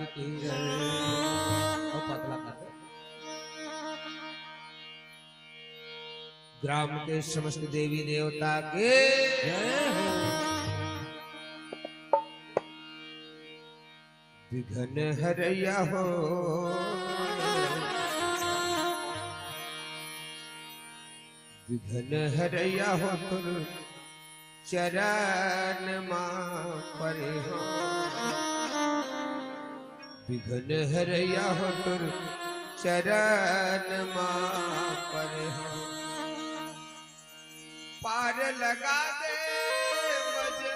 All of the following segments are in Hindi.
की जय। और पतला कर दे। ग्राम के समस्त देवी देवता के जय हो। विघ्न हरैया हो, विघ्न हरैया हो तुर चरण मां परे हो। विघ्न हरैया हो तुर चरण मां परे हो। पार लगा दे मुझे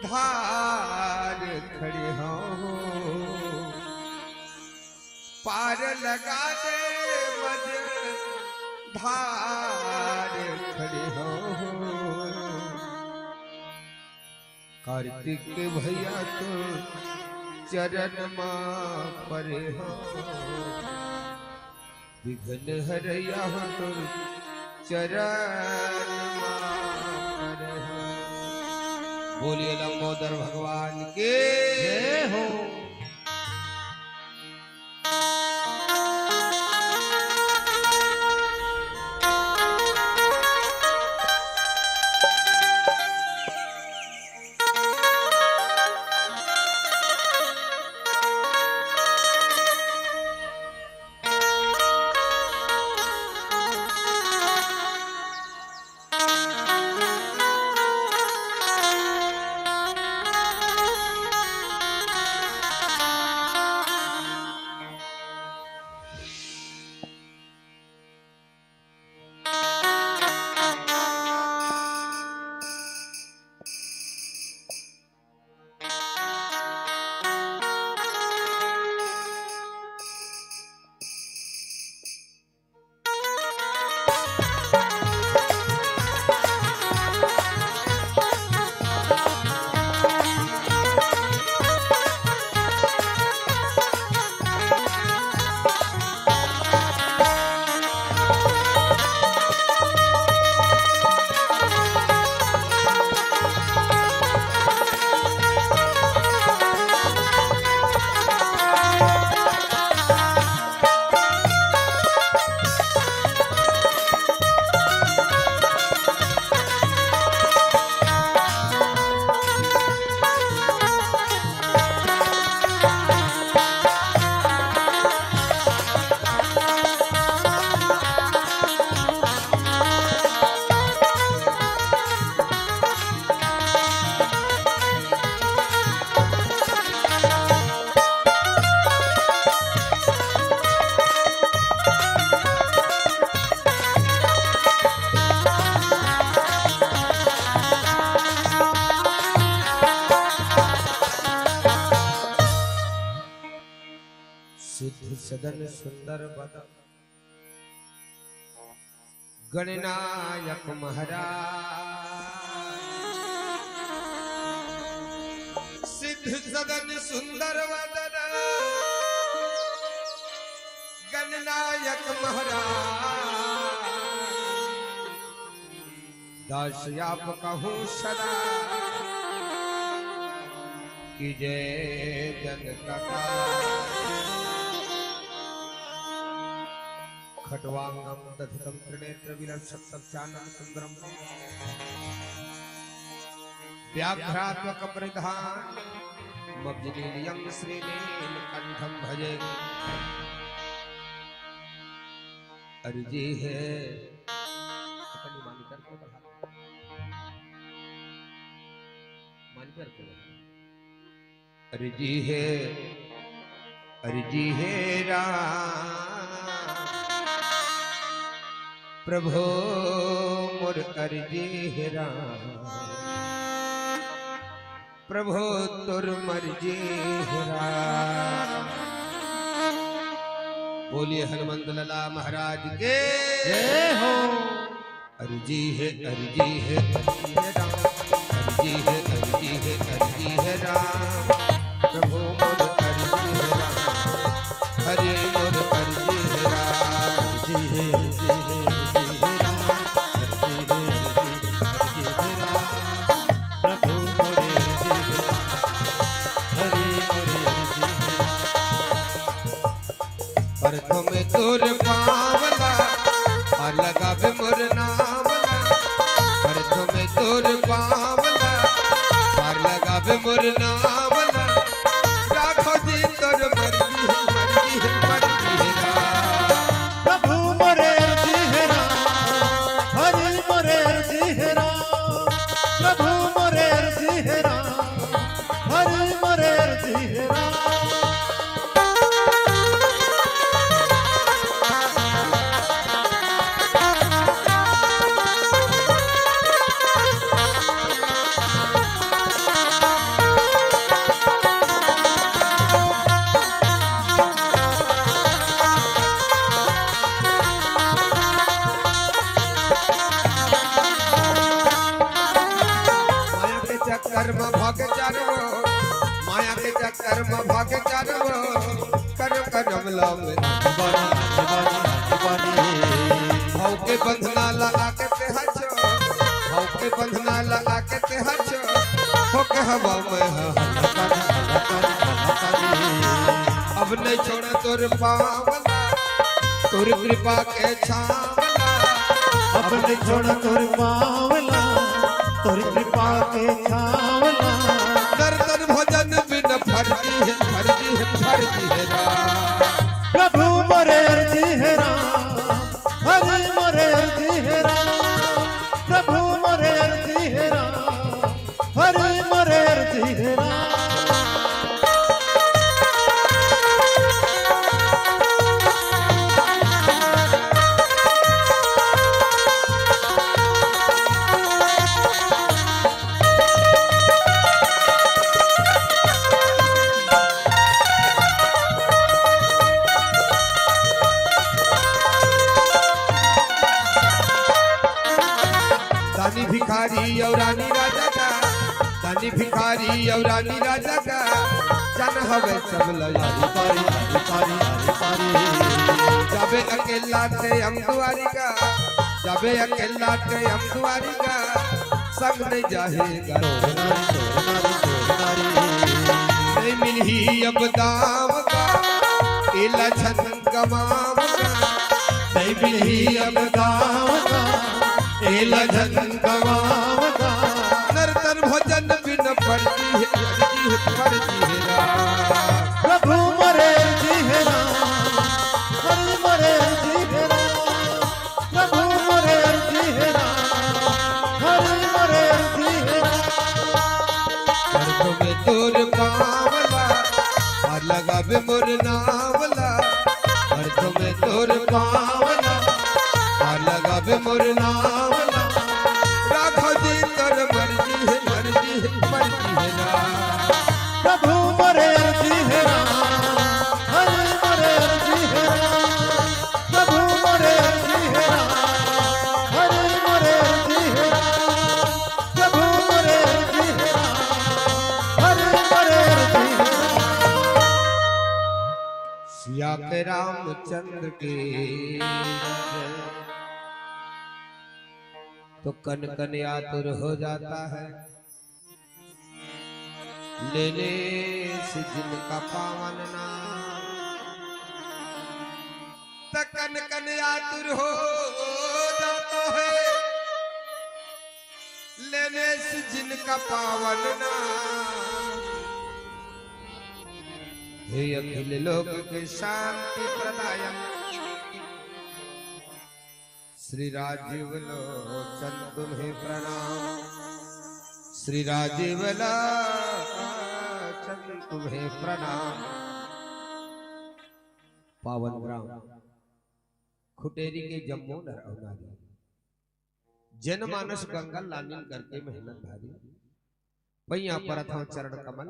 धार खड़े हो। पार लगा दे मुझे धार खड़े हो। कार्तिक भैया तो चरण मां परे हो। विघ्न हरैया हो तो चरण मां परे हो। बोलिए लंबोदर भगवान के जय हो। सदन सुंदर बदन गणनायक महाराज। सिद्ध सदन सुंदर वदन गणनायक महाराज। दास आप कहूँ सदा कि जय जन कथा। खट्वांगम दधितं त्रिनेत्र विलसत्तं चानन सुंदरम। व्याघ्रात्मक परिधान मब्जनीयं श्रीनीलकंठं भजे। अर्जी है अर्जी है अर्जी है राम प्रभो मोर अर्जी है राम। प्रभो तुर मर्जी है राम। बोलिए हनुमंत लला महाराज के जय हो। अर्जी है अर्जी है अर्जी है राम। अर्जी है अर्जी है अर्जी है राम। प्रभु मोर अर्जी है राम। हरि मोर अर्जी है राम। अर्जी है अर्जी है प्रभु मोर अर्जी है। हरि मोर प्रथम तोर पावला और लगावे मोर नामला प्रथम तोर पावला और लगावे मोर नामला राखो जी तोर मर्जी मर्जी मर्जी प्रभु मोरे जिहरा हरि मोरे जिहरा प्रभु मोरे जिहरा हरि मोरे जिहरा कर्म भाग चारो माया के चक्कर में भाग चारो कर्म कर्म लम भाव के बंधना लगा के ते हचो भाव के बंधना लगा के ते हचो हो के हवा में अब नहीं छोड़ा तोर पावला तोर कृपा के छावला अब नहीं छोड़ा तोर पावला तोरी कृपा के छावला दर दर भजन बिन फर्जी है फर्जी है फर्जी है प्रभु मोरे जिहरा हरि मोरे जिहरा प्रभु मोरे जिहरा हरि मोरे जिहरा दानी भिखारी और रानी राजा का दानी भिखारी और रानी राजा का जन हवे सब लयारी पारी पारी पारी जाबे अकेला थे हम दुआरी का जाबे अकेला थे हम दुआरी का संग नहीं जाहेगा नहीं मिली अब दाम का इला छन गमाम का नहीं मिली अब गाँव का एला जन गवावगा नरतर भजन बिन फर्जी है फर्जी है प्रभु मोरे जिहरा हरि मोरे जिहरा प्रभु मोरे जिहरा हरि मोरे जिहरा में तोर पावला और लगावे मोर नावला में तोर पावला और लगावे मोर नावला राखो जी तोर मर्जी है मर्जी है मर्जी है प्रभु मोरे जिहरा हरि मोरे जिहरा प्रभु मोरे जिहरा हरि मोरे जिहरा प्रभु मोरे जिहरा हरि मोरे जिहरा सिया के रामचंद्र के तो कन कन आतुर हो जाता है लेने से जिनका पावन नाम तो कन कन आतुर हो जाता है लेने से जिनका पावन नाम हे अखिल लोक के शांति प्रदायक श्री राजीव लोचन तुम्हें प्रणाम श्री राजीव लोचन तुम्हें प्रणाम पावन ग्राम खुटेरी के जम्मू नरौनारी जनमानस गंगा लालिन करके मेहनत धारी पैया परथा चरण कमल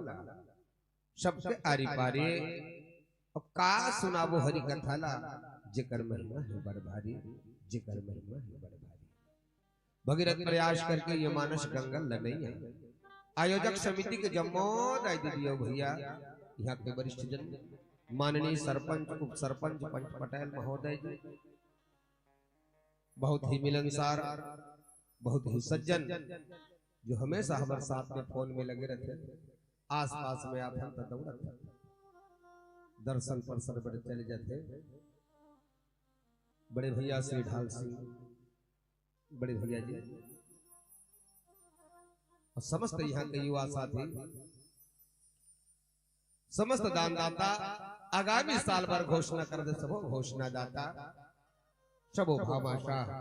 सबके आरी पारी और का सुनाबो हरि कथाला जिकर महिमा है बड़ भारी जिकर महिमा है बड़ भारी भगीरथ प्रयास करके ये मानस गंगा लनई है आयोजक समिति के जम्मो दाई दीदियों भैया यहाँ के वरिष्ठ जन माननीय सरपंच उप सरपंच पंच पटेल महोदय जी बहुत ही मिलनसार बहुत ही सज्जन जो हमेशा हमारे साथ में फोन में लगे रहते आस पास में आप हम दौड़त दर्शन पर सरबड़ चले जाते बड़े भैया श्री ढाल सिंह, बड़े भैया जी और समस्त यहाँ के युवा साथी, समस्त दानदाता आगामी साल भर घोषणा कर दे सबो घोषणा दाता सबो भामाशाह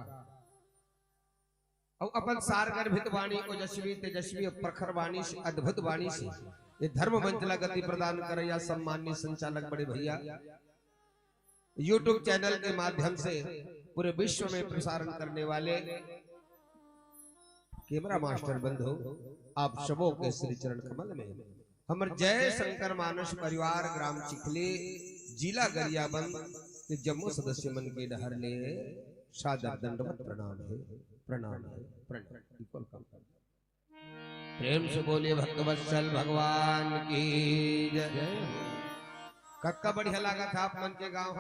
और अपन सार गर्भित वाणी ओजस्वी तेजस्वी और प्रखर वाणी से अद्भुत वाणी से ये धर्म मंचला गति प्रदान करे या सम्माननीय संचालक बड़े भैया YouTube चैनल के माध्यम से पूरे विश्व में प्रसारण करने वाले कैमरा मास्टर बंधु आप सबों के श्री चरण कमल में हमर जय शंकर मानस परिवार ग्राम चिखली जिला गरियाबंद के जम्मू सदस्य मन के डहर ले सादर दंडवत प्रणाम है, प्रणाम है, प्रणाम। प्रेम से बोलिए भक्तवत्सल भगवान की जय। कक्का बढ़िया लगा था आप मन के गांव,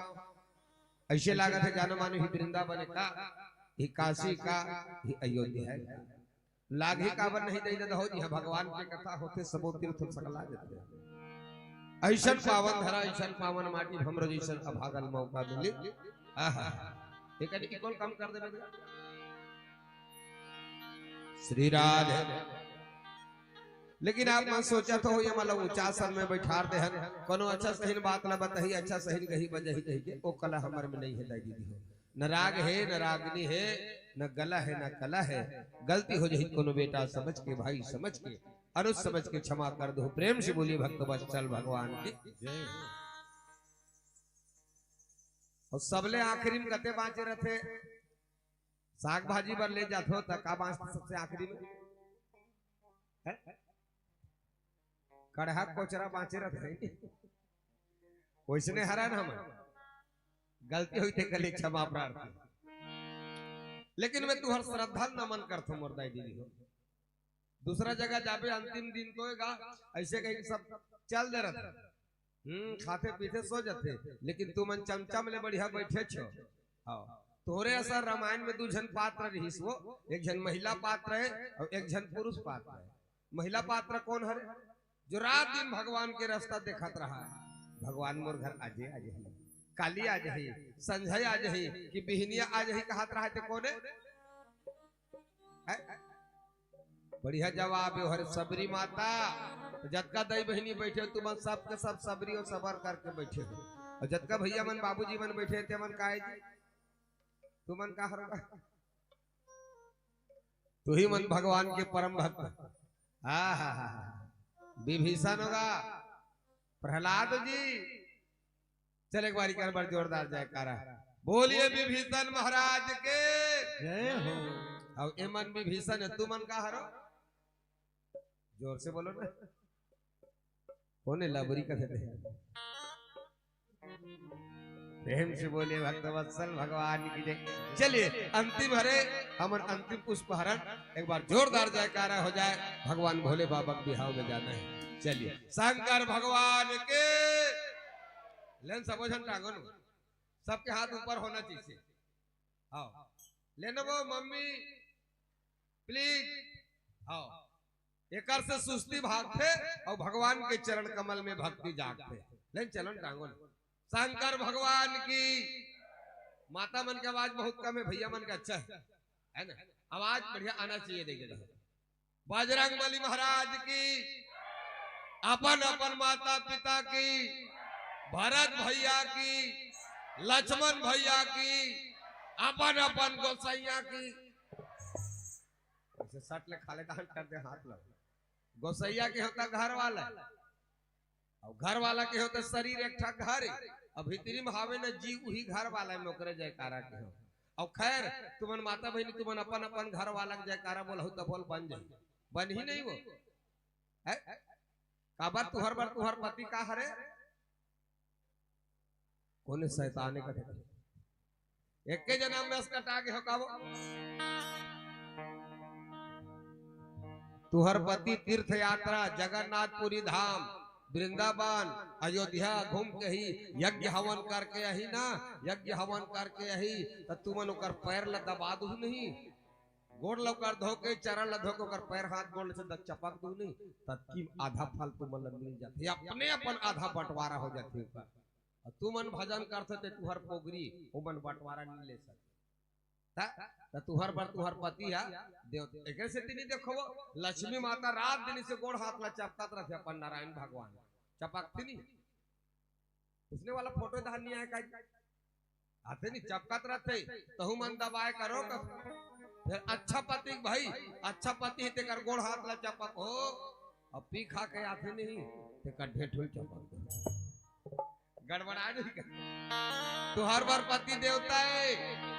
ऐसे लगा था जानो मानो ही वृंदावन का, ही काशी का, ही अयोध्या है। लागे काबर नहीं दे देता हो जी भगवान के कथा होते सबो तीर्थ सकला देते। ऐसन पावन धरा ऐसन पावन माटी हमरो जैसन अभागल मौका मिले। आहा एक आदमी कौन काम कर दे श्री राधे। लेकिन आप मन सोचा तो हो ये मतलब ऊंचा सर में बैठा दे हन कोनो अच्छा सही बात ला बताही, अच्छा सही कही बजही कही के ओ कला हमर में नहीं है दादी दी हो। न राग है न रागनी है न गला है न कला है। गलती हो जाए कोनो बेटा समझ के भाई समझ के अनुज समझ के क्षमा कर दो। प्रेम से बोलिए भक्त वत्सल भगवान की जय। और सबले आखिरी में कते बाँचे रहते साग भाजी पर ले जाते हो तक का बाँचते सबसे आखिरी में है? कड़हा कोचरा बाँचे रहते वैसने हरान हम गलती हुई थे कल क्षमा प्रार्थना। लेकिन मैं तुहर श्रद्धा नमन करता हूँ मोरदाई दीदी हो। दूसरा जगह जाबे अंतिम दिन तो ऐसे कहीं सब चल दे रहे खाते पीते सो जाते, लेकिन तू मन चमचम ले बढ़िया बैठे छो। तोरे असर रामायण में दो जन पात्र रहीस, वो एक जन महिला पात्र है और एक जन पुरुष पात्र है। महिला पात्र कौन है? जो रात दिन भगवान के रास्ता देखत रहा है। भगवान मोर घर आजे आजे काली आ जाही, संजय आ जाही कि बिहनिया आ जाही कहत रहा थे कोने? बढ़िया जवाब है हर सबरी माता। तो जतका दई बहनी बैठे तुम सब के सब सबरी और सबर करके बैठे हो, और जतका भैया मन बाबूजी मन बैठे थे मन काहे जी तुमन का हर तू ही मन भगवान के परम भक्त। विभीषण होगा प्रहलाद जी। चल एक बारी कर बार जोरदार जयकारा बोलिए विभीषण महाराज के जय हो। और ए मन विभीषण है तू मन का हरो जोर से बोलो ना कौन लाबरी का देते प्रेम से बोलिए भक्तवत्सल भगवान की जय। चलिए अंतिम हरे हमन अंतिम पुष्प हरण एक बार जोरदार जयकारा हो जाए। भगवान भोले बाबा के बिहाव में जाना है। चलिए शंकर भगवान के लेन सबो जन टांगो नु सबके हाथ ऊपर होना चाहिए। आओ लेनो वो मम्मी प्लीज आओ। एकर से सुस्ती भागते और भगवान के चरण कमल में भक्ति जागते। लेन चलन टांगो नु शंकर भगवान की। माता मन की आवाज बहुत कम है, भैया मन का अच्छा है ना? आवाज बढ़िया आना चाहिए। देखिए बजरंगबली महाराज की, अपन अपन माता पिता की, भरत भैया की, लक्ष्मण भैया की, अपन अपन गोसैया की। ऐसे सट ले खाले दान कर दे हाथ लग। गोसैया के होता घर वाला और घर वाला के होता शरीर एक ठा घर। अब भीतरी में हावे न जी वही घर वाला में ओकरे जयकारा के हो। और खैर तुमन माता बहनी तुमन अपन अपन घर वाला के जयकारा बोलहु तो बोल बन जाई, बन ही नहीं वो है। काबर तुहर बर तुहर पति का हरे कोने शैताने का एक के जन्म में कटा के हो काबो। तुहर पति तीर्थ यात्रा जगन्नाथपुरी धाम वृंदावन अयोध्या घूम के ही यज्ञ हवन करके यही ना, यज्ञ हवन करके यही तो तुमन ओकर पैर ल दबा दू नहीं, गोड़ लकर धो के चरण ल धो के ओकर पैर हाथ गोड़ से चपक दू नहीं, तब की आधा फल तुमन ल मिल जाते, अपने अपन आधा बंटवारा हो जाते ऊपर। तू मन भजन करते ते तुहर पोगरी वो मन बंटवारा नहीं ले सकता त तुहर बर तुहर पति है देव एक से तीनी देखो लक्ष्मी माता रात दिन से गोड़ हाथ ला चपकत रहते अपन नारायण भगवान चपकती नहीं उसने वाला फोटो धान नहीं आया का आते नहीं चपकत रहते तहु मन दबाए करो फिर अच्छा पति भाई अच्छा पति ते कर गोड़ हाथ ला चपक हो अब पी खा के आते नहीं ते कड्ढे ठुल चपक गड़बड़ा नहीं कर तू हर बार पति देवता है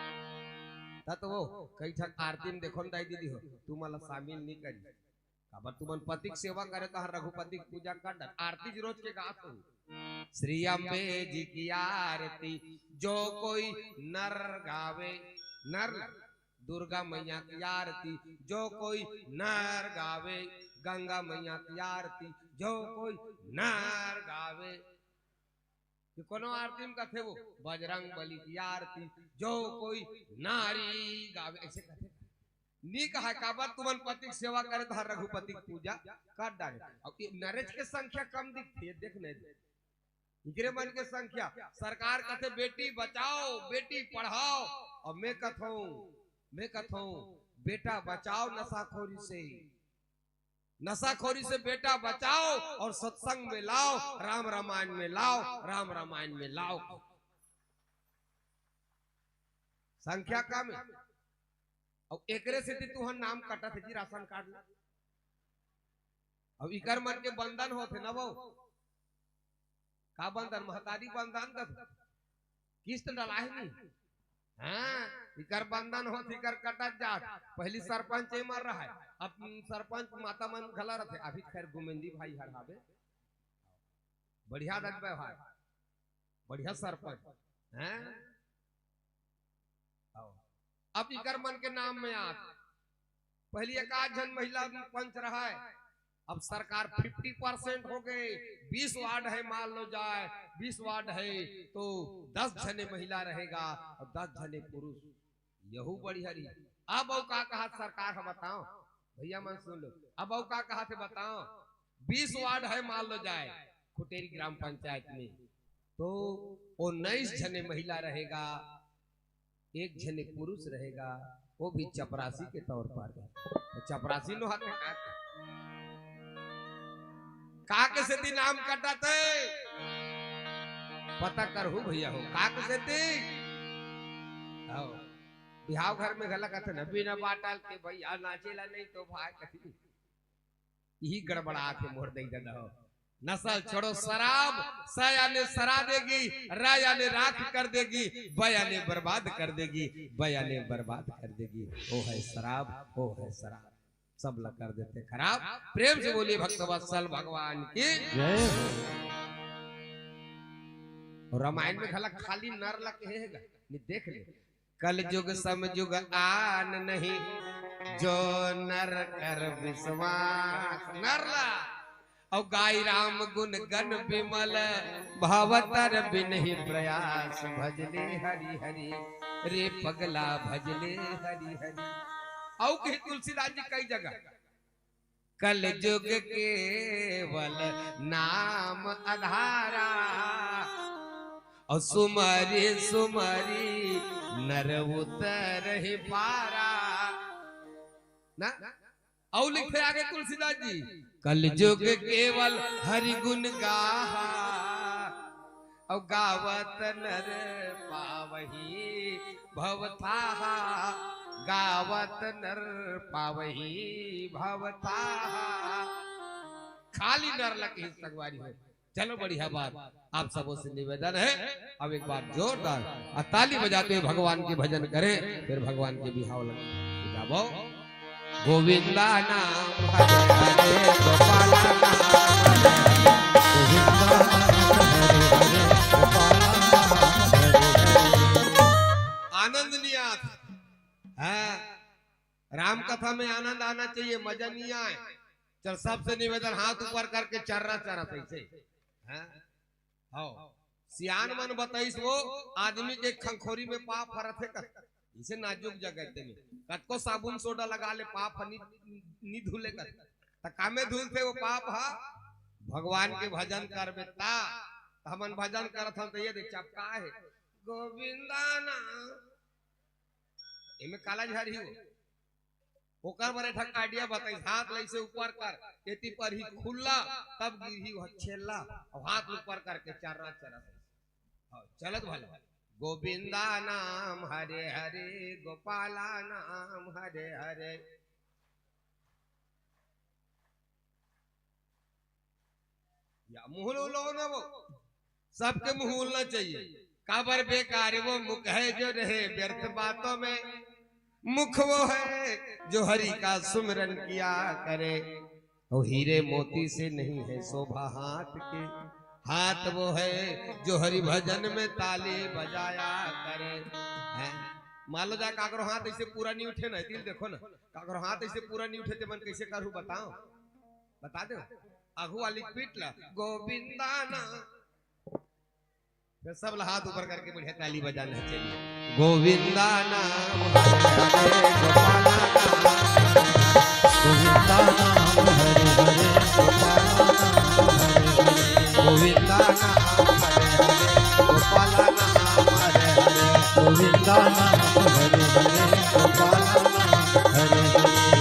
तो वो कई ठक आरती में देखो दाई दीदी हो तू मला शामिल नहीं करी काबर तू मन पति की सेवा करे तो हर रघुपति की पूजा कर आरती रोज के गात हो श्री अम्बे जी की आरती जो कोई नर गावे नर दुर्गा मैया की आरती जो कोई नर गावे गंगा मैया की आरती जो कोई नर गावे कोनो आरती में कथे वो बजरंग बली की आरती जो कोई नारी गावे ऐसे कथे नी कहा काबर तुमन पति की सेवा करे तो हर रघुपति की पूजा कर डाले अब नरेश के संख्या कम दिखती है देखने इकरे मन के संख्या सरकार कथे बेटी बचाओ बेटी पढ़ाओ और मैं कथूं बेटा बचाओ नशाखोरी से नशाखोरी से बेटा बचाओ और सत्संग में लाओ राम रामायण में लाओ राम रामायण में लाओ संख्या कम है और एकरे से तुहर नाम कटा थे जी राशन कार्ड ला अब इकर मन के बंधन होते ना वो का बंधन महतारी बंधन का किस्त डलाए नहीं हाँ इकर बंधन हो इकर कटत जात पहली सरपंच मर रहा है अब सरपंच माता मन खला रहते अभी खैर गोमेंदी भाई हरावे बढ़िया दन व्यवहार बढ़िया सरपंच हैं अब इकर मन के नाम में आत पहली एक आध जन महिला पंच रहा है अब सरकार 50% हो गए 20 वार्ड है मान लो जाए 20 वार्ड है तो 10 जने महिला रहेगा और 10 जने पुरुष यहू बड़ी हरी अब का कहा सरकार है बताओ भैया मन सुन लो अब का कहा थे बताओ 20 वार्ड है मान लो जाए खुटेरी ग्राम पंचायत में तो 19 जने महिला रहेगा 1 जने पुरुष रहेगा वो भी चपरासी के तौर पर तो चपरासी नो हाथ का कैसे दी नाम कटाते पता करहु भैया हो का कैसे दी बिहाव घर में गला कहते न बिना बाटल के भैया नाचेला नहीं तो भाई कथी यही गड़बड़ा के मोड़ दे दादा हो नस्ल छोड़ो शराब सया ने सरा देगी राया ने राख कर देगी बया ने बर्बाद कर देगी बया ने बर्बाद कर देगी वो है शराब वो है शराब सब लग कर देते खराब प्रेम से बोलिए भक्तवत्सल भगवान की जय हो रामायण में खला खाली नर लग है देख ले कल युग समयुग आन नहीं जो नर कर विश्वास नरला और गाय राम गुण गण विमल भावतर बिनहि प्रयास भजले हरि हरि रे पगला भजले हरि हरि औ कही तुलसीदास जी कई जगह कल युग केवल नाम आधारा और सुमरी सुमरी नर उतर ही पारा ना औ लिखे आगे तुलसीदास जी कल युग केवल हरि गुण गाहा और गावत नर पावही भवथाहा गावत नर पावही भवथाहा खाली नर लगे संगवारी है चलो बढ़िया बात आप सबों से निवेदन है अब एक बार जोरदार ताली बजाते हुए भगवान के भजन करें फिर भगवान के बिहाव लगे जाबो गोविंदा नाम हरे हरे गोपाल आनंद नहीं आता राम कथा में आनंद आना चाहिए मजा नहीं आए चल सबसे निवेदन हाथ ऊपर करके चर्रा चरा ऐसे सियान मन बताइस वो आदमी के खंखोरी में पाप फरत है इसे नाजुक जगह में कतको साबुन सोडा लगा ले पाप नी धुले कर कामे धुलते वो पाप हा भगवान के भजन करबे ता हमन भजन करत हन तो ये देख चपका है गोविंदा ना इमे काला झाड़ी हो ओकर बरे ठक आइडिया बताई हाथ लइसे ऊपर कर एती पर ही खुल्ला तब गिरही हो छेला और हाथ ऊपर करके चरना चरत हां चलत भले गोविंदा नाम हरे हरे गोपाला नाम हरे हरे या मुंह लो ना वो सबके मुंह बोलना चाहिए काबर बेकार वो मुख है जो रहे व्यर्थ बातों में मुख वो है जो हरि का सुमिरन किया करे और हीरे मोती से नहीं है शोभा हाथ के हाथ वो है जो हरि भजन में ताली बजाया करे हैं मान लो जा काकरो हाथ ऐसे पूरा नहीं उठे ना दिल देखो ना काकरो हाथ ऐसे पूरा नहीं उठे तो मन कैसे करूं बताओ बता दो आगू वाली पीट ला गोविंदा ना फिर सब हाथ ऊपर करके बढ़िया ताली बजाना चाहिए गोविंदा नाम हरे हरे गोपाला गोविंदा नाम हरे हरे गोविंदा नाम हरे हरे गोपाला नाम हरे हरे गोविंदा नाम हरे हरे गोपाला नाम हरे हरे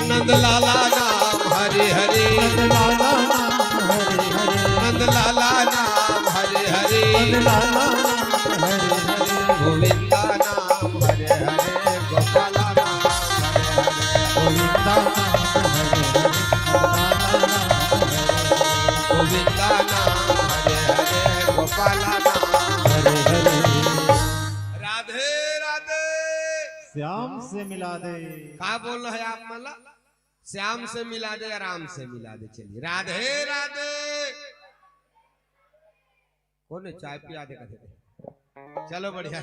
नंदलाला नाम हरे हरे नंदलाला नाम हरे हरे नंदलाला नाम हरे हरे नंदलाला नाम हरे हरे गोविंदा नाम हरे हरे गोपाला नाम हरे हरे गोविंदा नाम हरे हरे गोविंदा नाम हरे हरे गोपाला नाम हरे हरे राधे राधे श्याम से मिला दे क्या बोल रहे हैं आप मला श्याम से मिला दे आराम से मिला दे चलिए राधे राधे कौन है चाय पिया दे कहते चलो बढ़िया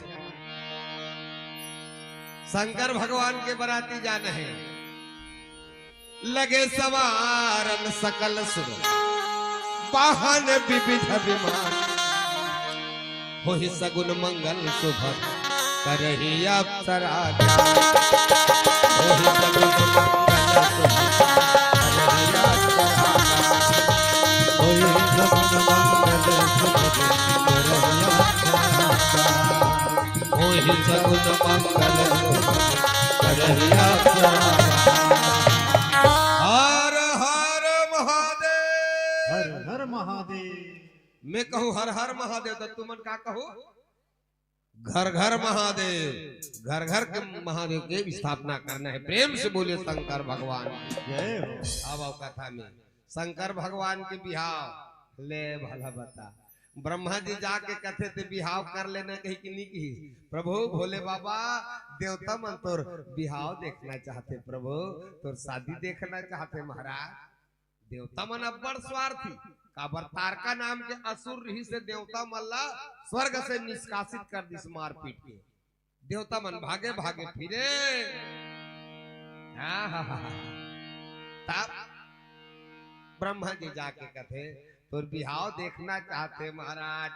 शंकर भगवान के बराती जाने हैं लगे सवारन सकल सुर वाहन विविध विमान हो ही सगुन मंगल शुभ करही अप्सरा हो ही सगुन मंगल शुभ करही अप्सरा होई सगुन मंगल शुभ मोहि सगुन मंगल करही अप्सरा हर हर महादेव हर हर महादेव मैं कहूँ हर हर महादेव तो तुमन का कहो घर घर महादेव घर घर के महादेव के स्थापना करना है प्रेम से बोले शंकर भगवान जय हो अब आओ कथा में शंकर भगवान के बिहाव ले भला बता ब्रह्मा जी जाके कथे थे बिहाव कर लेना कहीं कि नहीं की प्रभु भोले बाबा देवता मन तोर बिहाव देखना चाहते प्रभु तोर शादी देखना चाहते महाराज देवता मन अब्बड़ स्वार्थी काबर तारका नाम के असुर रही से देवता मल्ला स्वर्ग से निष्कासित कर दिस मार पीट के देवता मन भागे भागे फिरे तब ब्रह्मा जी जाके कथे तो बिहाव देखना चाहते महाराज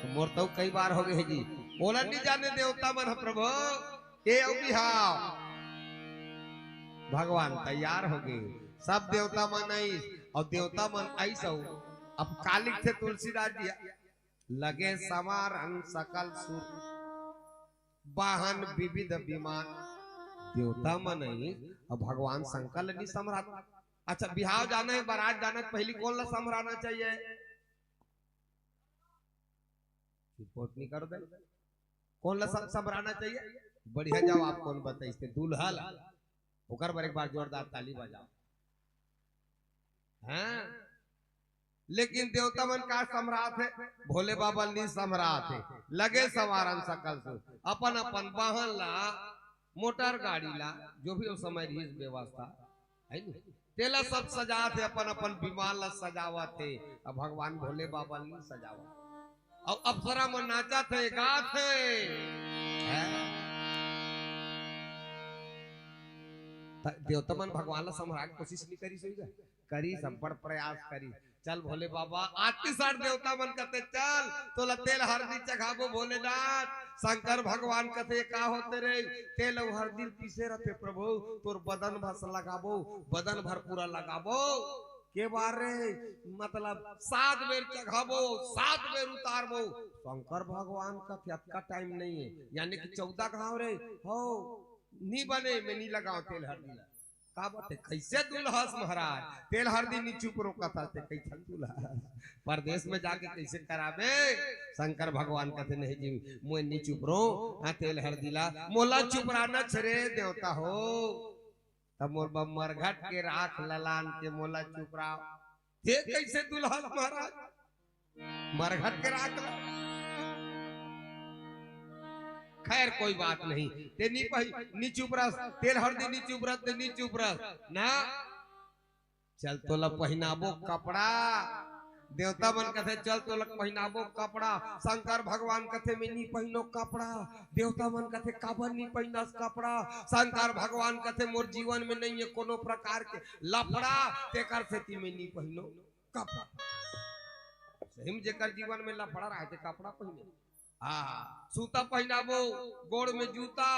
तो मोर तो कई बार हो गए जी बोला नहीं जाने देवता मन प्रभु के बिहाव भगवान तैयार हो गए सब देवता मन आई और देवता मन ऐसा अब कालिक थे तुलसीदास जी लगे समारन सकल सुर वाहन विविध विमान देवता मन आई और भगवान संकल नहीं सम्राट अच्छा बिहाव जाना है बारात जाना है पहली कौन ला संभराना चाहिए रिपोर्ट नहीं कर दे कौन ला संभराना चाहिए बढ़िया जवाब कौन बताइए दूल्हा ला होकर बार एक बार जोरदार ताली बजाओ हैं लेकिन देवता मन का सम्राट है भोले बाबा नी सम्राट है लगे सवारन सकल से अपन अपन वाहन ला मोटर गाड़ी ला जो भी उस समय रही व्यवस्था है नी तेला सब सजा थे अपन अपन विमान ला सजावा थे अब भगवान भोले बाबा नी सजावा और अप्सरा मन नाचा थे गा थे देवता मन भगवान ला सम्राट कोशिश नहीं करी सोई करी सब बड़ प्रयास करी चल भोले बाबा आती साठ देवता मन कहते चल तो तेल हरदी चढ़ाबो भोलेनाथ शंकर भगवान कहते का होते रे तेल हरदी पीसे रहते प्रभु तोर बदन भर लगाबो बदन भर पूरा लगाबो के बार रे मतलब 7 बेर चढ़ाबो 7 बेर उतारबो। शंकर भगवान का क्या टाइम नहीं है, यानी कि 14 कहाँ रे हो नी बने में नी लगाओ तेल हल्दी का बात है। कैसे दुल्हस महाराज तेल हल्दी नी चुप रोका था ते कैसे दुल्हा परदेश में जाके कैसे कराबे। शंकर भगवान कहते नहीं जी मुझे नी चुप रो तेल हल्दी ला मोला चुप रहना छरे देवता हो। तब मोर मरघट के राख ललान के मोला चुप रहा ये कैसे दुल्हा महाराज मरघट के राख खैर कोई बात नहीं ते नी चुप रह तेल हल्दी नी चुप रह नी चुप रह ना चल तो ला पहनाबो कपड़ा। देवता मन कथे चल तो लग पहनाबो कपड़ा। शंकर भगवान कथे में नी पहनो कपड़ा। देवता मन कथे काबर नी पहनस कपड़ा। शंकर भगवान कथे मोर जीवन में नहीं है कोनो प्रकार के लफड़ा तेकर से में नी पहनो कपड़ा। सही जेकर जीवन में लफड़ा रहते कपड़ा पहने सूता पहनाबो गोड़ में जूता।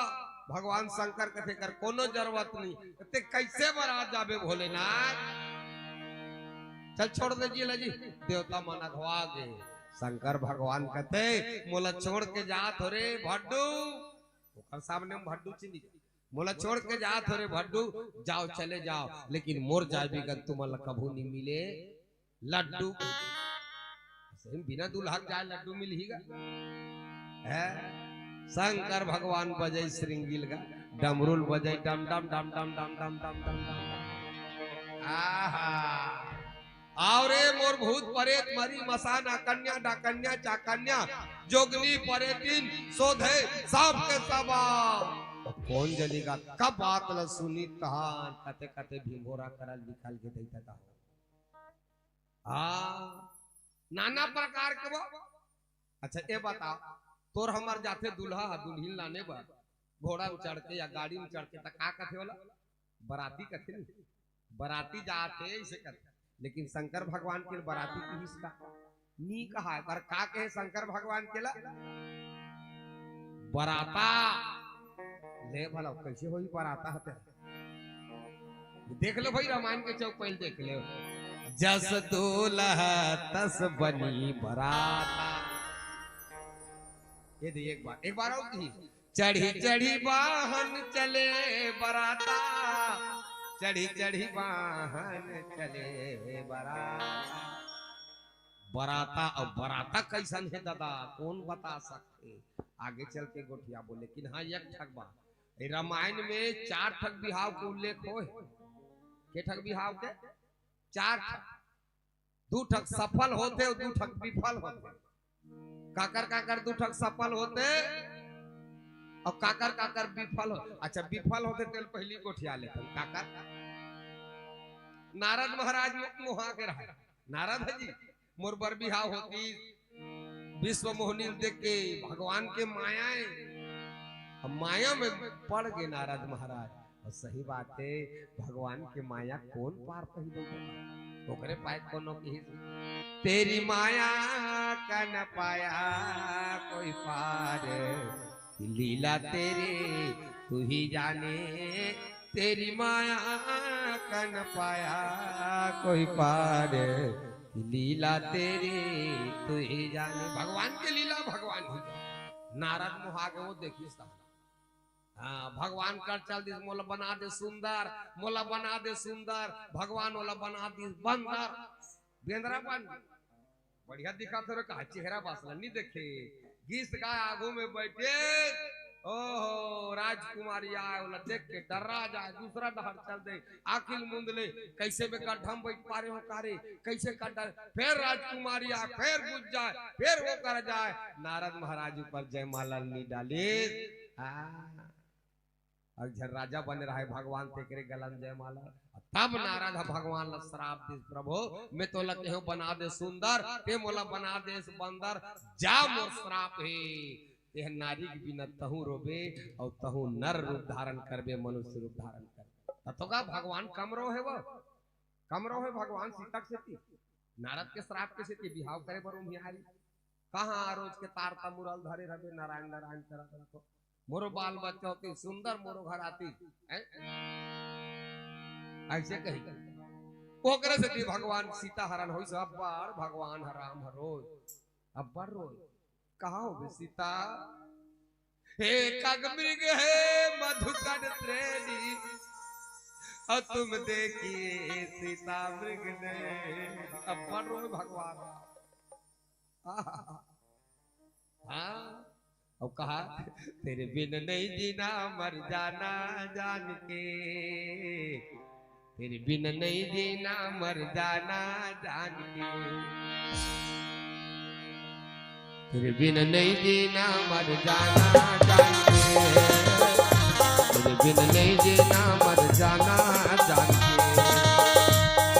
भगवान शंकर कथे कर कोनो जरूरत नहीं ते कैसे बारात जाबे भोलेनाथ। चल छोड़ दीजिए लजी देवता मन अघवा गए। शंकर भगवान कहते मोला छोड़ के जात हो रे भड्डू ओकर सामने में भड्डू चिन्ह मोला छोड़ के जात हो रे भड्डू जाओ चले जाओ लेकिन मोर जाए बिगन तुम्हारा कभू नहीं मिले लड्डू। बिना दुल्हा जाए लड्डू मिल ही गा है। शंकर भगवान बजे श्रृंगिल गा डमरुल बजे डम डम डम डम डम डम डम डम डम आहा और मोर भूत परेत मरी मसाना कन्या डाकन्या चाकन्या जोगनी परेतिन सोधे सब के सब कौन जनेगा कब बात ल सुनी तहान कते कते भीमोरा करल निकाल के देता था नाना प्रकार के वो। अच्छा ये बता तोर हमार जाते दुल्हा दुल्हिन लाने बा घोड़ा में चढ़ के या गाड़ी में चढ़ के तक का कथे वाला बराती कथे बराती जाते ऐसे करते लेकिन शंकर भगवान के बराती की हिस्सा नी कहा है पर का कहे शंकर भगवान के ला बराता ले भला कैसे होई बराता हते देख लो भाई रामायण के चौक पहले देख ले जस दूल्हा तस बनी बराता। ये दे एक बार और की चढ़ी चढ़ी वाहन चले बराता चढ़ी चढ़ी वाहन चले बराता। बराता और बराता कैसन है दादा कौन बता सकते आगे चल के गोठिया बोले लेकिन हाँ एक ठग बा रामायण में 4 ठग बिहाव के उल्लेख हो के ठग बिहाव के 4 ठग 2 ठग सफल होते और 2 ठग विफल होते। काकर 2 ठग सफल होते और काकर विफल हो। अच्छा विफल होते तेल पहली गोठिया लेते काकर नारद महाराज मोहा के रहा नारद है जी मोर बर बिहाव होती विश्व मोहनी देख के भगवान के माया में पड़ गए नारद महाराज। और सही बात है भगवान के माया कौन पार पहले ओकरे पाए कोनो की तेरी माया का न पाया कोई पार लीला तेरे तू ही जाने तेरी माया का न पाया कोई पार लीला तेरी तू ही जाने। भगवान की लीला भगवान ही नारद मुहागे वो देखिए सब हाँ भगवान कर चल दिस मोला बना दे सुंदर मोला बना दे सुंदर भगवान मोला बना दिस बंदर बेंदरा बन बढ़िया दिखा तो कहा चेहरा बासला नहीं देखे गीत गाय आगू में बैठे ओहो राजकुमारी आए वाला देख के डरा जाए दूसरा डहर चल दे आखिल मुंद ले कैसे बेकार ढम बैठ पारे हो कारे कैसे कर डर फिर राजकुमारी आए फिर बुझ जाए फिर वो कर जाए नारद महाराज ऊपर जयमाला नहीं डाले अक्षर राजा बन रहा है भगवान तेरे गलन जयमाला। तब नारद भगवान ला श्राप दे प्रभु मैं तो लगे हो बना दे सुंदर ते मोला बना दे बंदर जा मोर श्राप है ते नारी के बिना तहु रोबे और तहु नर रूप धारण करबे मनुष्य रूप धारण कर तो का भगवान कमरो है वो कमरो है भगवान सीता से नारद के श्राप के से बिहाव करे बर उमियारी कहां रोज के तारता मुरल धरे रहे नारायण नारायण करत तो मोरो बाल बच्चा होती सुंदर मोरो घर आती ऐसे कही ओकरे से भगवान सीता हरण हो सब बार भगवान हराम हरो अब बार रो कहा हो सीता हे कागमृग है मधुकर त्रेणी और तुम देखिए सीता मृग ने अब बार रो भगवान हाँ और कहा तेरे बिन नहीं जीना मर जाना जान के तेरे बिन नहीं जीना मर जाना जान के तेरे बिन नहीं जीना मर जाना जान के तेरे बिन नहीं जीना मर जाना जान के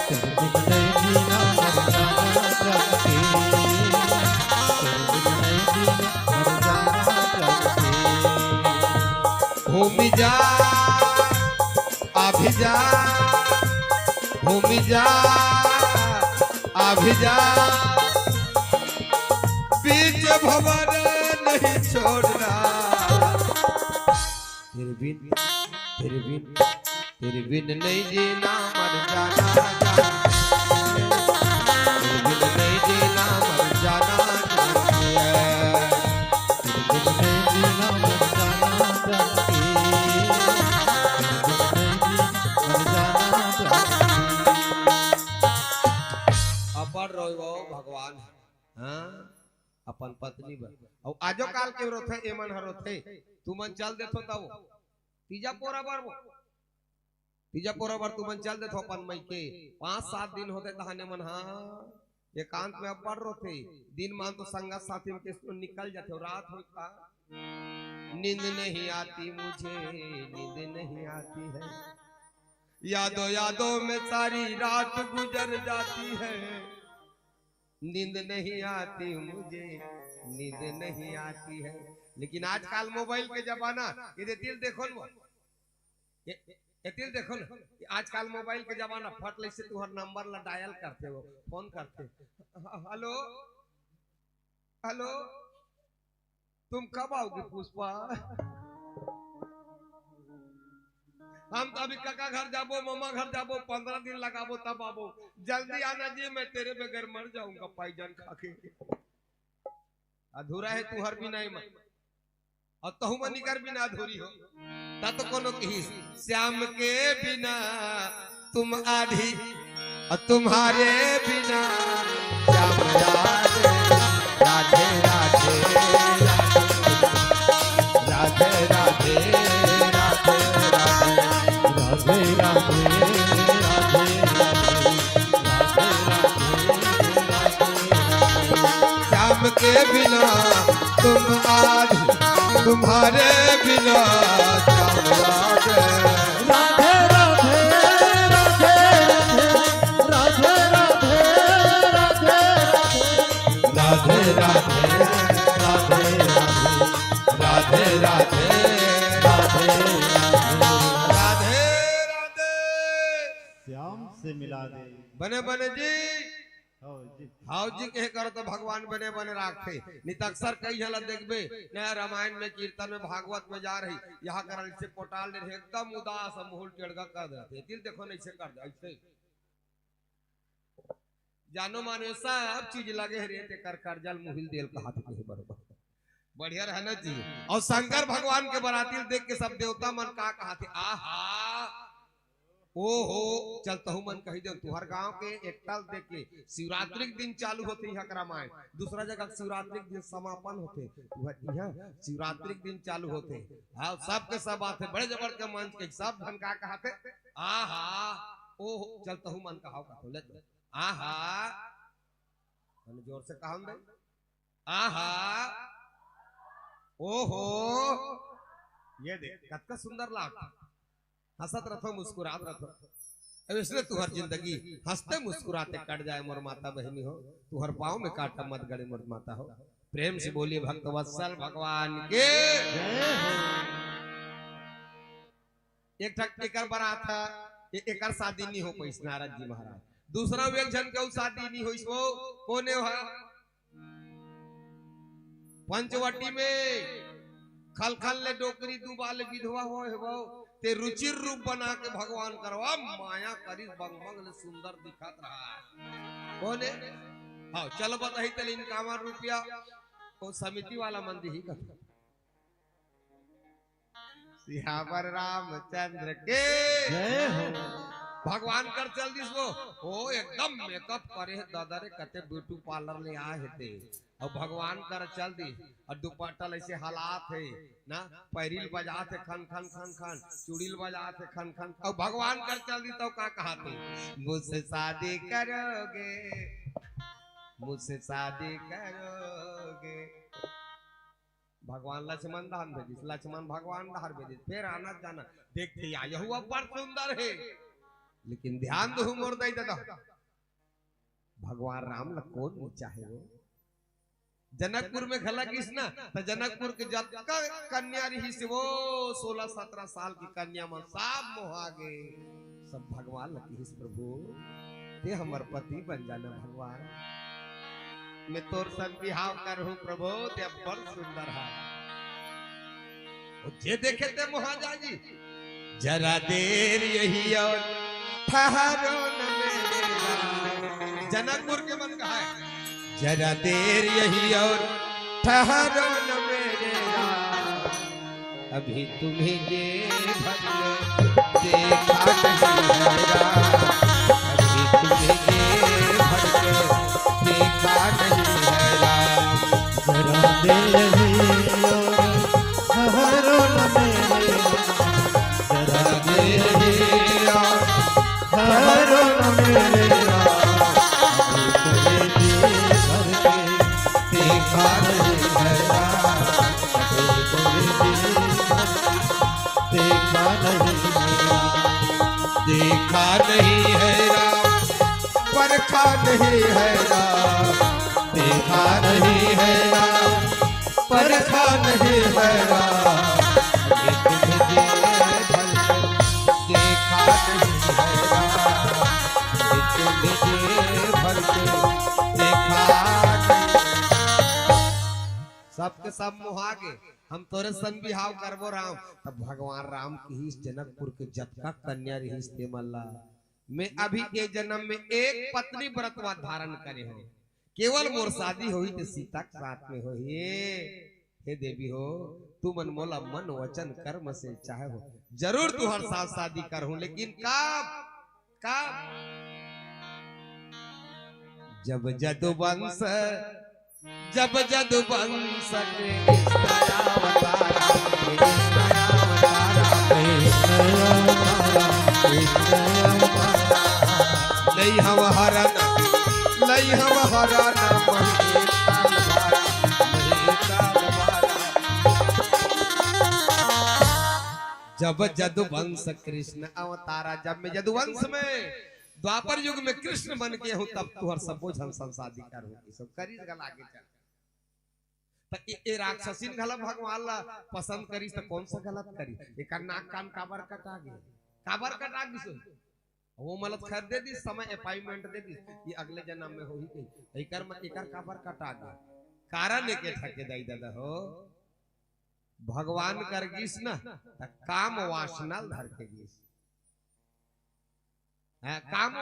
तेरे बिन नहीं जीना मर जाना जान के तेरे बिन नहीं जीना मर जाना जान के भूमि जा अभिजा भूमि जा अभिजा बीच भवन नहीं छोड़ना तेरे बिन नहीं जीना मर जाना तेरे बिन नहीं जीना मर जाना तेरे बिन नहीं जीना मर जाना जान के भगवान हाँ अपन पत्नी और आजो काल के रोथे एमन हरोथे तुमन चल देथो तब तीजा पोरा बार तुमन चल देथो अपन मई के 5-7 दिन होते तहाने मन हाँ एकांत में अब बढ़ रोथे दिन मान तो संगत साथी में किस निकल जाते हो रात होता नींद नहीं आती मुझे नींद नहीं आती है यादों में सारी रात गुजर जाती है नींद नहीं आती मुझे नींद नहीं आती है लेकिन आजकल मोबाइल के जमाना ये तिल देखो ना ये तिल देखो ना आजकल मोबाइल के जमाना फट ले से तुहर नंबर ला डायल करते हो फोन करते हेलो हेलो तुम कब आओगे पुष्पा हम तो अभी काका घर जाबो मामा घर जाबो 15 दिन लगाबो तब आबो जल्दी आना जी मैं तेरे बगैर मर जाऊंगा पाईजान खा के अधूरा है तू हर भी नहीं मन और तहु मनी कर बिना अधूरी हो ता तो कोनो की श्याम के बिना तुम आधी और तुम्हारे बिना श्याम राधे राधे राधे राधे राधे राधे श्याम के बिना तुम आधी तुम्हारे बिना श्याम राधे राधे राधे राधे राधे राधे राधे राधे राधे राधे राधे श्याम से मिला दे बने बने जी जी हाउ जी कहे करो तो भगवान बने बने राखे नित अक्सर कई हल देखबे नया रामायण में कीर्तन में भागवत में जा रही यहाँ कर से पोटाल ने एकदम उदास मुहुल टेढ़ा कर देते दिल देखो नहीं से कर दे ऐसे जानो मानो सब चीज लगे रे कर जल मुहिल देल का हाथ के बरोबर बढ़िया रहना जी और शंकर भगवान के बराती देख के सब देवता मन का कहा थे आहा ओ हो चलता हूँ मन कही दे तुहर गांव के एक ताल देख के शिवरात्रि के दिन चालू होते यहाँ रामायण दूसरा जगह शिवरात्रि के दिन समापन होते यहाँ शिवरात्रि के दिन चालू होते हाँ सब के सब बात है बड़े जबर के मंच के सब धन का कहते आहा ओ चलता हूँ मन कहा तो आहा जोर से कहा दे आहा ओहो ये देख कतना सुंदर लाग हंसत रहो मुस्कुरात रहो अब इसलिए तुहर जिंदगी हंसते मुस्कुराते कट जाए मोर माता बहनी हो तुहर पाँव में काटा मत गड़े मोर माता हो प्रेम से बोलिए भक्त वत्सल भगवान के एक बारात था एक शादी नहीं हो पाई नारद जी महाराज दूसरा एक जन के शादी नहीं हुई वो कोने हो पंचवटी में खल खल ले डोकरी दुबाल विधवा हो ते रुचिर रूप बना के भगवान करवा माया करी बंग बंग ले सुंदर दिखत रहा बोले हाँ चल बताही तले इनका रुपया वो समिति वाला मंदिर ही कर सिहावर रामचंद्र के जय हो। भगवान कर चल दिस वो एकदम मेकअप करे दादा रे कते ब्यूटी पार्लर ले आए थे और भगवान कर चल दी और दुपट्टा ऐसे हालात है ना पैरिल बजाते खन खन खन खन चुड़ील बजाते खन खन और भगवान कर चल दी तो का कहा थे मुझसे शादी करोगे मुझसे शादी करोगे भगवान लक्ष्मण दान भेजिस लक्ष्मण भगवान दार भेजिस फिर आना जाना देखते आया हुआ बड़ सुंदर है लेकिन ध्यान दो मोर दई दादा भगवान राम ला कौन नहीं चाहे वो जनकपुर में खला किस ना तो जनकपुर के जतका कन्या रही से वो 16-17 साल की कन्या में सब मोहा गए सब भगवान लकी प्रभु ते हमर पति बन जाना भगवान मैं तोर संग बिहाव करहूं प्रभु ते बड़ सुंदर है जे देखे ते महाजा जी जरा देर यही और ठहरो न मेरे जनकपुर के मन कहा है जरा देर यही और ठहरो न मेरे अभी तुम्हें ये भर देखा नहीं अभी तुम्हें ये भर देखा नहीं है जरा देर ठहरो न मेरे जरा देर ठहरो न मेरे देखा नहीं है देखा नहीं है परखा नहीं है देखा नहीं है परखा नहीं है देखा सबके सब मुहागे हम तोरे संग बिहाव करबो राम तब भगवान राम की ही जनकपुर के जतका कन्या रही ते मल्ला मैं अभी के जन्म में एक पत्नी व्रतवा धारण करे हो केवल मोर शादी होई ते सीता के साथ में हो हे देवी हो तू मन मोला मन वचन कर्म से चाहे हो जरूर तू हर साल शादी कर हूं लेकिन कब कब जब जदुवंश लई हम हरना जब जदुवंश कृष्ण अवतारा जब मैं जदुवंश में द्वापर युग में कृष्ण बन के हूं तब तुहर सब बोझ हम शादी करूंगी सब करी गल आगे चल तो ए राक्षसीन गला भगवान ला पसंद करी तो कौन सा गलत करी एक नाक कान काबर कटा गए वो मलत खरीदे दी समय अपॉइंटमेंट दे दी ये अगले जन्म में हो ही गई एकर मत एकर काबर कटा गए कारण के ठके दई दादा हो भगवान कर गिस ना काम वासना धर के गिस काम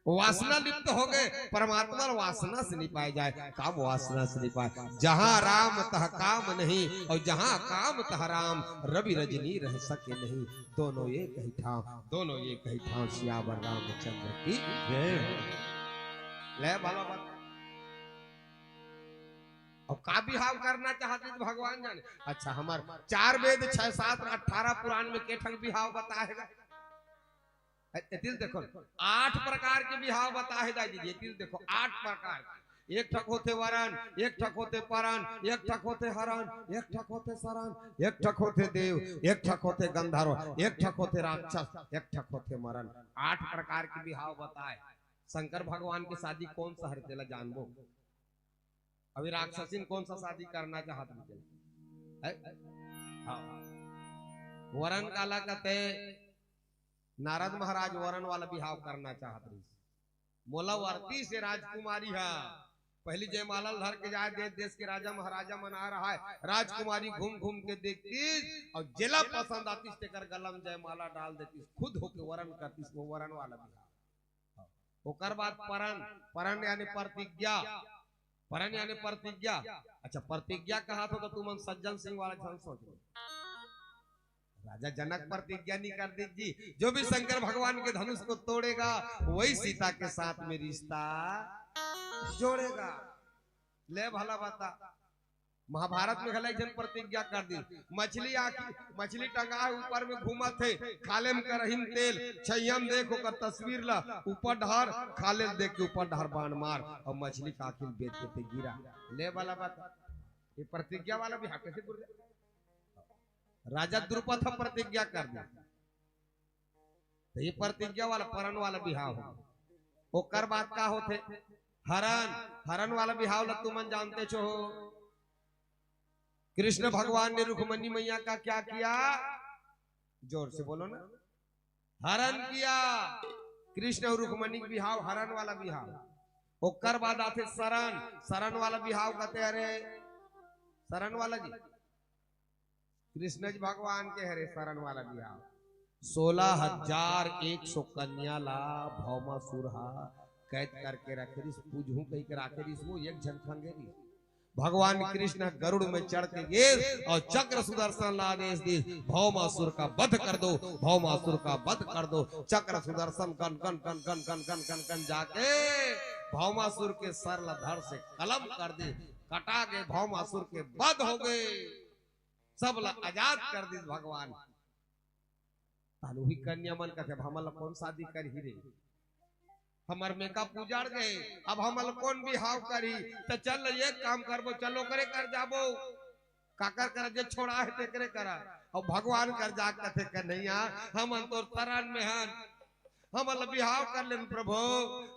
वासना लिप्त हो गए परमात्मा वासना से नहीं पाए जाए काम वासना से नहीं पाए जहां राम तह काम नहीं और जहां काम तह राम रवि रजनी रह सके नहीं दोनों एक ही ठाव सियावर रामचंद्र की जय ले बाबा बात और का बिहाव करना चाहते तो भगवान जाने अच्छा हमार 4 वेद 6 7 18 पुराण में के ठग बिहाव बताएगा तिल देखो 8 प्रकार के बिहाव बताए दीजिए तिल देखो 8 प्रकार एक ठक होते वरण एक ठक होते परन एक ठक होते हरण एक ठक होते शरण एक ठक होते देव एक ठक होते गंधर्व एक ठक होते राक्षस एक ठक होते मरण 8 प्रकार के बिहाव बताए शंकर भगवान की शादी कौन सा हरतेला जानबो अभी राक्षसीन कौन सा शादी करना चाहते वरण काला कहते नारद महाराज वरण वाला बिहाव करना चाहते मोलावर्ती से राजकुमारी है पहली जयमाला धर के जाए, देश देश के राजा महाराजा मना रहा है, राजकुमारी घूम घूम के देखती और जिला पसंद आती तेकर गलम जयमाला डाल देती, खुद होके वरण करती, वो वरण वाला बिहार। ओकर बाद परन, परन यानी प्रतिज्ञा, परन यानी प्रतिज्ञा। अच्छा प्रतिज्ञा कहा तो तुम सज्जन सिंह वाला झन सोच लो, राजा जनक प्रतिज्ञा नहीं कर दीजिए, जो भी शंकर भगवान के धनुष को तोड़ेगा वही सीता के साथ में रिश्ता जोड़ेगा। ले भला बता, महाभारत में खला जन प्रतिज्ञा कर दी, मछली आखी मछली टंगा ऊपर में घूमा थे, खाले में करहिन तेल, छैयम देखो कर तस्वीर ला, ऊपर ढार खाले देख के ऊपर ढार बाण मार, और मछली का आखिर बेच के गिरा। ले वाला बता, ये प्रतिज्ञा वाला भी कैसे बोल रहे? राजा द्रुपद प्रतिज्ञा कर दी, तो ये प्रतिज्ञा वाला परन वाला बिहाव हो। ओकर बात का होते हरण, हरण वाला बिहाव लग तुम जानते छो। कृष्ण भगवान ने रुक्मणी मैया का क्या किया, जोर से बोलो ना, हरण किया। कृष्ण और रुक्मणी के बिहाव हरण वाला बिहाव। ओकर बाद आते शरण, शरण वाला बिहाव कहते, अरे शरण वाला जी कृष्ण जी भगवान के हरे शरण वाला बिहाव। 16,100 कन्या ला भौमासुर कैद करके रखे, पूजू कही के रखे, वो एक झन खंगेरी। भगवान कृष्ण गरुड़ में चढ़ के गए और चक्र सुदर्शन ला आदेश दी, भौमासुर का वध कर दो, भौमासुर का वध कर दो। चक्र सुदर्शन कन कन कन कन कन कन कन कन जाके भौमासुर के सर धड़ से कलम कर दे, कटा के भौमासुर के वध हो गए, सब ला आजाद कर दी भगवान। तालू ही कन्या मन कहते हमला कौन शादी कर ही रे, हमार मेकअप उजाड़ गए, अब हमल कौन बिहाव करी, तो चल ये काम करबो, चलो करे कर जाबो, काकर कर जे छोड़ा है ते करे करा। और भगवान कर जा कथे कन्हैया हम तोर शरण में हन, हमल बिहाव कर लेन प्रभु,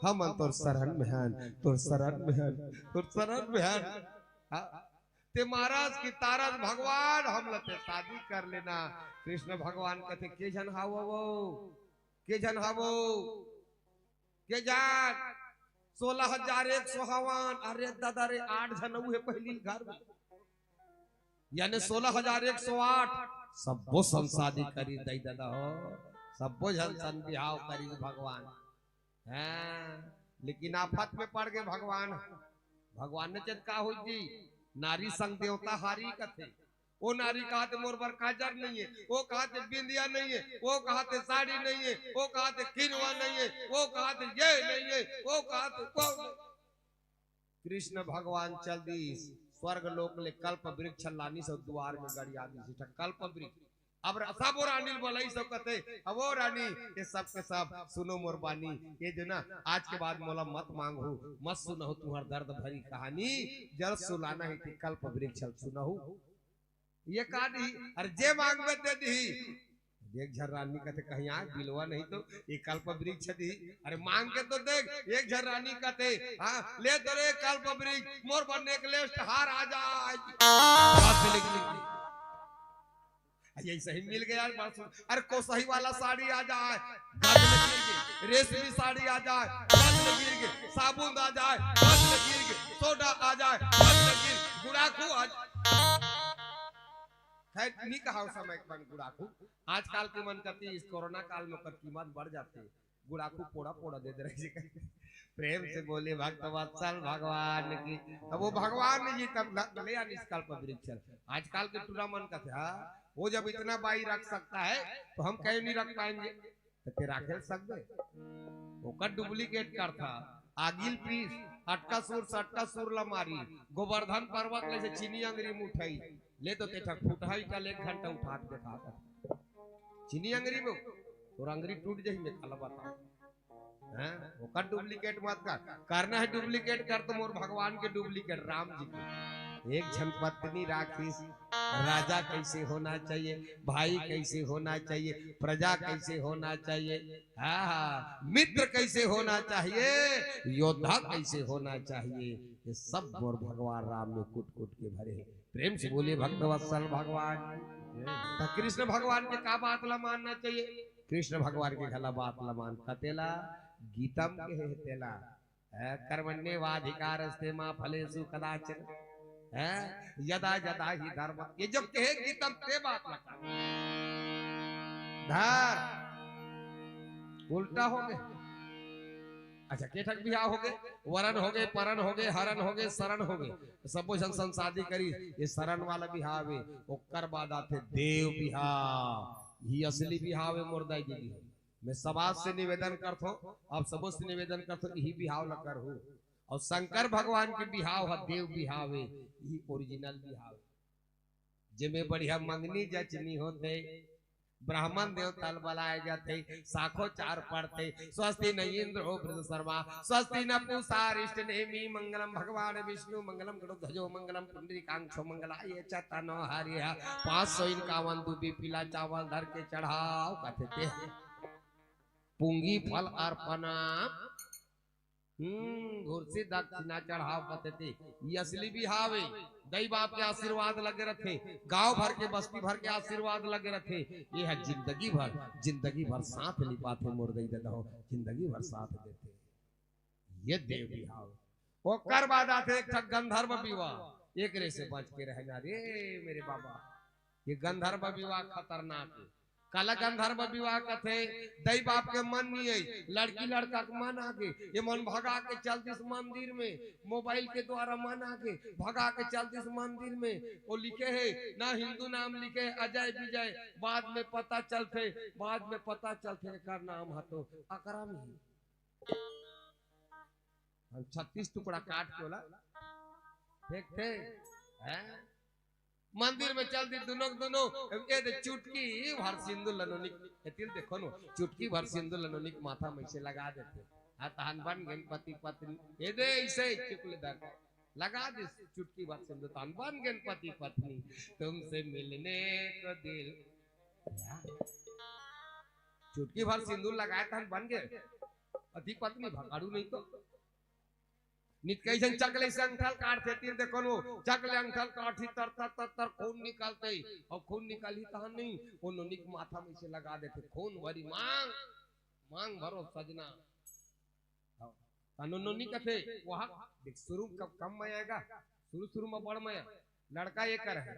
हम तोर शरण में हन, तोर शरण में हन, तोर शरण में हन। ते महाराज की तारद भगवान हम लते शादी कर लेना। कृष्ण भगवान कहते के जन हावो वो, के जन हावो के जान 16,151। अरे दादा रे 8 जन है पहली घर में, यानी 16,108 सबो संसादी करी दई दादा हो, सबो जन सन बिहाव करी भगवान हैं। लेकिन आफत में पड़ गए भगवान, भगवान ने चेत का हो जी, नारी संग देवता हारी कथे। वो नारी कहते मोर पर काजर नहीं है, वो कहते बिंदिया नहीं है, वो कहते साड़ी नहीं है, वो कहते किनवा नहीं है, वो कहते ये नहीं है, वो कहते वो। कृष्ण भगवान चल दी स्वर्ग लोक ले, कल्प वृक्ष लानी सब द्वार में गड़िया दी, कल्प वृक्ष। अब सब वो रानी बोलाई सब कहते, अब वो रानी ये सब के सब सुनो मोर बानी, ये जो ना आज के बाद मोला मत मांगो, मत सुनहु तुम्हार दर्द भरी कहानी, जल सुलाना ही थी कल्प वृक्ष सुनहु। ये कहा दी, अरे जे मांग में दे दी। एक झर रानी कहते कहीं आ बिलवा नहीं तो ये कल्प वृक्ष दी, अरे मांग के तो देख। एक झर रानी कहते हाँ ले तो रे कल्प वृक्ष, मोर बनने के लिए हार आ जाए, ऐसा ही मिल गया। अरे कोसही वाला साड़ी आ जाए, रेशमी साड़ी आ जाए, साबुन आ जाए, सोडा आ जाए, गुड़ाखू आ जाए। नहीं कहा समय गुड़ाखू आजकल की मन करती, इस कोरोना काल में कीमत बढ़ जाती है, गुड़ाखू पोड़ा पोड़ा दे रहे। प्रेम से बोले भक्त वत्सल भगवान की, अब वो भगवान जी तब ले निष्कल्प वृक्ष। आजकल के टूरा मन कहते हाँ वो जब इतना बाई रख सकता है तो हम कहीं नहीं रख पाएंगे, तो राखे सकते। ओकर डुप्लीकेट कर था, आगिल पीस अटका सुर सटका सुर ला मारी, गोवर्धन पर्वत ले से चीनी अंगरी में उठाई ले तो तेठा फुटाई का 1 घंटा उठा के देखा कर चीनी अंगरी में और अंगरी टूट जाही में खाला बताओ हैं। ओकर डुप्लीकेट मत कर, करना है डुप्लीकेट कर तो मोर भगवान के डुप्लीकेट राम जी के। एक झन पत्नी राखी, राजा कैसे होना चाहिए, भाई कैसे होना चाहिए, प्रजा कैसे होना चाहिए, हाँ मित्र कैसे होना चाहिए, योद्धा कैसे होना चाहिए, ये सब मोर भगवान राम में कुट कुट के भरे। प्रेम से बोलिए भक्त वत्सल भगवान। तो कृष्ण भगवान के का बात ला मानना चाहिए, कृष्ण भगवान के घला बात ला मान कतेला गीतम के हेतेला। कर्मण्येवाधिकारस्ते मा फलेषु कदाचन यदा यदा ही धर्म, ये जो कहे गीतम ते बात लगा धर उल्टा हो गए। अच्छा केठक बिहार हो गए, वरण हो गए, परन हो गए, हरण हो गए, शरण हो गए, सबो जन संसादी करी। ये शरण वाला बिहाव है, ओकर बाद आते देव बिहाव, ये असली बिहाव है मुर्दा जी। मैं समाज से निवेदन करता हूँ, आप सबों से निवेदन करता हूँ, यही बिहाव न कर हो। और शंकर भगवान के बिहाव है देव बिहाव है, यही ओरिजिनल बिहाव है। जिमे बढ़िया मंगनी जचनी होते, ब्राह्मण देवता बुलाए जाते, साखो चार पढ़ते, स्वस्ति न इंद्रो वृद्ध शर्मा, स्वस्ति न पूषा अरिष्ट नेमी, मंगलम भगवान विष्णु, मंगलम गरुध्वजो, मंगलम पुंडरीकाक्षो, मंगलाय चतनो हरिया। 551 दूबी पीला चावल धर के चढ़ाओ, कहते थे पुंगी फल अर्पणा, घुरसी दक्षिणा चढ़ाव, कहते थे ये असली बिहाव है। दई बाप के आशीर्वाद लगे रखे, गांव भर के बस्ती भर के आशीर्वाद लगे रखे, ये है जिंदगी भर साथ निभाते मुर्दई दादा हो, जिंदगी भर साथ देते, ये देव बिहाव। वो कर बाद आते एक गंधर्व विवाह, एक रे से बच के रहना रे मेरे बाबा। ये गंधर्व विवाह खतरनाक है। काला गंधर्व विवाह कथे दई बाप के मन नहीं है, लड़की लड़का के मन आगे, ये मन भगा के चलती इस मंदिर में, मोबाइल के द्वारा मन आगे भगा के चलती इस मंदिर में। वो लिखे है ना हिंदू नाम लिखे अजय विजय, बाद में पता चलते कर नाम है तो अकरम ही। 36 टुकड़ा काट के बोला फेंक थे मंदिर में चल दी दोनों ये चुटकी भर सिंदूर लनोनिक एतिल देखो नो, चुटकी भर सिंदूर लनोनिक माथा में से लगा देते। तहन बन गणपति पत्नी ये दे ऐसे चुकलेदार लगा दे चुटकी भर सिंदूर, तहन बन गणपति पत्नी, तुमसे मिलने को दिल। चुटकी भर सिंदूर लगाए तहन बन गए पति पत्नी, भगाड़ू नहीं तो नित कैसन चकले से अंगठल काटते तीर देखो नो, चकले अंगठल काटी तर तर तर तर खून निकालते, और खून निकाली तहन नहीं वो नोनिक माथा में से लगा देते, खून भरी मांग मांग भरो सजना। नोनी कथे वहां देख शुरू कम में आएगा, शुरू में बड़ में लड़का ये कर है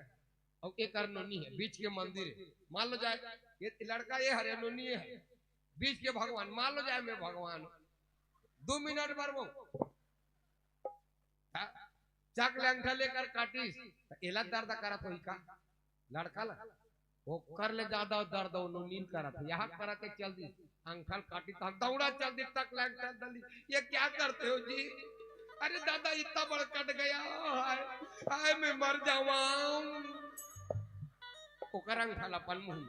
और एक कर नोनी है, बीच के मंदिर है। मान लो जाए ये लड़का ये हरे नोनी है, बीच के भगवान, मान लो जाए मैं भगवान 2 मिनट भर वो चकले अंगठा लेकर काटिस एला दर्द करत होई का लड़का ला वो कर ले ज्यादा दर्द नो नींद करत यहां करा के चल दी अंगठल काटी तो दौड़ा चल दी तक अंगठल दली। ये क्या करते हो जी? अरे दादा इतना बड़ कट गया, हाय हाय मैं मर जाऊं। ओकर अंगठल अपन मुंह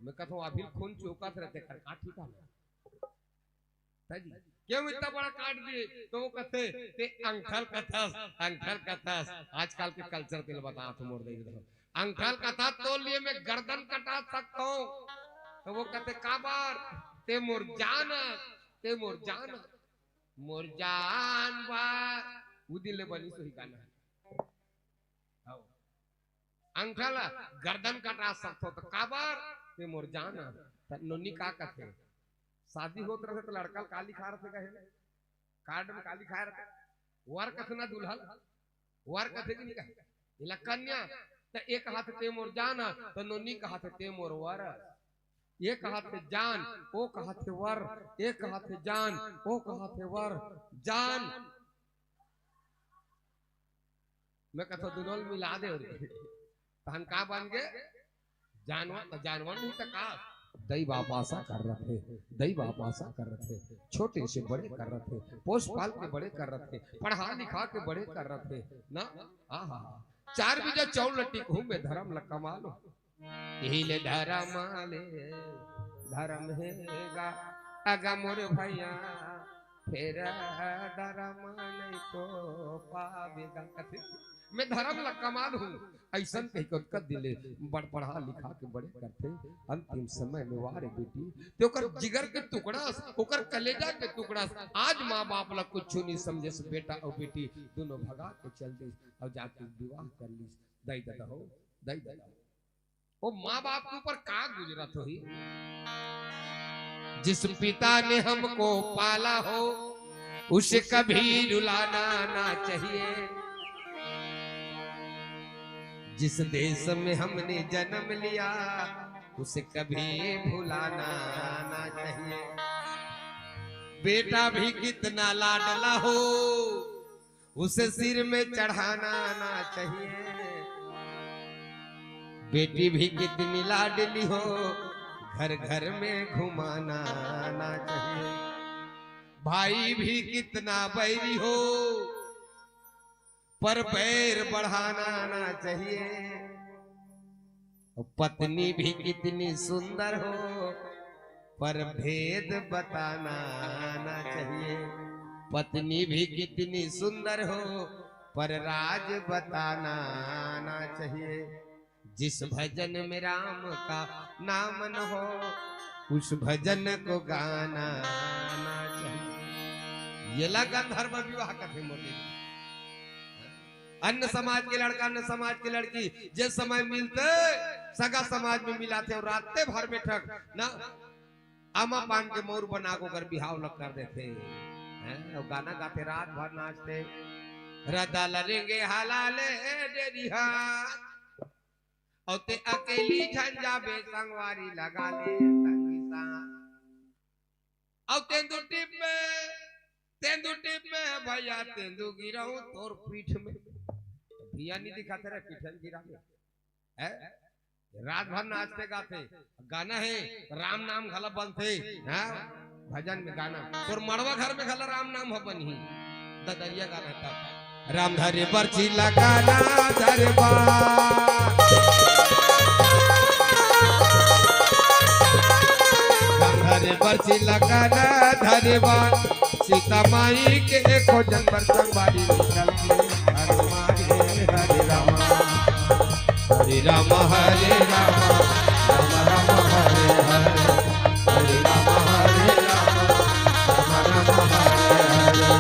मैं कहतो अभी खून चौकत रहते कर काठी का ताजी क्यों इतना बड़ा काट दिए? तो वो कहते ते अंगठल कथास आजकल के कल्चर के लिए बता तो मोड़ देगी अंगठल कथा तो लिए मैं गर्दन कटा सकता हूँ। तो वो कहते काबार ते मुरजान बार उदिले बनी सही गाना अंगठल गर्दन कटा सकता तो काबार ते मुरजान नोनी का कहते शादी होत रहे तो लड़का काली खा रहे कहे कार्ड में काली खा रहे वर कथना दुल्हन वर कथे की नहीं कहे इला कन्या तो एक हाथ ते मोर जान तो नोनी का हाथ ते मोर वर, एक हाथ जान ओ का हाथ वर, एक हाथ जान ओ का हाथ वर जान। मैं कहता दुनोल मिला दे तहन का बन गए जानवर, तो जानवर नहीं तो का दई बाप आशा कर रहे थे, दई बाप आशा कर रहे थे, छोटे से बड़े कर रहे थे, पोष पाल के बड़े कर रहे थे, पढ़ा लिखा के बड़े कर रहे थे ना। आहा 4 बीजा चौल लट्टी कहूं मैं धर्म ल कमालो यही ले धर्म हैगा अगा मोर भैया फिर धर्म नहीं तो पावेगा। मैं धर्म ल कमाल हूँ ऐसा कही कर दिले बड़ पढ़ा लिखा के बड़े करते अंतिम समय में वारे बेटी तो कर जिगर के टुकड़ा ओकर कलेजा के टुकड़ा आज माँ बाप ला कुछ नहीं समझे से बेटा और बेटी दोनों भगा के चल दी और जाके विवाह कर ली। दई दादा हो दई दादा वो माँ बाप के ऊपर का गुजरत हो ही जिस पिता ने हमको पाला हो उसे कभी रुलाना ना चाहिए। जिस देश में हमने जन्म लिया उसे कभी भुलाना ना चाहिए। बेटा भी कितना लाडला हो उसे सिर में चढ़ाना ना चाहिए। बेटी भी कितनी लाडली हो घर घर में घुमाना ना चाहिए। भाई भी कितना बैरी हो पर बैर बढ़ाना ना चाहिए। पत्नी भी कितनी सुंदर हो पर भेद बताना ना चाहिए। पत्नी भी कितनी सुंदर हो पर राज बताना ना चाहिए। जिस भजन में राम का नाम न हो उस भजन को गाना ना चाहिए। ये लगा गंधर्व विवाह कथे मोदी। अन्य समाज के लड़का अन्य समाज की लड़की जिस समय मिलते सगा समाज में मिलाते और रात्ते भर में ठक ना आमा पान के मोर बना को कर बिहाव लग कर देते हैं और गाना गाते रात भर नाचते। रदा लरेंगे हलाले डेरी हाथ और ते अकेली झंझा बे संगवारी लगा ले संगी साथ। और तेंदु टिप में भैया तेंदु गिराऊं तोर पीठ में। भैया नहीं दिखाते रहे पीठन गिरा में है। रात भर नाचते गाते गाना है राम नाम घला बनते है। भजन में गाना और मड़वा घर में घला राम नाम हो बनी ददरिया गाना तब राम धरे बर्ची लगाना धरबा राम धरे बर्ची लगाना धरबा सीता माई के खोजन पर संगवारी निकल के हरे राम हरे राम हरे राम राम राम हरे हरे हरे राम हरे राम राम राम हरे हरे।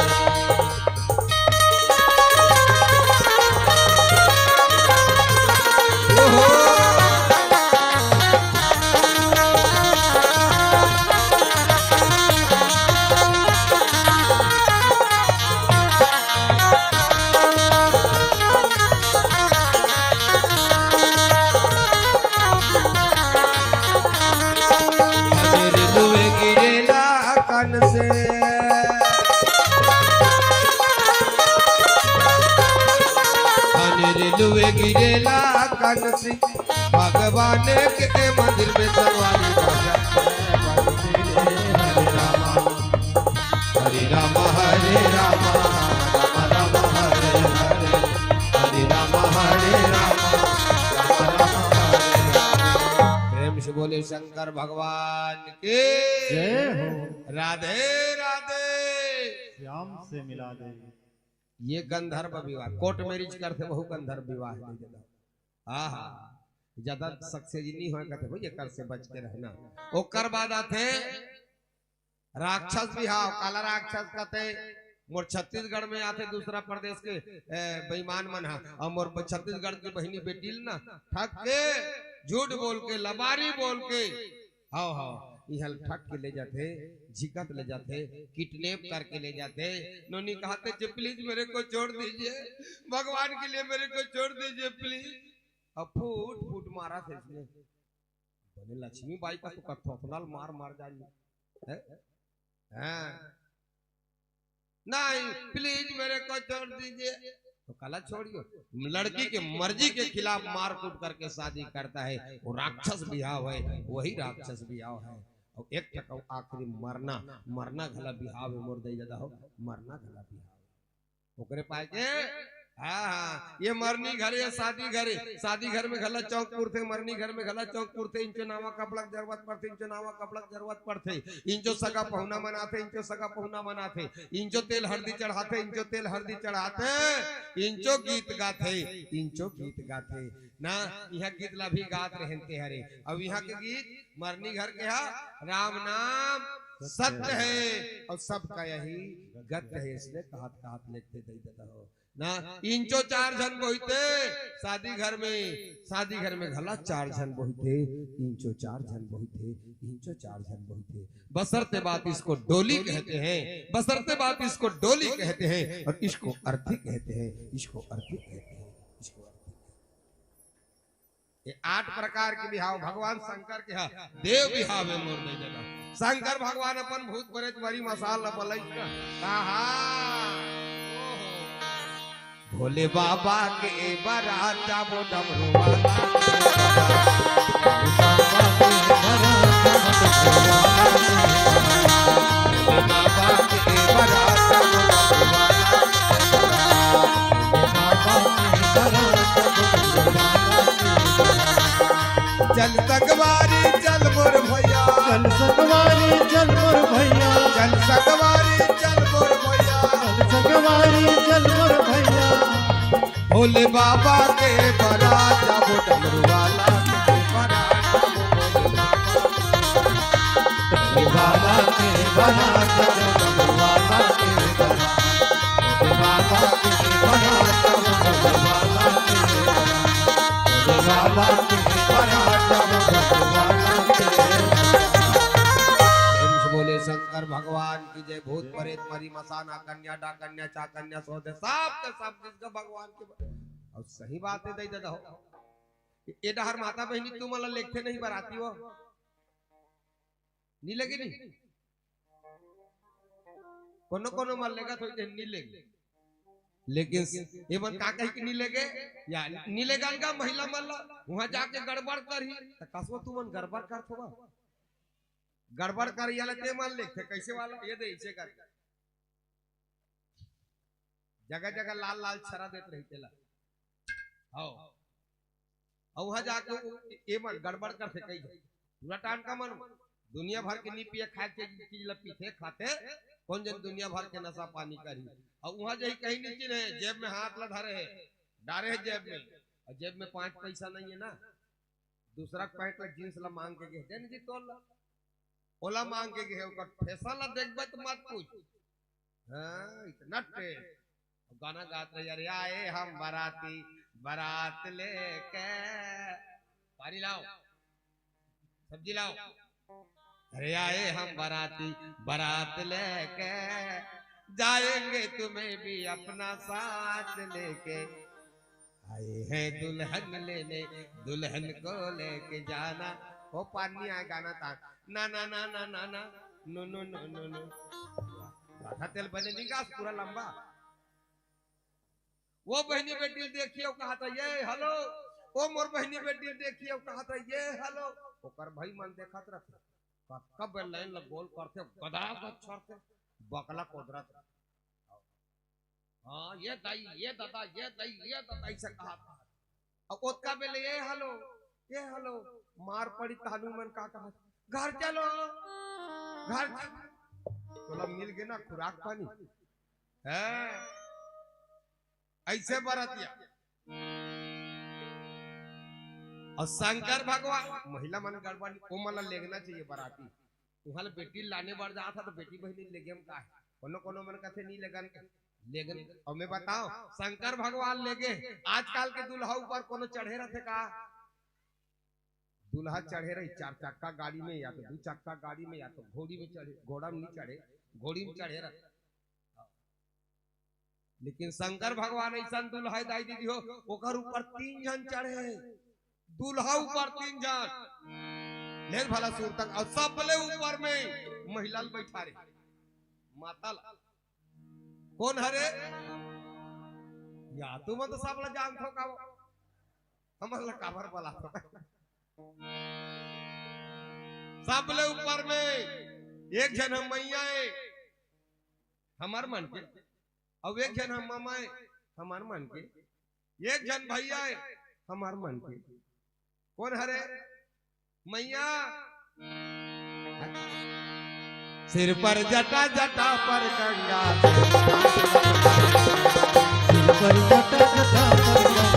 लुए गिरेला कन से भगवान के मंदिर में सवारी हरे राम हरे राम राम राम हरे हरे हरे राम हरे राम प्रेम से बोले शंकर भगवान के जय हो। राधे राधे श्याम से मिला दे। ये गंधर्व विवाह कोर्ट मैरिज करते बहु गंधर्व विवाह नहीं देता। आहा ज्यादा सक्सेस नहीं हो कहते हो ये कर से बच के रहना। ओकर बाद आते राक्षस विवाह काला राक्षस कहते मोर छत्तीसगढ़ में आते दूसरा प्रदेश के बेईमान मन और मोर छत्तीसगढ़ की बहनी बेटी ना ठग के झूठ बोल के लबारी बोल के हाँ हाँ यहाँ ठग के ले जाते झिकत ले जाते किडनैप करके ले जाते। नोनी कहते प्लीज मेरे को छोड़ दीजिए भगवान के लिए मेरे को छोड़ दीजिए प्लीज। अब फूट फूट मारा थे इसने बोले लक्ष्मी बाई का तो कथोफनाल मार मार जाइए नहीं प्लीज मेरे को छोड़ दीजिए तो कला छोड़ियो। लड़की के मर्जी के खिलाफ मार कूट करके शादी करता है वो राक्षस बिहाव है। वही राक्षस बिहाव है और एक टका आखिरी मरना मरना घला बिहाव में मोर दे जाता हो मरना घला बिहाव ओकरे पाए के हाँ ये मरनी घर या शादी घर में घला चौकपुर थे मरनी घर में घला चौकपुर थे इंचो नावा कपड़ा जरूरत पड़ते इंचो नावा कपड़ा जरूरत पड़ते इंचो सगा पहुना मनाते इंचो सगा पहुना मनाते इंचो तेल हल्दी चढ़ाते इंचो तेल हल्दी चढ़ाते इंचो गीत गाते ना यहाँ गीत ला भी गात रहते हरे। अब यहाँ के गीत मरनी घर के हा राम नाम सत्य है और सबका यही गत्य है, इसलिए कहत लेते दे देता हो ना। इंचो 4 जन बोहिते शादी घर में घला 4 जन बोहिते, इंचो 4 जन बोहिते, इंचो 4 जन बोहिते। बसरते बात इसको डोली कहते हैं, बसरते बात इसको डोली कहते हैं और इसको अर्थी कहते हैं, इसको अर्थी कहते हैं, इसको अर्थी। ये 8 प्रकार के बिहाव भगवान शंकर के देव बिहाव में मोर नहीं देगा। शंकर भगवान अपन भूत प्रेत मरी मसाल बलई कहा भोले बाबा के बारात जाबो डमरू वाला, बाबा के बारात जाबो डमरू वाला, चल सकवारी चल मोर भैया, चल सकवारी चल मोर भैया, चल सकवारी चल मोर भैया, चल सकवारी चल मोर भैया। भोले बाबा के बारात जाबो डमरू वाला, भोले बाबा के बारात जाबो डमरू वाला, भोले बाबा के बारात जाबो डमरू वाला, भोले बाबा के बारात जाबो डमरू वाला। बोले शंकर भगवान की जय। भूत प्रेत मरी मसाना कन्या डा कन्या चा कन्या सौदे सब जिसका भगवान के और सही बात है दे दादा हो। ये डहर माता बहनी तू मला लेखते नहीं बराती हो नहीं लगी नहीं कोनो कोनो मल लेगा थोड़ी देर नहीं लेगे, लेकिन ये बन का कही कि नहीं लेगे या नहीं लेगा का महिला मल्ला वहां जाके गड़बड़ करी तो कसो तू मन गड़बड़ कर थोड़ा गड़बड़ कर याले ते मान लेते कैसे वाला ये दे इसे कर जगह जगह लाल लाल छरा देते रही तेला हो और वहां जाके ये मन गड़बड़ करते कई रटान का मन दुनिया भर के नी पिए खाए के चीज ल पीते खाते कौन जन दुनिया भर के नशा पानी करी और वहां जही कहीं नीचे रहे जेब में हाथ ला धरे है डारे है जेब में और जेब में 5 पैसा नहीं है ना दूसरा पैंट ला जींस ला मांग के गए देन जी तोल ला ओला मांग के गए ओकर फैसला ला देखबे तो मत पूछ हां इतना टेस्ट गाना गाते रहे अरे आए हम बाराती बारात लेके पानी लाओ सब्जी लाओ अरे आए हम बाराती बारात लेके जाएंगे तुम्हें भी अपना साथ लेके आए हैं दुल्हन लेने दुल्हन को लेके जाना वो पानी आए गाना था ना ना ना ना ना ना no no no no no Radha तेल बने निकास पूरा लंबा वो बहनी बेटी देखिए कहा था ये हेलो वो मोर बहनी बेटी देखिए कहा था ये हेलो ओकर भाई मन देखत रखे कब लाइन लग गोल करते गधा छोड़ते बकला कोदरत हाँ ये दाई ये दादा ये दाई ये दादा ऐसे कहा था अब ओतका बेले ये हेलो मार पड़ी तालू मन का कहा घर चलो घर चलो मिल गए ना खुराक पानी है ऐसे बरतिया और शंकर भगवान महिला मन गड़बड़ वो मतलब लेगना चाहिए बराती वहां बेटी लाने बढ़ जा था तो बेटी बहनी लेगे हम का है कोनो कोनो मन कथे नहीं लगन लेकिन और मैं बताओ शंकर भगवान लेगे आजकल के दुल्हा ऊपर कोनो चढ़े रहते का दुल्हा चढ़े रही 4 चक्का गाड़ी में या तो 2 चक्का गाड़ी में या तो घोड़ी में चढ़े घोड़ा में नहीं चढ़े घोड़ी में चढ़े रहते लेकिन शंकर भगवान ऐसा दुल्हा दाई दीदी हो ओकर ऊपर 3 जन चढ़े दुल्हा ऊपर 3 जन ले भला सुर तक और सबले ऊपर में महिला बैठा रे माता कौन हरे या तुम तो सब ला जान थो का हमर ला काबर बोला सबले ऊपर में एक जन हम मैया है हमार मन के और एक जन हम मामा है हमार मन के एक जन भैया है हमार मन के कौन हरे मैया सिर पर जटा जटा पर गंगा सिर पर जटा जटा पर गंगा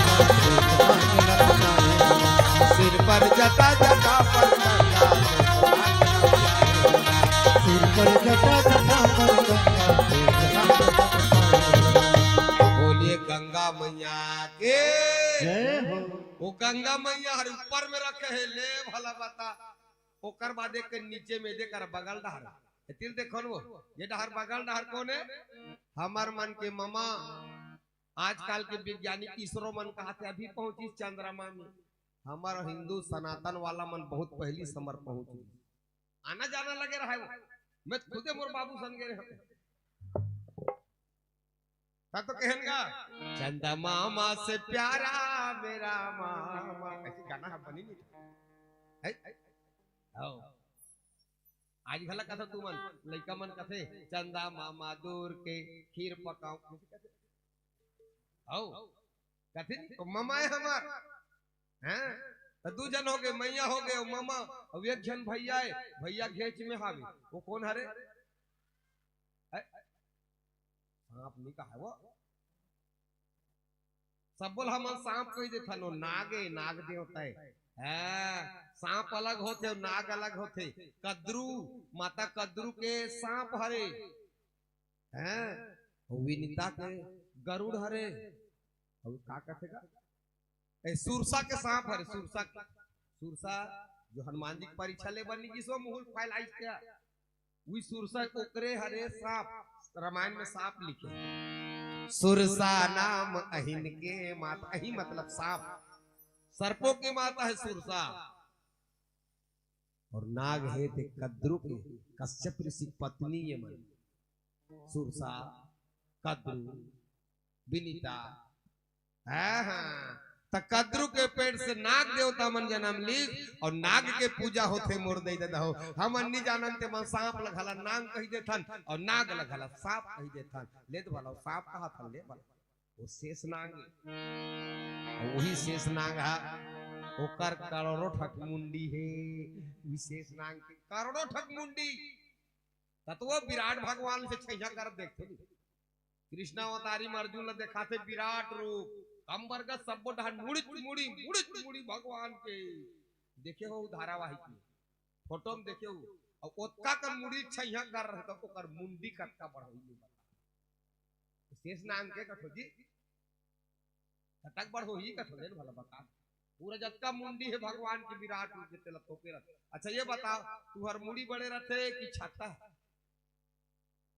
सिर पर जटा जटा पर गंगा सिर पर के जय हो वो गंगा मैया हर ऊपर में रखे है ले भला बता ओकर बादे के नीचे में दे कर बगल डहर तिल देखो वो ये डहर बगल डहर कौन है हमार मन के मामा आजकल के वैज्ञानिक इसरो मन कहते अभी पहुंची चंद्रमा में हमारा हिंदू सनातन वाला मन बहुत पहली समर पहुंची आना जाना लगे रहा है वो मैं खुदे मोर बाबू सन गए रहते तो कहेंगा चंदा मामा से प्यारा मेरा मामा ऐसी गाना है बनी नहीं आज भला कथा तू मन लड़का मन कथे चंदा मामा दूर के खीर पकाओ कथे तो मामा है हमार हैं तो दू जन हो गए मैया हो गए मामा अब एक जन भैया है भैया घेच में हावे वो कौन हरे सांप नहीं कहा वो सब बोल हम सांप कह देता नो नागे नाग देवता है सांप अलग होते नाग अलग होते कद्रू माता कद्रू के सांप हरे हैं विनीता के गरुड़ हरे और का कथेगा सुरसा के सांप हरे सुरसा जो हनुमान जी की परीक्षा ले बनी किसो मुहुल फैलाई क्या वही सुरसा कोकरे हरे सांप रामायण में सांप लिखे सुरसा नाम अहिन के माता अहि मतलब सांप सर्पों की माता है सुरसा और नाग है थे कद्रु के कश्यप ऋषि पत्नी ये मन सुरसा कद्रु विनीता कद्रु के पेट से नाग देवता मन जन्म ली और नाग के पूजा होते मोर दे देता हो हम अन्नी जानते मन सांप लगला नाग कही देथन और नाग लगला सांप कही देथन ले तो भला सांप कहा था ले भला वो शेष नाग वही शेष नाग है ओकर करोड़ों ठक मुंडी है विशेष नाग के करोड़ों ठक मुंडी तत्व विराट भगवान से छैया कर देखते कृष्ण अवतारी में अर्जुन दिखाते विराट रूप अंबर का सब मुड़ी मुड़ी मुड़ी मुड़ी भगवान के देखे हो धारावाहिक में फोटो में देखे हो और ओतका का मुड़ी छैया कर रहे तो ओकर मुंडी कटका बढ़ई नहीं बता शेष नाम के कथो जी कटक बढ़ो ही कथो ले भला बता पूरा जत्का मुंडी है भगवान की विराट रूप के तेल तो के अच्छा ये बता तू हर मुड़ी बड़े रहते कि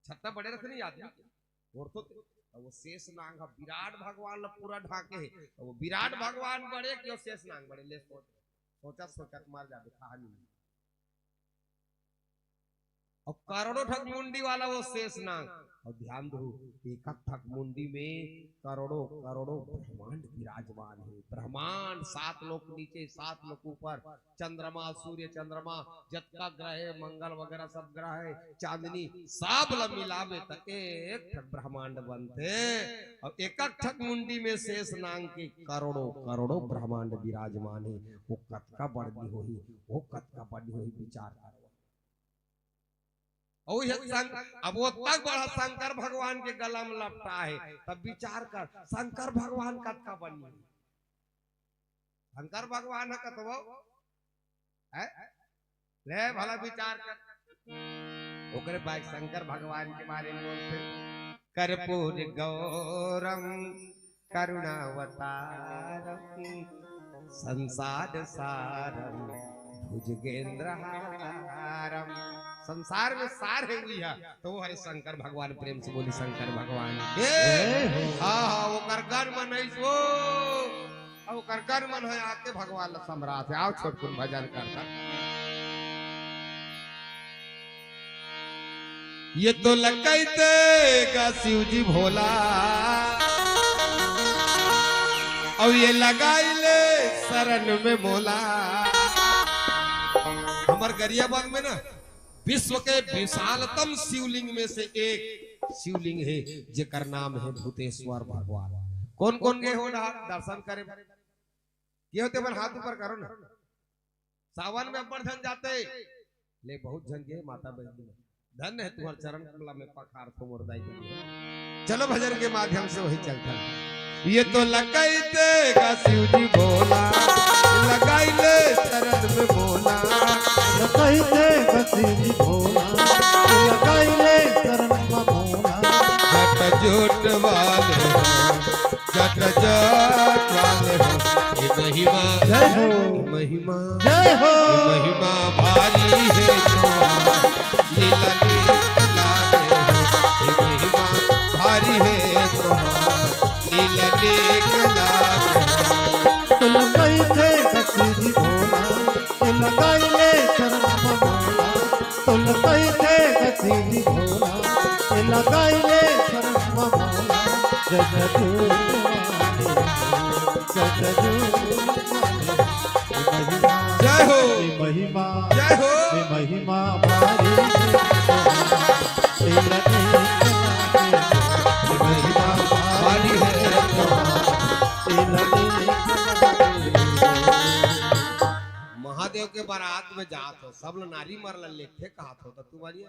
छत्ता बड़े रहते नहीं आदमी और तो वो शेष नांग विराट भगवान पूरा ढाके है वो विराट भगवान बड़े क्यों शेष नांग बड़े ले सोचा मार जाते कहानी और करोड़ों ठग मुंडी वाला वो शेष नांग और ध्यान दो एक ठग मुंडी में करोड़ों करोड़ों ब्रह्मांड विराजमान है ब्रह्मांड 7 लोक नीचे 7 लोक ऊपर चंद्रमा सूर्य चंद्रमा जतका ग्रह है मंगल वगैरह सब ग्रह है चांदनी सब मिलावे तो एक ठग ब्रह्मांड बनते और एक ठग मुंडी में शेष नांग के करोड़ों करोड़ों ब्रह्मांड विराजमान है वो कतका बढ़ी होही वो कतका बढ़ी होही विचार करो अब वो तक बड़ा शंकर भगवान के गला में लपटा है तब विचार कर शंकर भगवान कतका बनी शंकर भगवान है कतवा ले भला विचार कर ओकरे बाद शंकर भगवान के बारे में बोलते कर्पूर गौरम करुणावतारम संसार सारम भुजगेंद्रहारम संसार में सार है हुई है तो वो हरे शंकर भगवान प्रेम से बोली शंकर भगवान हाँ वो करकर मन है वो करकर मन है आके भगवान सम्राट आओ छोटकुन भजन करता ये तो लगते का शिव जी भोला और ये लगाई ले शरण में मोला हमार गरियाबाग में ना विश्व के विशालतम शिवलिंग में से एक शिवलिंग है जेकर नाम है भूतेश्वर भगवान कौन कौन गए हो दर्शन करे ये होते बन हाथ ऊपर करो ना सावन में अब्बर धन जाते ले बहुत जन गए माता बहनी धन है तुम्हारे चरण कमला में पखार तो मुर्दाई चलो भजन के माध्यम से वही चलता ये तो लगाई देगा शिव जी भोला लगाई ले शरण में बोला लगाई देगा शिव जी भोला लगाई ले शरण में बोला जट जोट वाले जट जा जय हो महिमा जय हो महिमा भारी है लीला लीला महिमा भारी है लीला लीला तुल कैसे कसीदी भोला तुल कैले शरण भोला तुल कैसे कसीदी भोला तुल कैले शरण भोला जग जय हो महिमा जय हो महिमा भारी महिमा भारी है महादेव के बारात में जात हो सब लोग नारी मरल लेखे कहत हो तो तुम्हारी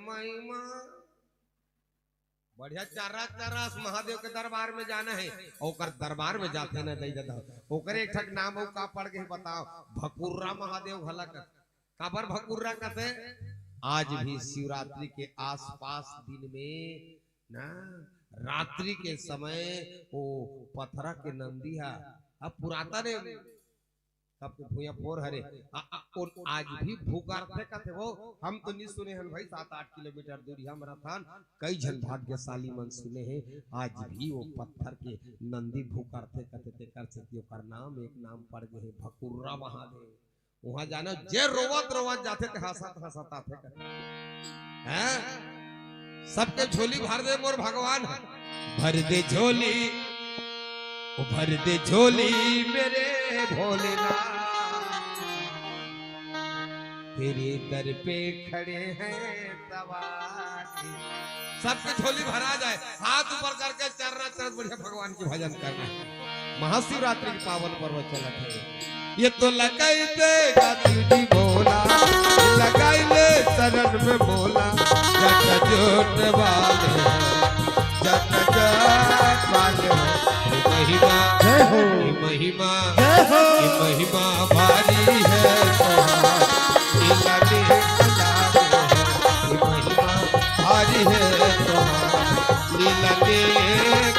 महिमा बढ़िया चर्रास महादेव के दरबार में जाना है और दरबार में जाते ना दई दादा ओकरे एक ठक नाम का पढ़ के बताओ भकुर्रा महादेव भला काबर भकुर्रा कसे आज भी शिवरात्रि के आसपास दिन में ना रात्रि के समय वो पथरा के नंदी है अब पुराता ने सबके भूया पोर हरे आज भी भूकारते कथे वो हम तो नहीं सुने हैं भाई 7-8 किलोमीटर दूरी हमारा थान कई जन भाग्यशाली मन सुने हैं आज भी वो पत्थर के नंदी भूकारते कथे ते कर से ओकर नाम एक नाम पड़ गए भकुर्रा महादेव वहां जाना जे रोवत जाते थे हंसत आते हैं सबके झोली भर दे मोर भगवान भर दे झोली भर दे झोली मेरे भोलेनाथ तेरे दर पे खड़े हैं सवारी सबके झोली भरा जाए हाथ ऊपर करके चरण बढ़िया भगवान की भजन करना महाशिवरात्रि की पावन पर्व चला है ये तो लगाई देगा तुझी भोला लगाई ले शरण में बोला जट जोट वाले जट जट वाले महिमा जय हो महिमा जय हो महिमा भारी है लीला लीला महिमा भारी है लीला लीला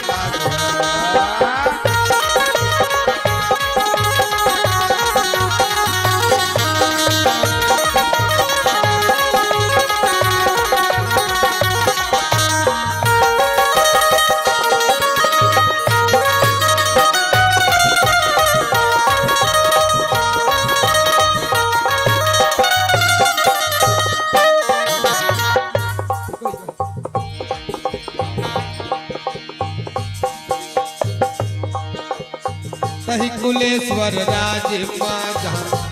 सही कुलेश्वर राज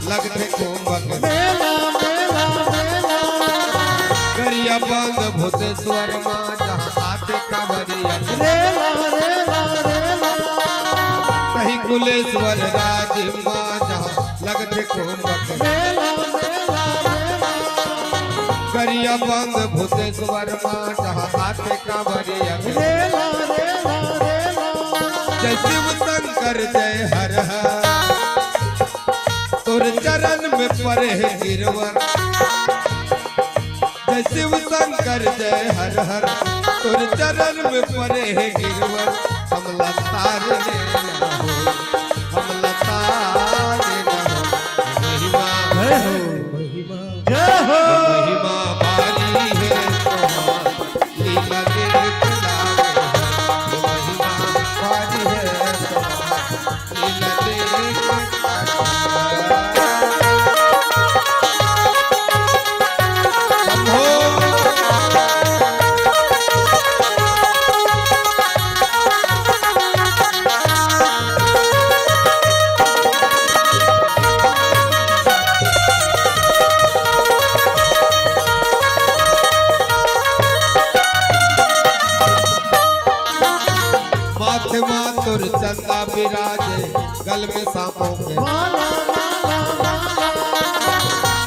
लगते कुंभक मेला मेला मेला गरिया बंद भूतेश्वर आते कांवरिया रेला रेला रेला सही कुलेश्वर राज लगते कुंभक मेला मेला मेला गरिया बंद भूतेश्वर आते कांवरिया रेला रेला रेला जय शिव शंकर जय हर हर तुर चरण में परे है गिरवर जय शिव शंकर जय हर हर तुर चरण में परे है गिरवर हम लतार लेना हो हम लतार लेना हो महिमा जय हो महिमा जय हो महिमा भारी है लीला लीला महिमा भारी है लीला लीला माथे मातुर चंदा विराजे गल में सांपों के माला माला माला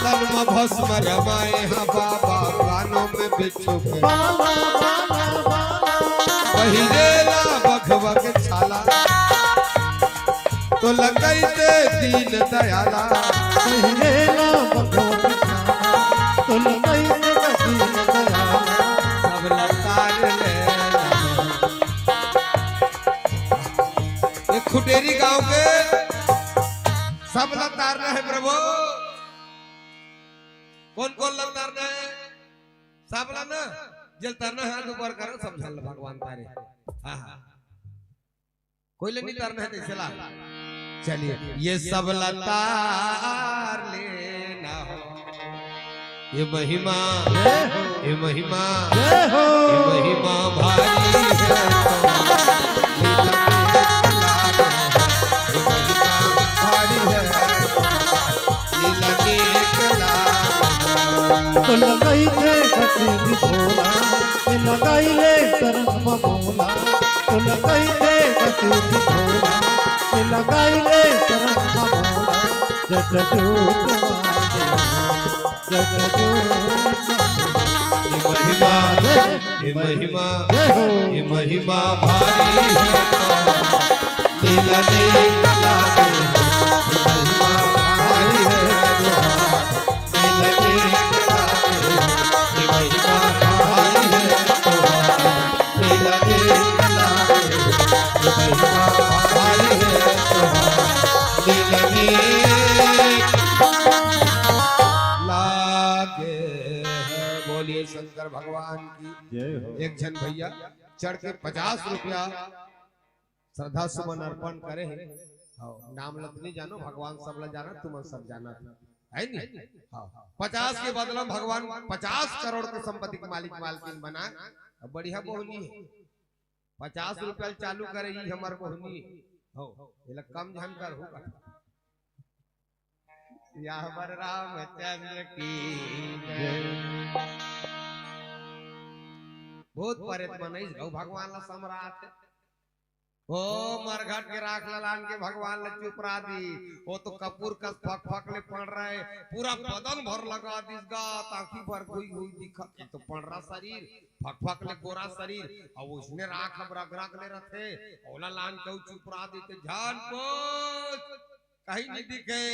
तन में भस्म रमाए हैं बाबा कानों में बिच्छू के माला माला माला पहिरेला बघवक छाला तो लगई दे दीन दयाला पहिरेला भगवत छाला तुल कैसे कसीदी दयाला सब लतार ले खुटेरी गांव के सब लतारना है प्रभु। कौन कौन लतारना है? सब ना जल तरना हाथ ऊपर करो, समझ लो भगवान तारे। हाँ हाँ, कोई ले नहीं तरना है तो चला। चलिए ये सब लतार लेना हो, ये महिमा, ये महिमा, ये महिमा भारी है, तो लगाई ले कटी भोला, तो लगाई ले शरण भोला, तो लगाई ले कटी भोला, तो लगाई ले शरण भोला। जट महिमा, ये महिमा, ये महिमा भारी है, लीला लीला महिमा भारी है, लीला लीला महिमा भारी है, लीला लीला महिमा भारी है, लीला लागे है। बोलिए शंकर भगवान की जय हो। एक जन भैया चढ़ के 50 रुपया श्रद्धा सुमन अर्पण करे है। नाम लत नहीं जानो, भगवान सब ला जाना, तुम सब जाना है नहीं। 50 के बदला भगवान 50 करोड़ के संपत्ति के मालिक मालकिन बना। बढ़िया बोहनी है, 50 रुपया चालू करे ही हमार बोहनी हो, ये कम जानकार होगा। या हमारे रामचंद्र की बहुत परेत मनई भगवान ला सम्राट ओ मरघट के राख लान के भगवान ला चुपरा दी। वो तो कपूर का फक फक ले पड़ रहा है, पूरा बदन भर लगा दिस गा, ताकि भर कोई हुई दिखत तो पड़ रहा शरीर, फक फक ले गोरा शरीर, और उसने राख रग रग ले रखे ओला लान के चुपरा दी ते जान पोछ कहीं नहीं दिखे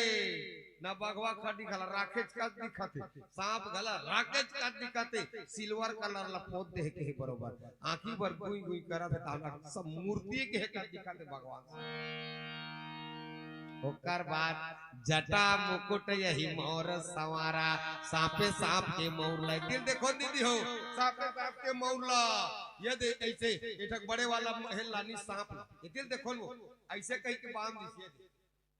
ना, बगवा खड़ी खला राकेश का दिखते, सांप गला राकेश का दिखते, सिल्वर कलर ला पोत दे के बरोबर आंखी पर गुई गुई करत है, ताला सब मूर्ति के का दिखते भगवान। ओकर बाद जटा मुकुट यही मोर सवारा, सांपे सांप के मौर ला दिल देखो दीदी हो, सांपे सांप के मौर ला ये दे ऐसे एठक बड़े वाला महल लानी सांप ये दिल देखो वो ऐसे कहीं के बांध दिसिए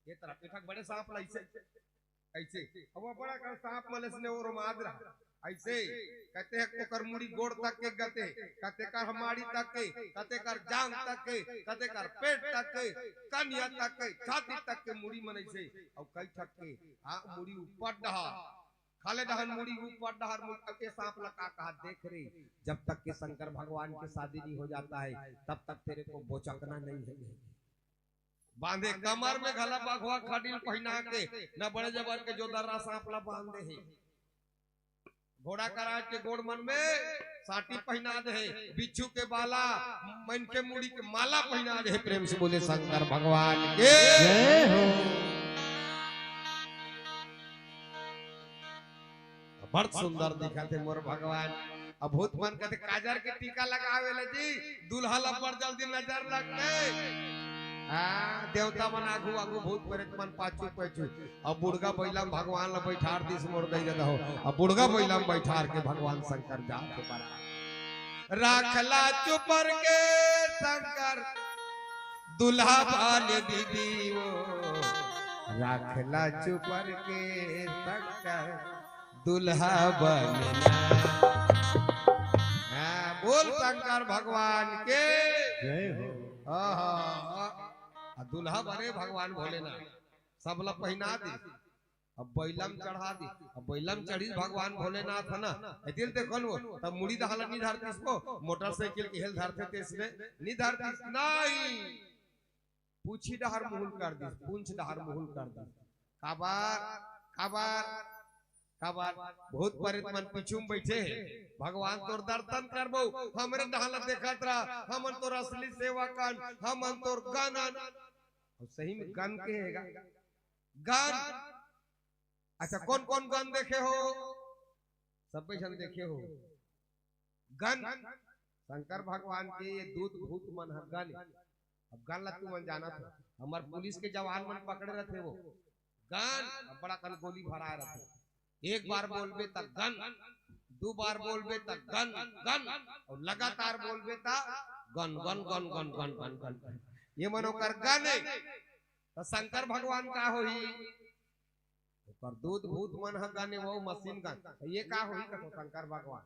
ये तरफ एठक बड़े सांप ला ऐसे ऐसे, अब वो बड़ा कर सांप मलस ने वो रोमाद रहा ऐसे कहते हैं कोकर मुड़ी गोड़ तक के गते, कहते कर हमारी तक के, कहते कर जांग तक के, कहते कर पेट तक के, कन्या तक के, छाती तक के मुड़ी मन ऐसे, और कई तक के हाँ मुड़ी ऊपर डहा खाले डहन मुड़ी ऊपर डहर के सांप लगा कहा देख रही, जब तक के शंकर भगवान की शादी नहीं हो जाता है तब तक तेरे को बोचकना नहीं है। बांधे कमर में घला बघवा खड़ील पहना के न बड़े जबर के जो दर्रा सांपला बांधे है, घोड़ा कराज के गोड़ मन में साटी पहना दे, बिच्छू के बाला मन के मुड़ी के माला पहना दे। प्रेम से बोले शंकर भगवान के जय हो। बड़ सुंदर दिखते मोर भगवान। अब भूत मन कहते काजर के टीका लगावे ले जी, दूल्हा ला पर जल्दी नजर लगते, देवता मन आगू आगू भूत प्रेत मन पाछू पाछू, अब बुढ़गा बैला भगवान ला बैठार दिस मोड़ दई जाता हो, अब बुढ़गा बैला में बैठार के भगवान शंकर जात पर राखला चुपर के शंकर दुल्हा वाले दीदी वो, राखला चुपर के शंकर दुल्हा बनना। बोल शंकर भगवान के जय हो। दुल्हा बने भगवान भोलेनाथ सबला पहना दी, अब बैलम चढ़ा दी, अब बैलम चढ़ी भगवान भोलेनाथ है ना, दिल देखो वो तब मुड़ी दहला नहीं धरती इसको, मोटरसाइकिल की हेल धरते थे इसमें नहीं धरती नहीं, पूछी डहर मुहुल कर दी, पूंछ डहर मुहुल कर दी, काबार काबार काबार बहुत परेत मन पीछू में बैठे हैं, भगवान तोर दर्शन करबो हमरे डहला देखत रहा, हमन तोर असली सेवा कर, हमन तोर गानन सही में गन के हैगा गन। अच्छा कौन कौन गन देखे हो? सब जन देखे हो गन शंकर भगवान के दूत भूत मन गन। अब गन ला तू मन जाना था, हमार पुलिस के जवान मन पकड़े रहते वो गन बड़ा कन गोली भरा रहते। एक बार बोलबे त गन, दो बार बोलबे त गन गन, और लगातार बोलबे त gun gun gun gun gun gun gun. ये मनो कर गन है तो शंकर भगवान का होई पर दूध भूत मन ह गन वो मशीन गन, ये का होई कथो शंकर भगवान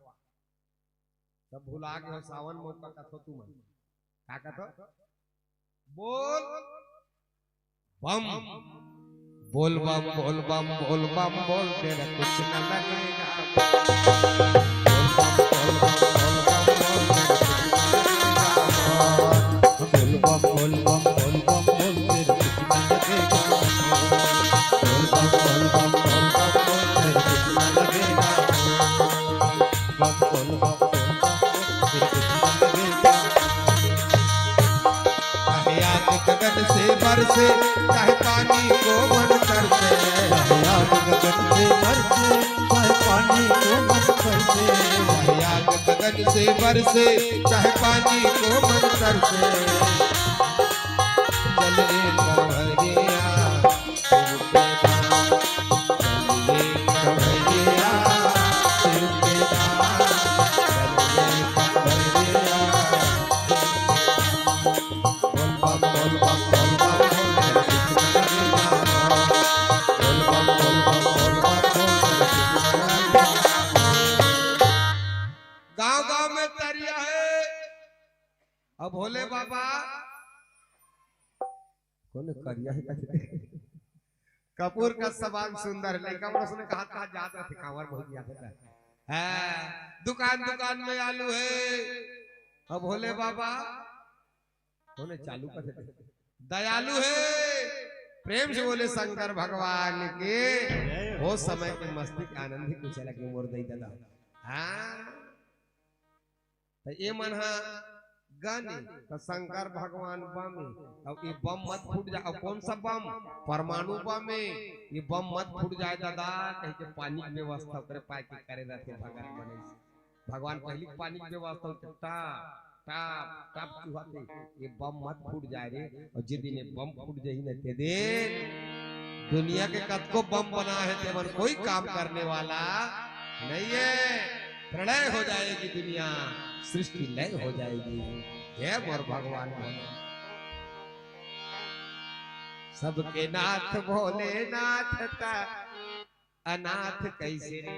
सब भुला के हो। सावन मौका कथो तू मन का कथो बोल बम बोल बम बोल बम बोल बम बोल तेरा कुछ न लगेगा। बोल बम बोल बम बोल बम बोल तेरा कुछ न लगेगा। बोल बम बोल बम बोल बम बोल तेरा कुछ न लगेगा। बम बोल बम बोल बम तेरा कुछ न लगेगा। चाहे आग गगन से बरसे, चाहे पानी को मन करते, चाहे आग गगन से बरसे, चाहे पानी को मन करते। चाहे आग गगन से बरसे, चाहे पानी को मन करते, चल रे कंवरिया शिव के धाम, चल रे कंवरिया शिव के धाम, चल रे कंवरिया। बोल बम बोल बम बोल बम बोल तेरा कुछ न लगेगा। बोल बम बोल बम बोल बम बोल तेरा कुछ न लगेगा। गांव गांव में तरिया है। अब भोले बाबा कौन करिया है कहते कपूर का सवाल सुंदर है, लेकिन उसने कहा था ज्यादा थे कांवर बहुत ज्यादा है। दुकान दुकान में आलू है। अब भोले बाबा कौन चालू कहते दयालु है। प्रेम से बोले शंकर भगवान के वो समय के मस्ती के आनंद ही कुछ अलग मोर दई दादा। हाँ तो ये मन हा गाने तो शंकर भगवान बम, अब ये बम मत फूट जाए। अब कौन सा बम? परमाणु बम में ये बम मत फूट जाए दादा। कहीं के पानी की व्यवस्था करे पाए के करे रहते भगवान बने। भगवान पहली पानी की व्यवस्था टाप टाप टाप चुहाते ये बम मत फूट जाए रे। और जिस दिन ये बम फूट जाए न ते दिन दुनिया के कद को बम बना है तेवन कोई काम करने वाला नहीं है। प्रलय हो जाएगी दुनिया, सृष्टि लय हो जाएगी। हे मोर भगवान सबके नाथ भोलेनाथ का अनाथ कैसे रे।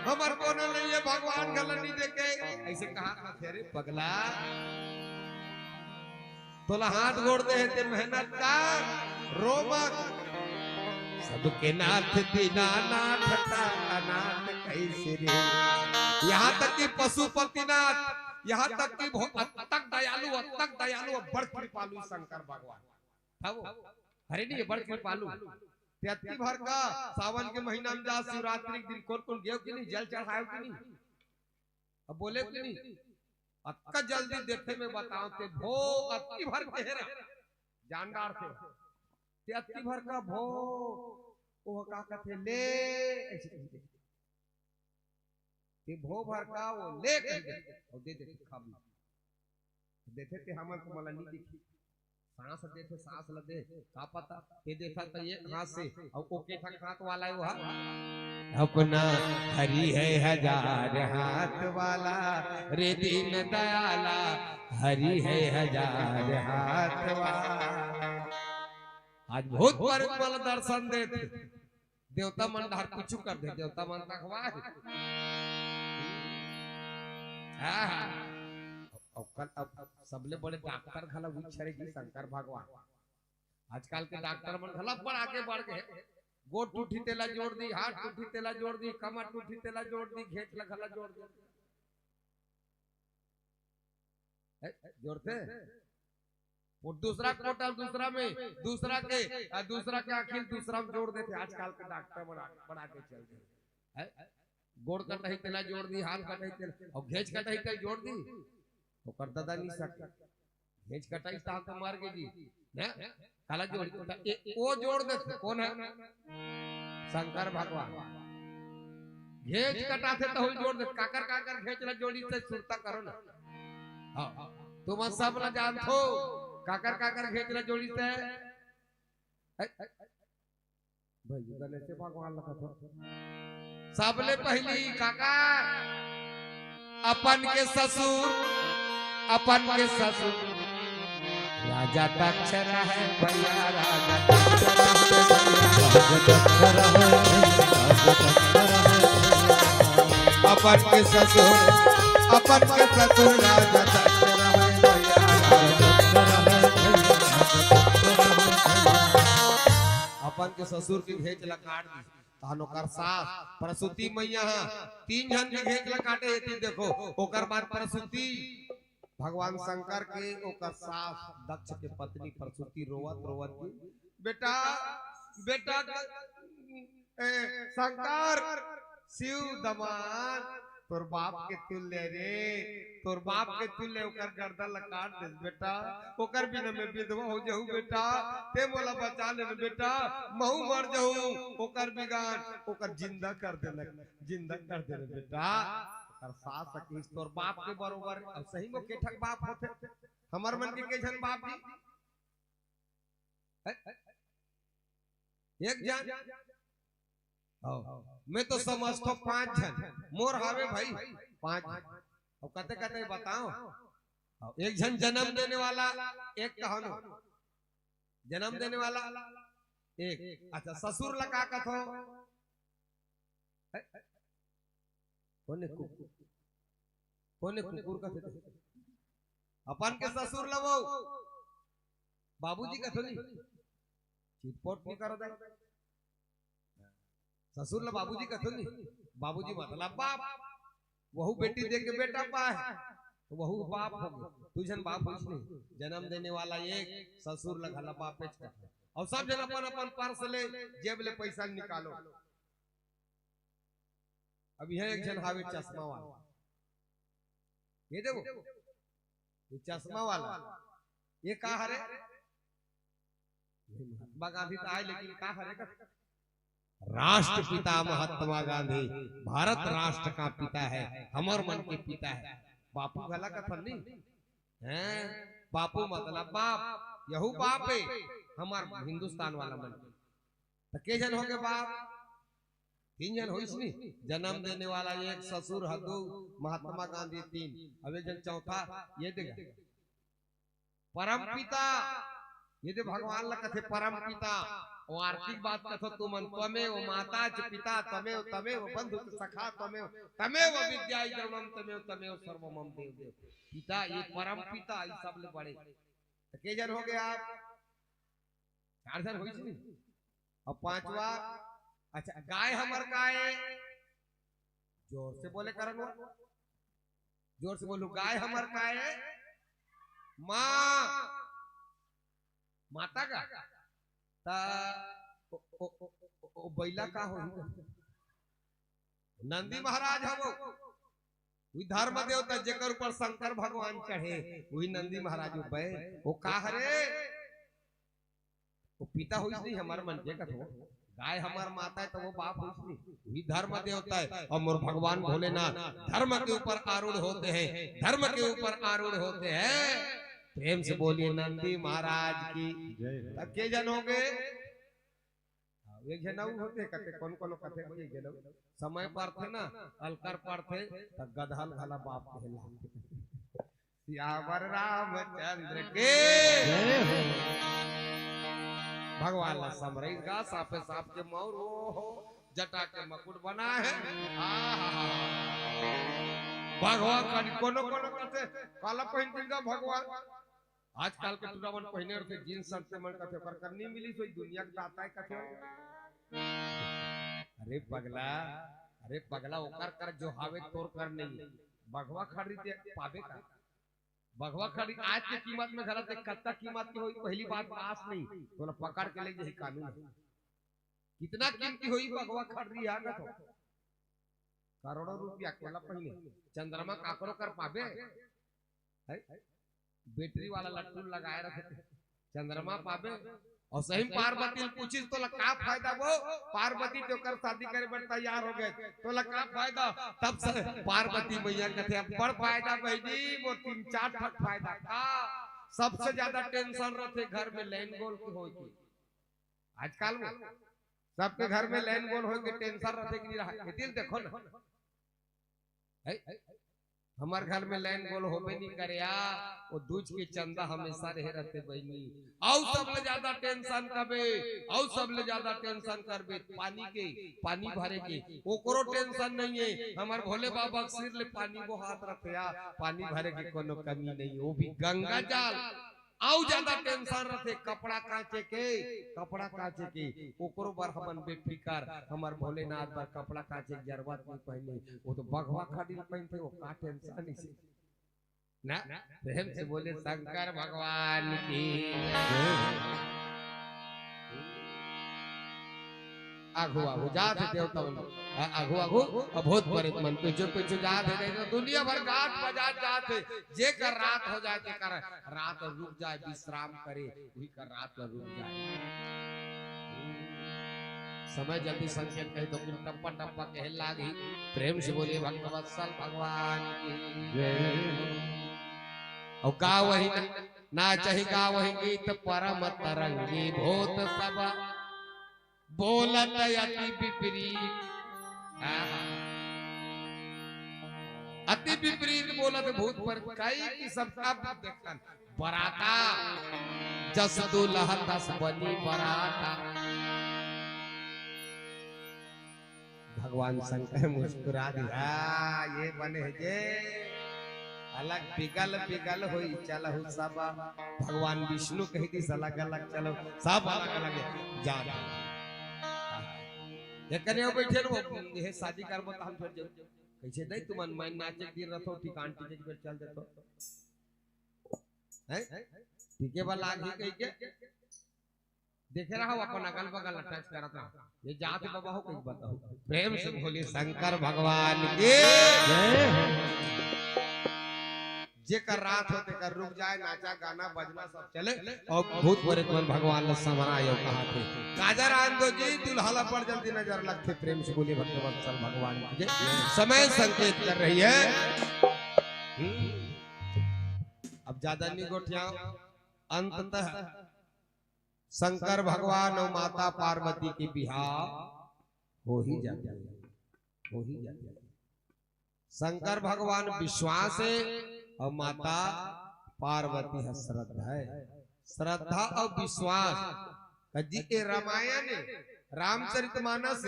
हमर कोनो नहीं है भगवान गलनी देके ऐसे कहा था तेरे पगला। तोला हाथ गोड़ दे ते मेहनत का रोमक। सबके नाथ दीनानाथ का अनाथ कैसे रे। यहाँ तक कि पशुपतिनाथ, यहाँ तक कि अतक दयालु बड़ कृपालु शंकर भगवान था वो। अरे नहीं बड़ कृपालु त्यति भर का सावन के महीना में जा शिवरात्रि के दिन कौन कौन गयो कि नहीं जल चढ़ायो कि नहीं। अब बोले कि नहीं अतका जल्दी देखे में बताओ ते भो अति भर गहरा जानदार थे। त्यति भर का भो वो का कहते ले ऐसे कहते ते भो भर का वो ले और दे देते खाब देते थे हमन को मला नहीं दिखी। सांस देते सांस लगे का पता ये देखा तो एक हाथ से और ओके ठक हाथ वाला है वो अपना हरि है हजार हाथ वाला रे दीन दयाला हरि है हजार हाथ वाला। आज बहुत बार वाला दर्शन देते देवता मन धार कुछ कर दे देवता मन रखवा अब सबले बड़े डॉक्टर खला उछरे जी शंकर भगवान। आजकल के डॉक्टर मन खला पर आगे बढ़ गए। गोड़ टूटी तेला जोड़ दी, हाथ टूटी तेला जोड़ दी, कमर टूटी तेला जोड़ दी, घेट लखला जोड़ दी। जोड़ते वो दूसरा कोटा दूसरा में दूसरा के आखिर दूसरा में जोड़ देते। आजकल के डॉक्टर बड़ा के चल गए। गोड़ कटाई तेला जोड़ दी, हाथ कटाई तेला और घेच कटाई तेला जोड़ दी। तो कर दादा नहीं सकता घेच कटाई साहब तो मार के जी ना काला जोड़ वो जोड़ देते। कौन है? शंकर भगवान। घेच कटाते तो जोड़ दे काकर काकर घेच ला जोड़ी से सुरता करो ना। हाँ तुम सब ना जानतो काकर काकर घेच ला जोड़ी से भाई गणेश भगवान लगा था सबले पहली काका अपन के ससुर राजा दक्ष है भैया राजा अपन के ससुर राजा दक्ष अपन के ससुर की घेच ला काट दी तानो कर सास प्रसूति मैया 3 जन के घेच ला काटे हेती देखो ओकर बाद प्रसूति भगवान शंकर के ओकर सास दक्ष के पत्नी प्रसूति रोवत की बेटा शंकर शिव दमान तोर बाप के तुल्य रे तोर बाप के तुल्य ओकर गर्दन ला काट दे बेटा ओकर बिना में विधवा हो जाऊ बेटा ते मोला बचा ले बेटा महू मर जाऊ ओकर बिगान ओकर जिंदा कर दे बेटा और सास सखी तोर बाप के बरोबर सही में केठक बाप होते हमर मन के केठन बाप जी एक जन मैं तो समझतो 5 जन मोर हावे भाई 5 अब कते बताओ एक जन जन्म देने वाला एक कहानो जन्म देने वाला एक अच्छा ससुर लगा कथो कोने कुकुर का अपन के ससुर लवो बाबूजी का थोड़ी चिटपोट नहीं करो दे ससुर ला बाबूजी का थोड़ी बाबूजी मतलब बाप वहू बेटी दे के बेटा पाए तो वहू बाप हो तुझन बाप होइस नहीं जन्म देने वाला एक ससुर लगा बाप पेच का और सब जन अपन पर्स ले जेब ले पैसा निकालो अब यह एक जन हावे चश्मा वाला ये देखो ये चश्मा वाला ये का हरे महात्मा गांधी तो आए लेकिन का हरे का राष्ट्रपिता महात्मा गांधी भारत राष्ट्र का पिता है हमर मन के पिता है बापू भला कथन नहीं है बापू मतलब बाप यहू बाप है हमार हिंदुस्तान वाला मन तो के जन हो गए बाप 3 जन होइस नहीं जन्म देने वाला एक ससुर हदू महात्मा गांधी 3 अब एक जन चौथा ये देख परम पिता ये दे भगवान ला कथे परम पिता और आर्थिक बात कथो तुमन तमेव माता च पिता तमेव बंधु सखा तमेव विद्या द्रवणम तमेव सर्वमम देव पिता ये परम पिता ये सब ले बड़े तो के जन हो गए आप 4 जन होइस नहीं और 5वां अच्छा गाय हमर गाय जोर से बोले करन जोर से बोलू गाय हमर गाय माँ माता का ता ओ बैला का हो नंदी महाराज हवो वही धर्म देवता जेकर ऊपर शंकर भगवान चढ़े वही नंदी महाराज बे वो का हरे वो पिता होइस नहीं हमार मन के कथो गाय हमार माता है तो वो बाप होइस नहीं वही धर्म देवता है और मोर भगवान भोलेनाथ धर्म के ऊपर आरूढ़ होते हैं प्रेम से बोलिए नंदी महाराज की तब के जन हो गए एक जन होते कते कौन कथे एक जन समय पर थे ना अलकर पर थे तब गधल घला बाप कहला सियावर रामचंद्र के भगवान ला समरई का सापे साप के मौर हो जटा के मकुट बना है भगवान का कोनो कथे काला पहन के भगवान आजकल के टूरावन पहने रहते जींस शर्ट से मन कथे पर करनी मिली सोई दुनिया के दाता है कथे अरे पगला ओकर कर जो हावे तोर कर नहीं भगवा खरीदे पावे का भगवा खड़ी आज के कीमत में गलत एक कत्ता कीमत की होई पहली बात पास नहीं तो पकड़ के ले जाए कानून कितना कीमती होई भगवा खड़ी आ ना तो करोड़ों रुपया केला पहले चंद्रमा काकरो कर पावे है बैटरी वाला लट्टू लगाए रखे चंद्रमा पावे और सही पार्वती पूछी तो का फायदा वो पार्वती तो कर शादी करे पर तैयार हो गए तो का फायदा तब से पार्वती मैया कहते बड़ फायदा बहनी वो 3-4 ठक फायदा का सबसे ज्यादा टेंशन रहते घर में लाइन गोल की होती आजकल में सबके घर में लाइन गोल हो के टेंशन रहते कि नहीं रहा दिल देखो ना हमार घर में लाइन गोल होबे नहीं करे वो दूज के चंदा हमेशा रहे रहते बहनी और सबले ज्यादा टेंशन करबे और सबले ज्यादा टेंशन करबे पानी भरे के ओकरो टेंशन नहीं है हमार भोले बाबा सिर ले पानी वो हाथ रखे पानी भरे के कोनो कमी नहीं वो भी गंगा जल आउ ज्यादा टेंशन रहते कपड़ा काचे के ओकरो बार हमन बेफिकर हमार भोलेनाथ बार कपड़ा काचे के जरूरत नहीं पहने वो तो बगवा खाड़ी पहनते वो का टेंशन नहीं से ना प्रेम से बोले शंकर भगवान की आगू आगू जाते देवता आगू आगू अभूत परित मन पीछे जाते तो दुनिया भर गात बजा जाते जे कर रात हो जाए जे कर रात रुक जाए विश्राम करे वही कर रात रुक जाए समय जल्दी संकेत कहे तो टप्पा टप्पा कहे लागी प्रेम से बोलिए भक्तवत्सल भगवान की जय और गा वही ना चाहे गा वही गीत परम तरंगी भूत सब बोलत अति विपरीत अति विपरीत बोलत भूत पर कई की सबका देखन बराता जस दुल्हा तस बनी बराता भगवान शंकर मुस्कुरा दिया ये बने जे अलग पिगल होई चलहु सब भगवान विष्णु कही दी अलग अलग चलो सब अलग अलग जा ये कने बैठे रो ये शादी करबो त हम छोड़ जाऊ कैसे दई तुमन मैं नाचे दिन रथो ठीक आंटी के चल देतो हैं ठीके वाला आगे कह के देख रहा हो अपन अगल बगल टच करत रहा ये जात बाबा हो कहीं बताओ प्रेम से बोले शंकर भगवान की जय जेकर रात होते कर रुक जाए नाचा गाना बजना सब चले और भूत प्रेत मन भगवान ने समायो कहा थे काजर आंदो जी दुल्हला पर जल्दी नजर लगते प्रेम से बोले भक्तवत्सल भगवान की समय संकेत कर रही है अब ज्यादा नहीं गोठिया अंततः शंकर भगवान और माता पार्वती की बिहार हो ही जाती है शंकर भगवान विश्वास है और माता पार्वती है श्रद्धा और विश्वास जी के रामायण रामचरितमानस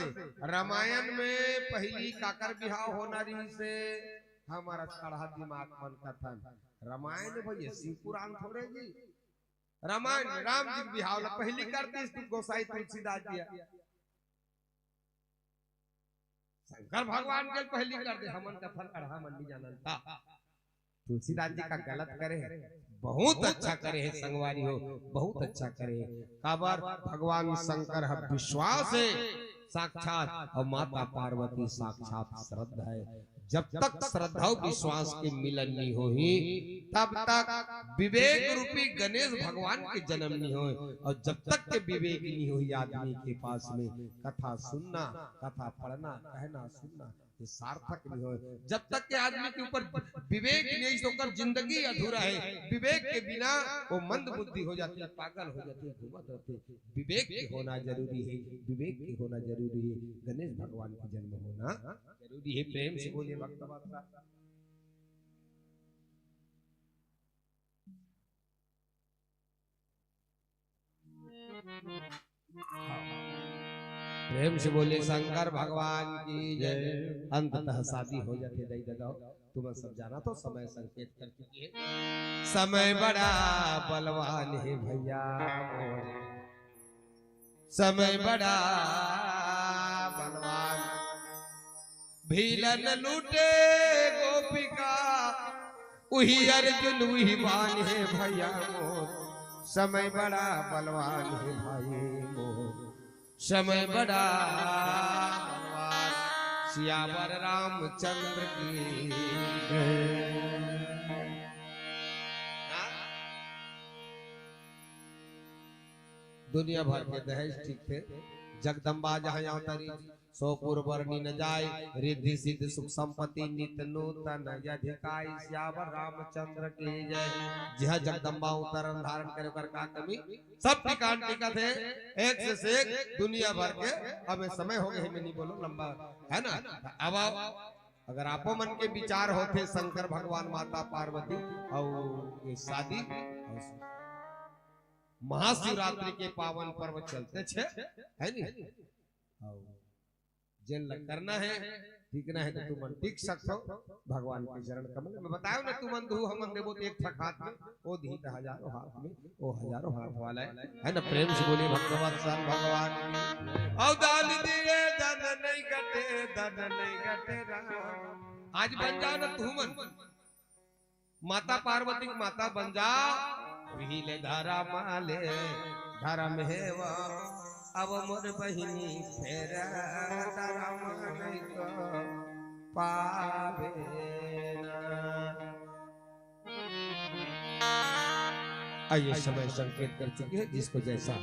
रामायण में पहली काकर बिहाव होना रही से हमारा चढ़ा दिमाग मन कथन रामायण भैया शिव पुराण थोड़े जी रामायण राम जी बिहाव पहली करती गोसाई तुलसीदास दिया शंकर भगवान के पहली कर दे हमन कथन अढ़ा मन नहीं जानता तुलसीदास जी का गलत करे बहुत अच्छा करे है संगवारी हो बहुत अच्छा करे काबर भगवान शंकर है विश्वास है साक्षात और माता पार्वती साक्षात श्रद्धा है जब तक श्रद्धा और विश्वास के मिलन नहीं होही तब तक विवेक रूपी गणेश भगवान के जन्म नहीं हो और जब तक के विवेक नहीं हुई आदमी के पास में कथा सुनना कथा पढ़ना कहना सुनना ये सार्थक नहीं हो जब तक के आदमी के ऊपर विवेक नहीं तो कर जिंदगी अधूरा है विवेक के बिना वो मंद बुद्धि हो जाती है पागल हो जाती है घूमत रहते विवेक की होना जरूरी है विवेक की होना जरूरी है गणेश भगवान का जन्म होना जरूरी है प्रेम से बोलिए भक्तवत्सल प्रेम से बोले शंकर भगवान की जय अंततः शादी हो जाती दई ददाओ तुम्हें सब जाना तो समय संकेत कर चुकी है समय बड़ा बलवान है भैया समय बड़ा बलवान भीलन लूटे गोपिका वही अर्जुन वही बान है भैया मोर समय बड़ा बलवान है भाई मोर समय बड़ा बलवान सियावर रामचंद्र की दुनिया भर के दहेज ठीक थे जगदम्बा जहाँ अवतरी सोपुर वर्णी न जाय रिद्धि सिद्ध सुख संपत्ति नित नूतन यधिकाय श्यावर रामचंद्र की जय। जह जगदम्बा उतरन धारण करे कर का कमी सब टिकान टिका थे एक से एक दुनिया भर के। अब समय हो गए मैं नहीं बोलो लंबा है ना। अब अगर आपो मन के विचार होते शंकर भगवान माता पार्वती और ये शादी महाशिवरात्रि के पावन पर्व चलते छे है नी। जिन लग करना है टिकना है तो तुम मन टिक सकते हो भगवान के चरण कमल में। बताओ ना तुम अंधु हम देवो एक ठक हाथ में वो धीत हजारों हाथ में वो हजारों हाथ वाला है ना। प्रेम से बोलिए भगवान भगवान औ दान दिए धन नहीं घटे राम। आज बन जाओ ना तू मन माता पार्वती की माता बन जाओ विहिले धारा माले धर्म है वो। अब मोर बहिनी फेर धर्म नहीं को पावे आइए समय संकेत कर चुकी है जिसको जैसा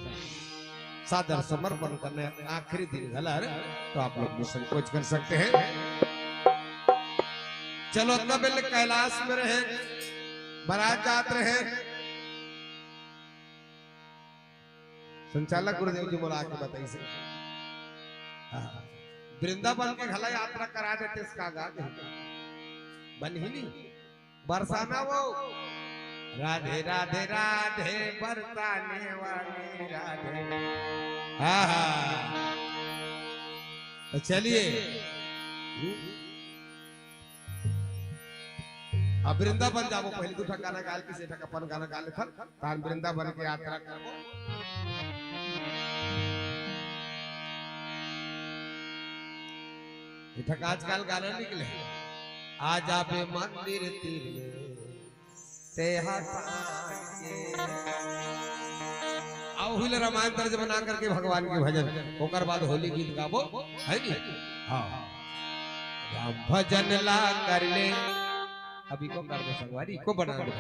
सादर समर्पण करने आखिरी दिन घला है तो आप लोग भी संकोच कर सकते हैं। चलो तब कैलाश में रहे बारात जात रहे। संचालक गुरुदेव जी बोला के बताइए से वृंदावन के घला यात्रा करा देते इसका गाग बन ही नहीं बरसाना वो राधे राधे राधे बरसाने वाले राधे। तो चलिए अब वृंदावन जाबो पहले दू ठक गाना गाल किसी ठक अपन गाना गा लेथन तान वृंदावन के यात्रा करबो। ठक आजकल गाना निकले आज आबे मंदिर तीर में तेहा हुई रामायण तर्ज बना करके भगवान के भजन ओकर बाद होली गीत गाबो है नी। हाँ राम भजन ला कर ले अभी को कर दे संगवारी को बना दे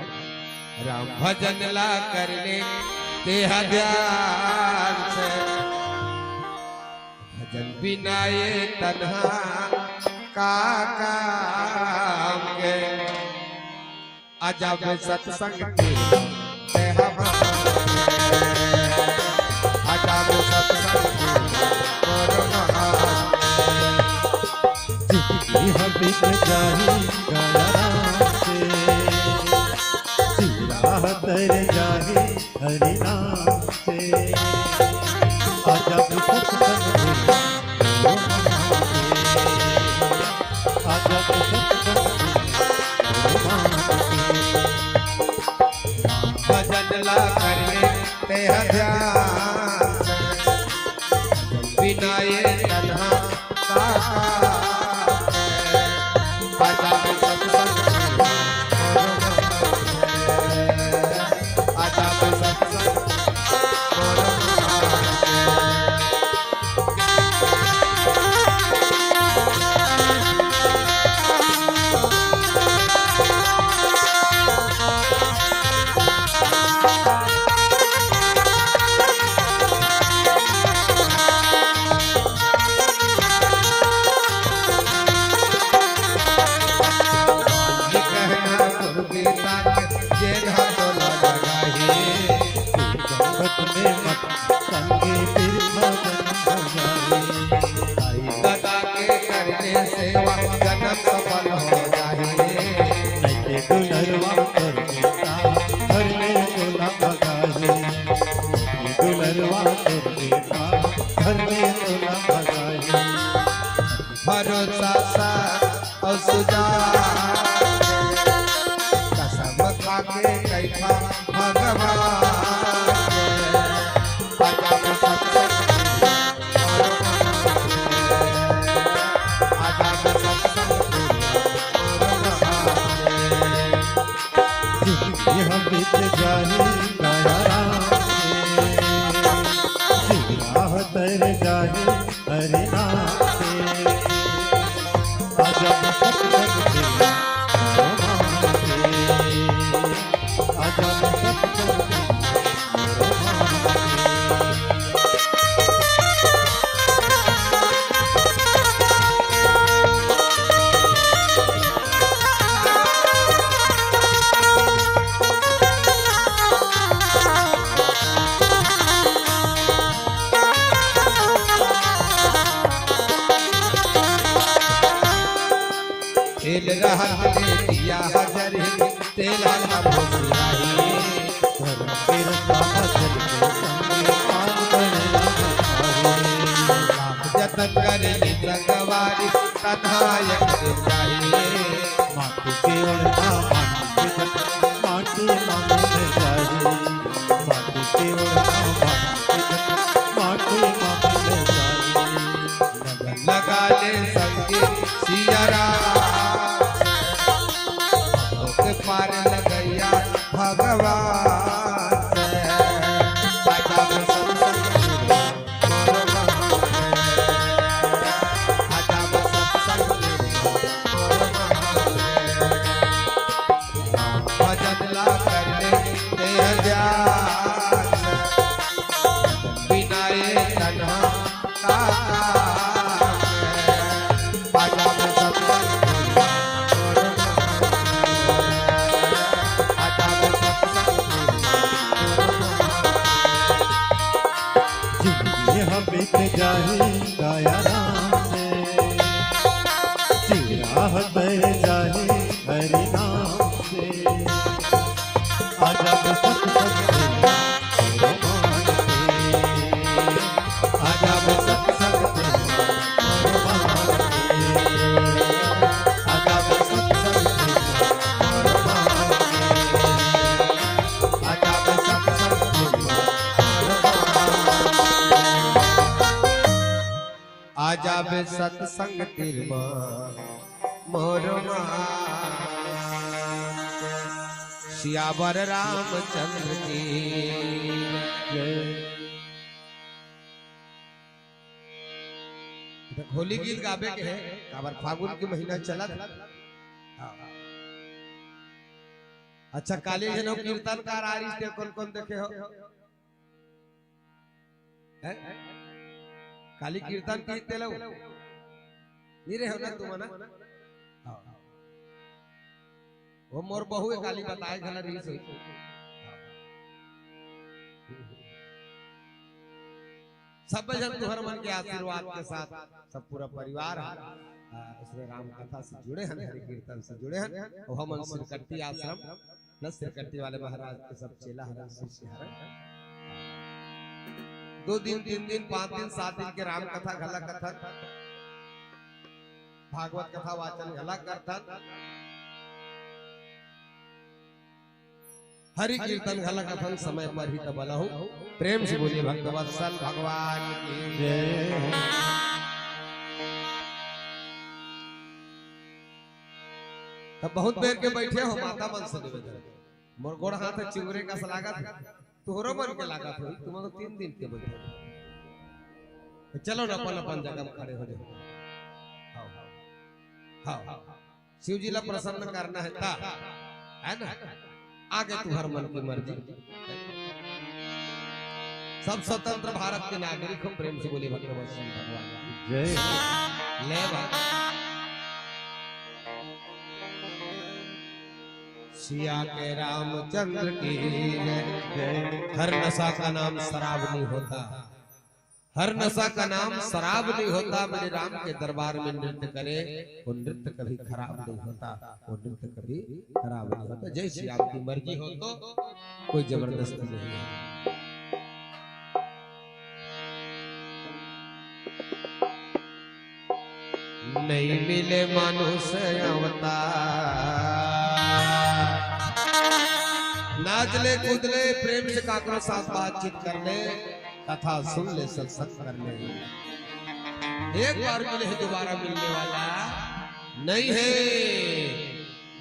राम भजन ला कर ले तेहा ध्यान से भजन बिना ये तन्हा का काम के अजब सत्संग के अजब सत्संग तर जाहे हरि नाम से अजब सत्संग भजन ला करने ते ध्यान बिना ये तन्हा का अजब सत्संग अजब सत्संग भरोसा सा और सुजा कसम खा के कैफा भगवान अजब सत्संग अजब सत्संग हम बीत जाही गया राम तर जाही हरि नाम से अजब सत्संग अजब सत्संग हाथ ले दिया हजर तेला का भोसराही धर्म के रसा चल के संगे काम करना जतन कर ली संगवारी तनायक चाहिए माटी के ओढ़ना माटी मांगने चाहिए माटी के ओढ़ना माटी मांगने चाहिए लगा ले संगे सियारा के पार लगैया भगवान से आजा में सत्संग आजा में सत्संग भजन ला कर ले ध्यान बिना ये तन्हा बीत जाए दया राम से चिराह बह जाए हरि नाम से आजा सत्संग आजा में सत्संग आजा में सत्संग आजा में सत्संग आजा बे सत्संग तिरमा मोरमा सियावर रामचंद्र की होली गीत गावे के है काबर फागुन के महीना चला अच्छा काली जनो कीर्तनकार आ रही थे कौन कौन देखे हो काली कीर्तन कीते लो नीरे हो ना तुम ना वो मोर बहु काली बताए झला रही से सब जन तुहर मन के आशीर्वाद के साथ सब पूरा परिवार इसमें राम कथा से जुड़े हैं हरि कीर्तन से जुड़े हैं और हम श्रीकट्टी आश्रम न श्रीकट्टी वाले महाराज के सब चेला हरण शिष्य हरण 2 दिन 3 दिन 5 दिन 7 दिन के राम कथा घला कथा भागवत कथा वाचन घला करता हरि कीर्तन घला कथन समय पर ही तब लहू प्रेम से बोलिए भक्तवत्सल भगवान की जय। तब बहुत देर के बैठे हो माता मन से निवेदन मोर गोड़ हाथ चिंगरे का सलागत तोहरो मन के लागत हो तुम तो 3 दिन के बैठे चलो ना अपन अपन जगह में खड़े हो जाओ हाँ शिव जी ला प्रसन्न करना है ता है ना आगे तुम्हार मन की मर्जी सब स्वतंत्र भारत के नागरिक हो प्रेम से बोले भगवान जय ले सिया के रामचंद्र की जय। हर नशा का नाम शराब नहीं होता हर नशा का नाम शराब नहीं होता मेरे राम के दरबार में नृत्य करे वो नृत्य कभी खराब नहीं होता वो नृत्य कभी खराब नहीं होता जैसी आपकी मर्जी हो तो कोई जबरदस्ती नहीं है नहीं मिले मनुष्य अवतार नाच ले कूद ले प्रेम से काकरो साथ बातचीत कर ले कथा सुन ले सत्संग कर ले एक बार मिले है दोबारा मिलने वाला नहीं है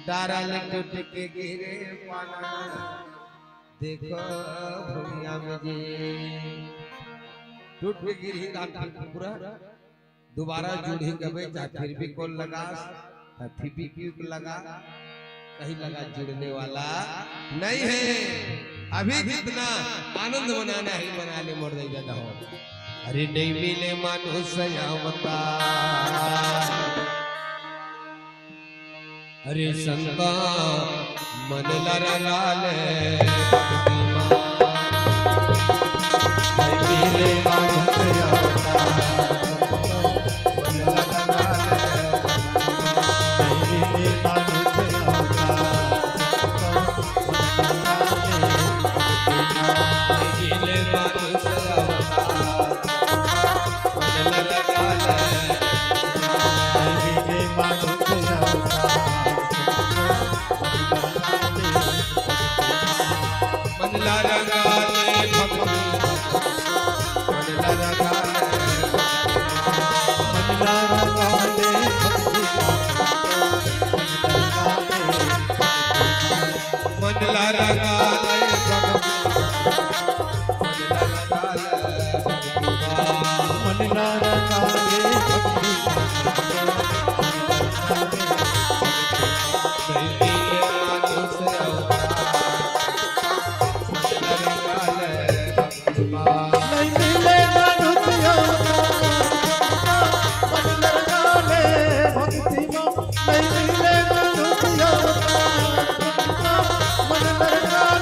डारा ले टूट के गिरे पाना देखो भूमिया में जी टूट के गिरी पूरा दोबारा जुड़ी कबे चाहे फिर भी कौन लगा फिर भी क्यों लगा कहीं लगा जुड़ने वाला नहीं है अभी जितना आनंद मनाना ही मना ले मोर नहीं जाता हो अरे नहीं मिले मनुष्य अवतार अरे संता मन लड़ा ले नहीं मिले मनुष्य अवतार मानुष अवतार मन लगा ले लीजे मानुष मन लगा ले भक्ति मन लगा ले मन लगा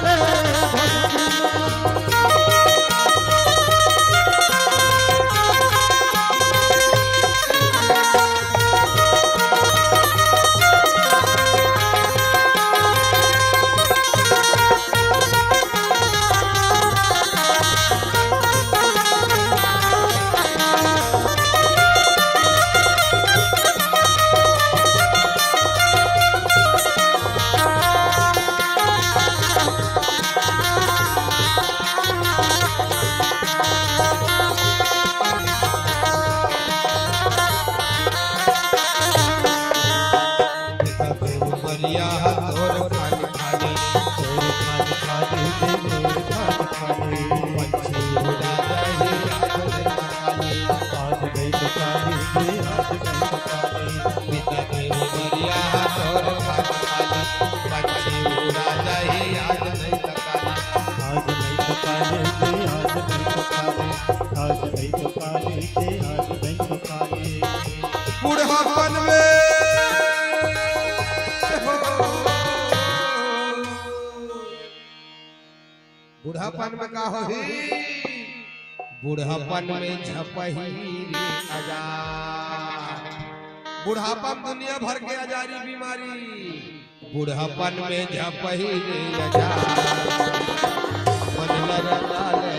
ले बुढ़ापन में बुढ़ापन में का होही बुढ़ापन में झपही रे आजार बुढ़ापा दुनिया भर के आजारी बीमारी बुढ़ापन में झपही रे आजार मन लगा ले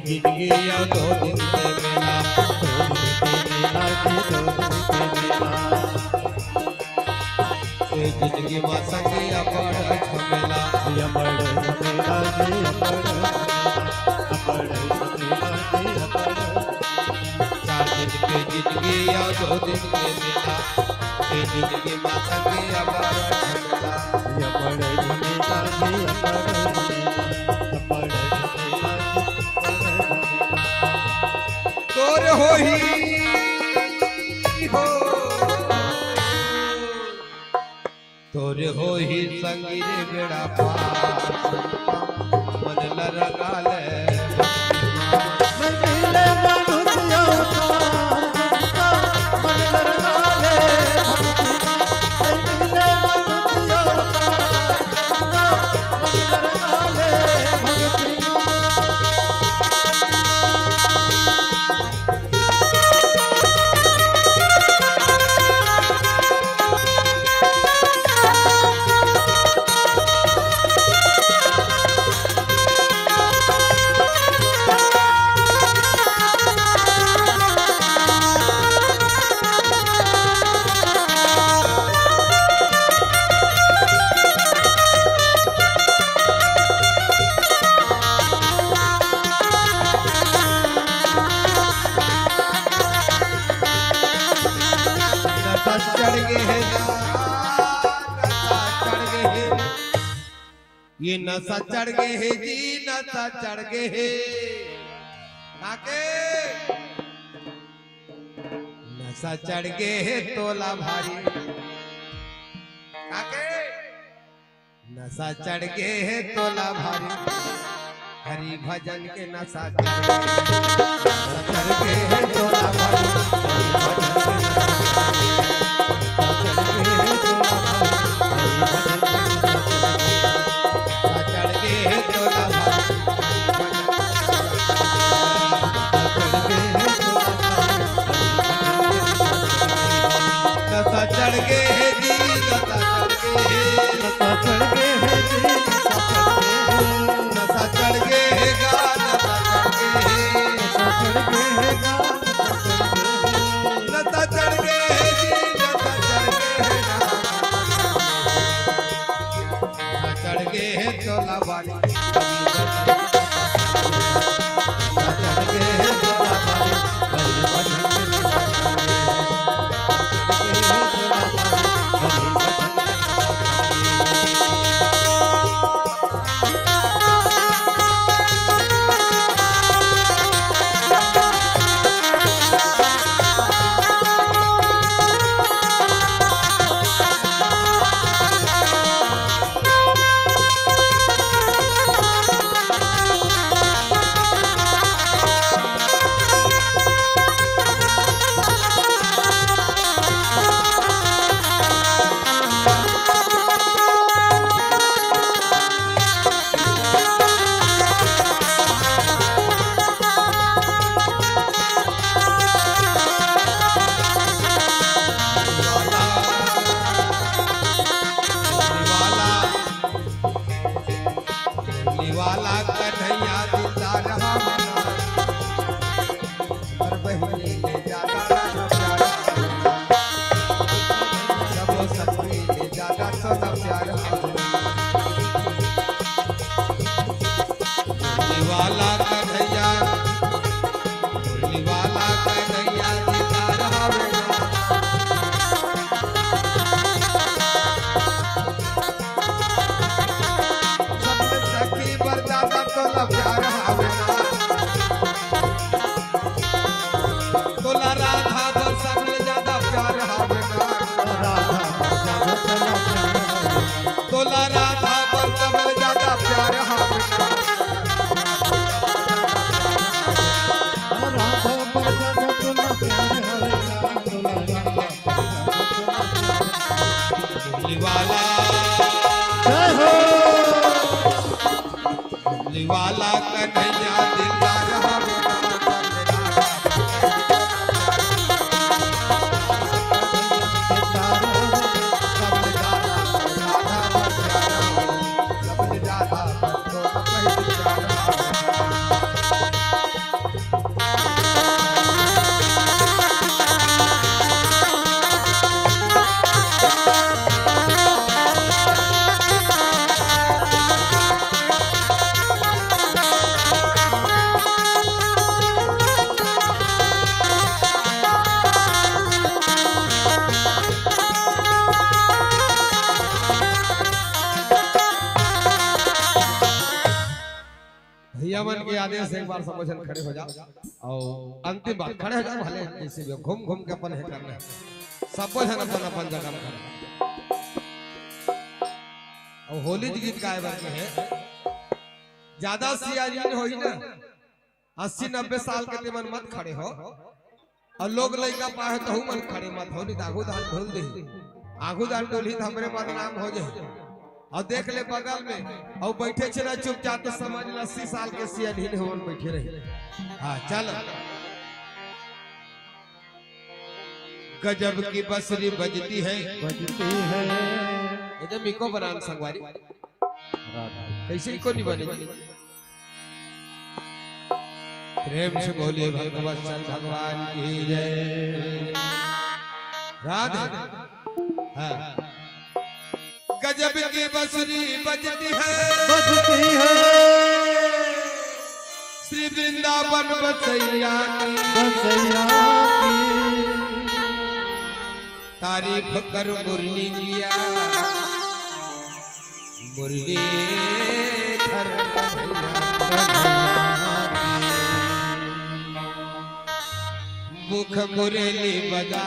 जिंदगी या 2 दिन के मेला 2 दिन के जिंदगी में संगी अपड़ झमेला चार दिन के जिंदगी या 2 दिन के मेला जिंदगी में संगी अपड़ तोर होही हो तोर होही संगी रे बेड़ा पार मन लगा ले नशा चढ़ गए है नशा चढ़ गए है ये नशा चढ़ गए है जी नशा चढ़ गए है काके नशा चढ़ गए है तोला भारी काके नशा चढ़ गए है तोला भारी हरि भजन के नशा चढ़ गए है तोला भारी चढ़ गए है तोला भारी नशा चढ़ गए है जी नशा चढ़ गए है नशा चढ़ गए है नशा चढ़ गए है नशा चढ़ गए है जी नशा चढ़ गए है नशा चढ़ गए है तोला भारी चढ़ गए है तोला भारी वाला कन्हैया दिलदार हर बहिनी ले जाता प्यारा सबो सबकी ले जाता सोना प्यारा वाला कन्हैया दिलदार प्यार तोला राधा बर सबले ज्यादा प्यार तोला राधा बर सबले ज्यादा प्यार वाला वाला कन्हैया दिलदार यमन के आदेश से एक बार सब जन खड़े हो जाओ और अंतिम बार खड़े हो जाओ भले जैसे भी घूम घूम के अपन है करना है सब जन अपन अपन जगह में करना और होली जी गीत गाए बार है ज्यादा सियाजीन होई ना 80-90 साल के तेमन मत खड़े हो और लोग लइका पाए तो मन खड़े मत हो नहीं आगू दान ढोल दे आगू दान ढोली तो हमरे बदनाम हो जाए और देख ले बगल में और बैठे छे ना चुपचाप तो समझ ला 80 साल के सियाजीन होन बैठे रहे हां चल गजब की बसरी बजती है ये तो मिको बनान संगवारी कैसे को नहीं बने प्रेम से बोलिए भगवत भगवान की जय राधे हाँ गजब की बसरी बजती है श्री वृंदावन बसैया की तारीफ कर मुरली जिया मुरली धर मुख मुरली बजा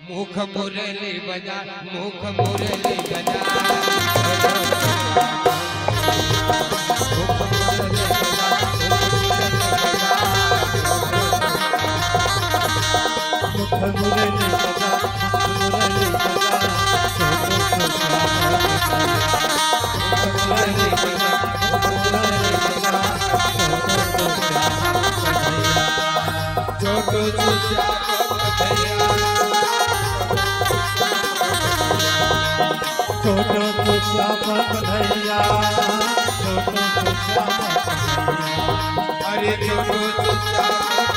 मुख मुरली बजा मुख मुरली बजा छोटो भैया अरे छोटो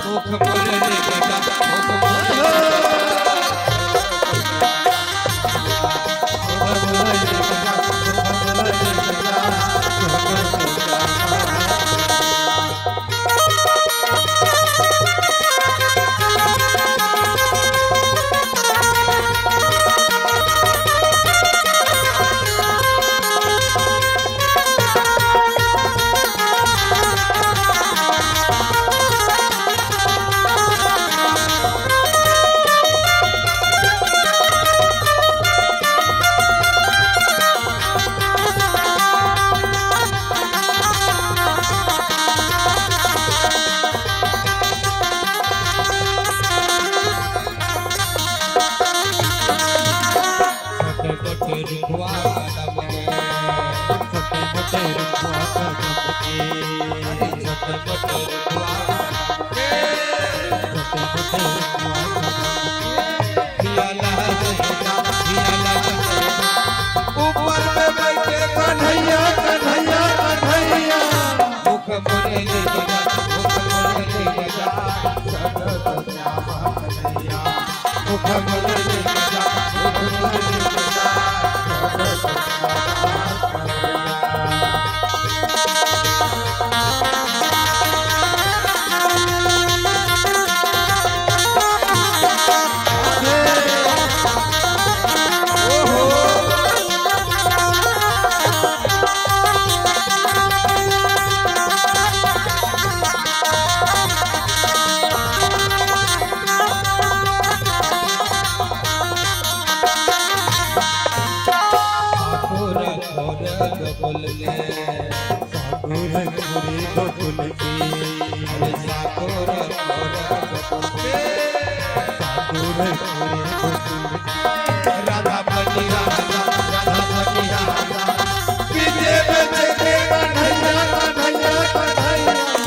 मुख मुरली बजा ऊपर में बैठे कन्हैया कन्हैया कन्हैया मुख मुरली बजा मुख मुरली बजा मुख मुरली बजा मुख मुरली बजा राधा पटिया राधा पटिया पीछे बचे के कन्हैया कन्हैया कन्हैया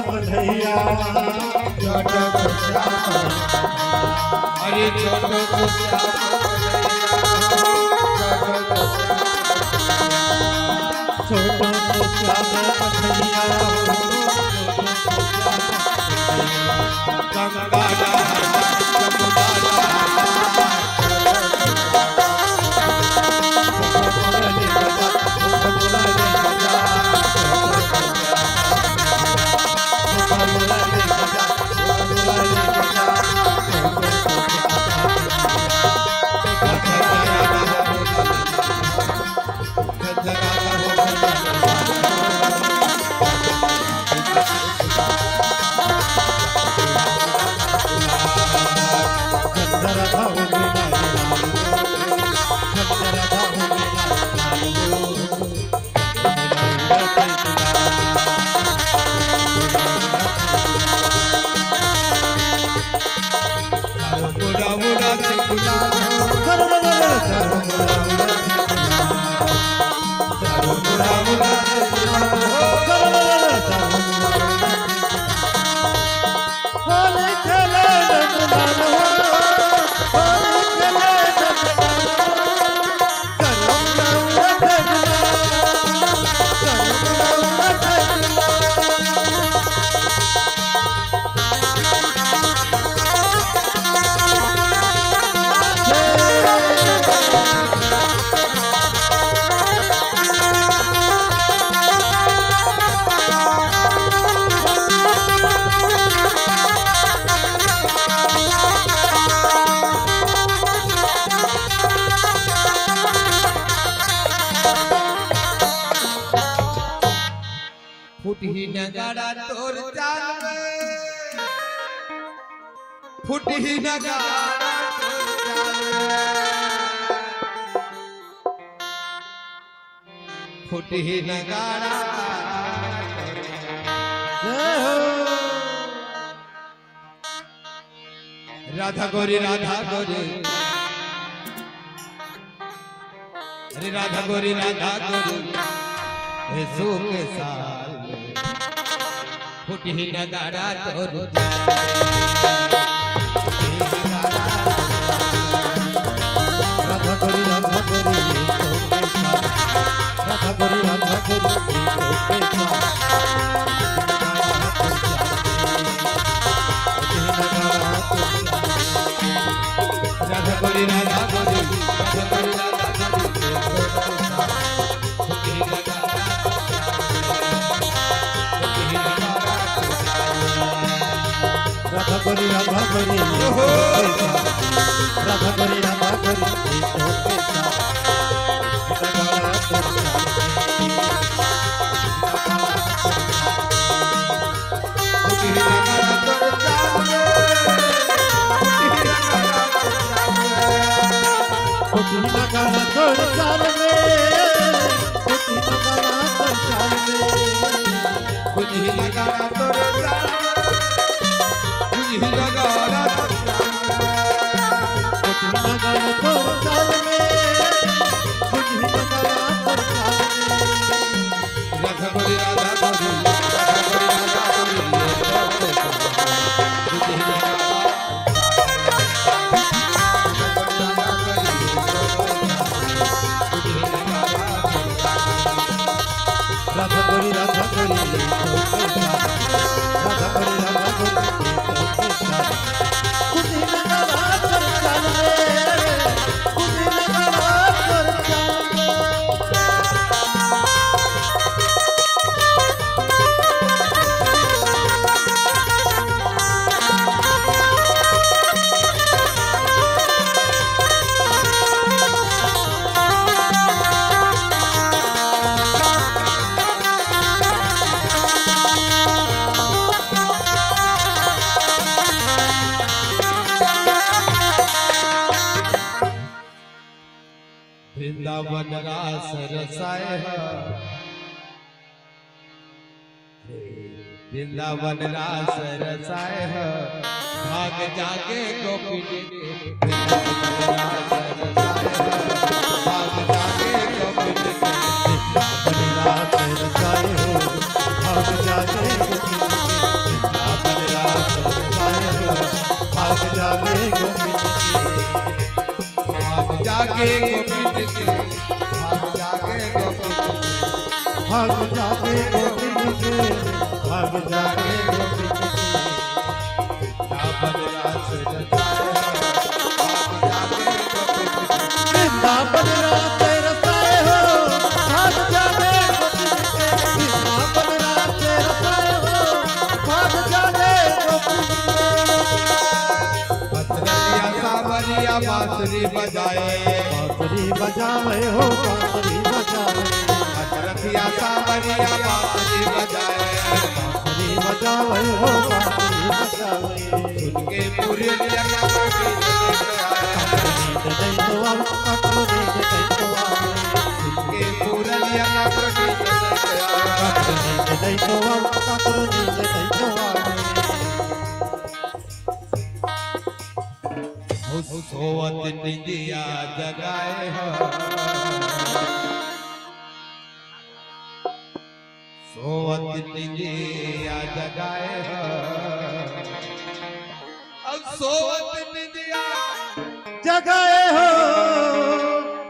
कन्हैया अरे छोटो फुटही नगाड़ा तोर चाल फुटही नगाड़ा तोर चाल फुटही नगाड़ा राधा गोरी राधा गोरी अरे राधा गोरी यीशु के साल फुटही नगाड़ा तोर राधा गोरी राधा गोरी राधा गोरी राधा गोरी राधा गोरी राधा गोरी राधा गोरी राधा गोरी राधा गोरी राधा गोरी राधा गोरी वृंदावन रास रसाए वृंदावन रास रसाए भाग जागे गोपी भाग जागे गोपी रास रसाए भाग जागे भाग जागे भाग जागे गोपी भाग जागे गोपी भाग जागे गोपी भाग जागे गोपी वृंदावन रास रसाए वृंदावन रास रसाए हो भाग जागे गोपी वृंदावन रास रसाए हो भाग जागे गोपी बसरिया सावरिया बांसुरी बजाए बांसुरी बजावे हो बांसुरी बजावे रखिया सावरिया बांसुरी बजाए बांसुरी बजावे हो बांसुरी बजावे सुन के पूरे जगह नींद नहीं तो अब कतरो नींद नहीं तो आवे सुन के पूरे जगह नींद नहीं तो अब कतरो नींद नहीं तो आवे सोवत निंदिया जगाए हो सोवत निंदिया जगाए हो, अब सोवत निंदिया जगाए हो,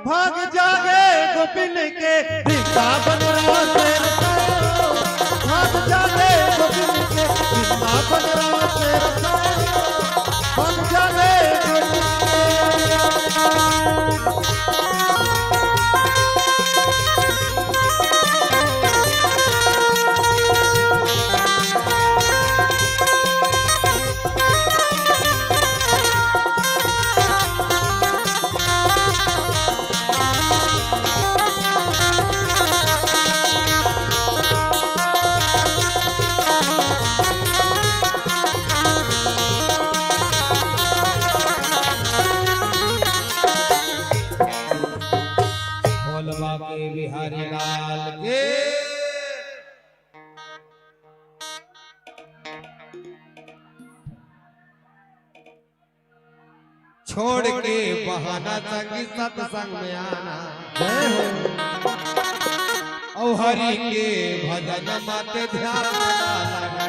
भाग जागे गोपिन के वृंदावन रासे रचाए, भाग जागे गोपिन के वृंदावन रासे रचाए, भाग जागे गोपिन के बिहारी लाल के। छोड़ के बहाना संगी सत्संग में आना, और हरि के भजन माते ध्यान लगा।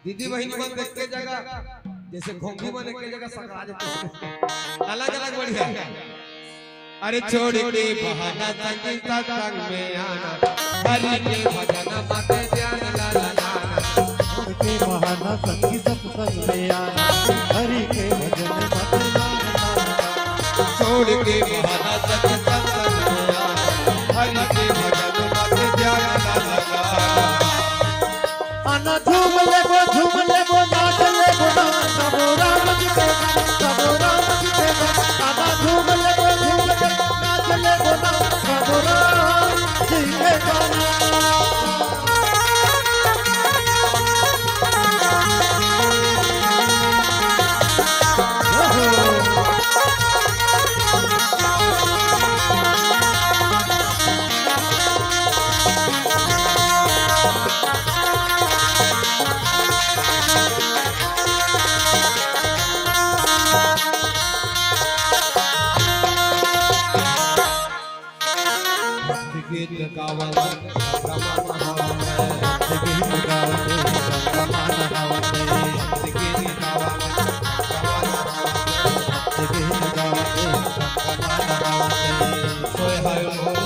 दीदी बहन बन देख के जगह जैसे घोंघी बन के जगह सकरा देते, अलग अलग बढ़िया। अरे छोड़ के बहाना संगी सत्संग में आना, हरि के भजन माते ध्यान लगा। छोड़ के बहाना संगी सत्संग में आना, हरि के भजन माते ध्यान लगा। छोड़ के बहाना संगी सत्संग में आना, हरि के भजन माते ध्यान लगा। आना झूम ले वो नाच ले वो नाच, सबो राम जी के सबो राम जी के। आना झूम ले वो नाच ले वो नाच, सबो राम जी के गाना। गीत गावन रमान हवन, गीत गावन रमान हवन, गीत गावन रमान हवन, गीत गावन रमान हवन। सोए हाय मोर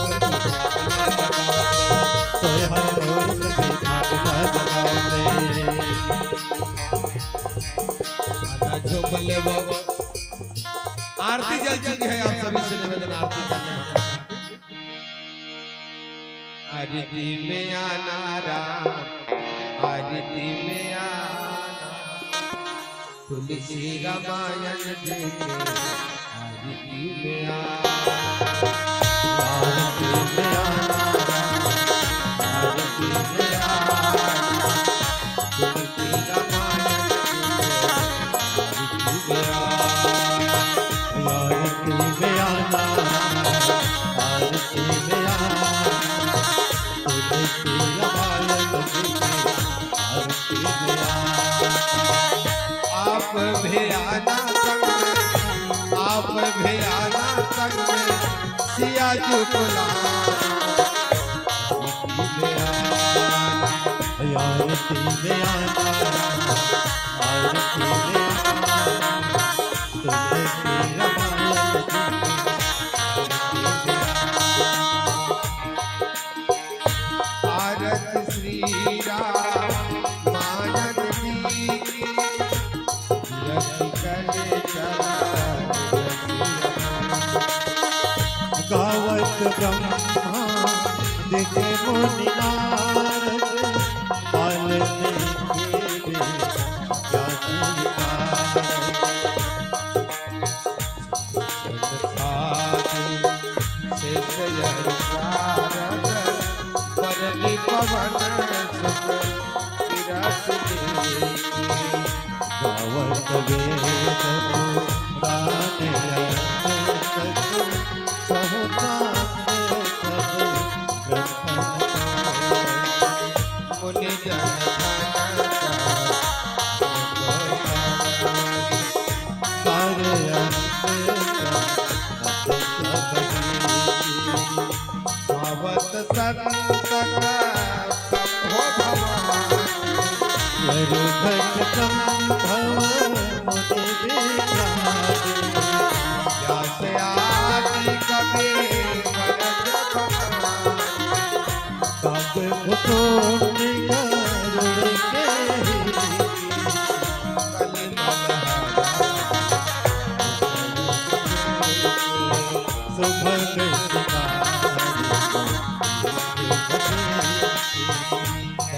सोए हाय मोर भागना जगावे। आना झूम ले वो। आरती जल चुकी है, आप सभी से निवेदन आरती करने हैं। आरती में आना राम, आरती में आना, तुलसी रामायण देखे आरती में आना। आरती में आना, आरती में आना, तुलसी रामायण देखे आरती में आना। आरती में आना, आरती में आना, तुलसी रामायण देखे आरती में आना। आप भी आना संग में, आप भी आना संग में, सिया जी बुलाना। आरती में आना, आरती में आना, तुलसी रामायण देखे आरती में आना। आरत श्री राम मानव जी की, रति करे चला गावत ब्रह्मा देखे मुनि नारद, हाल देखे क्या गावत वेद पुराण भवत संतत हो भवानी व्यास आदि कवि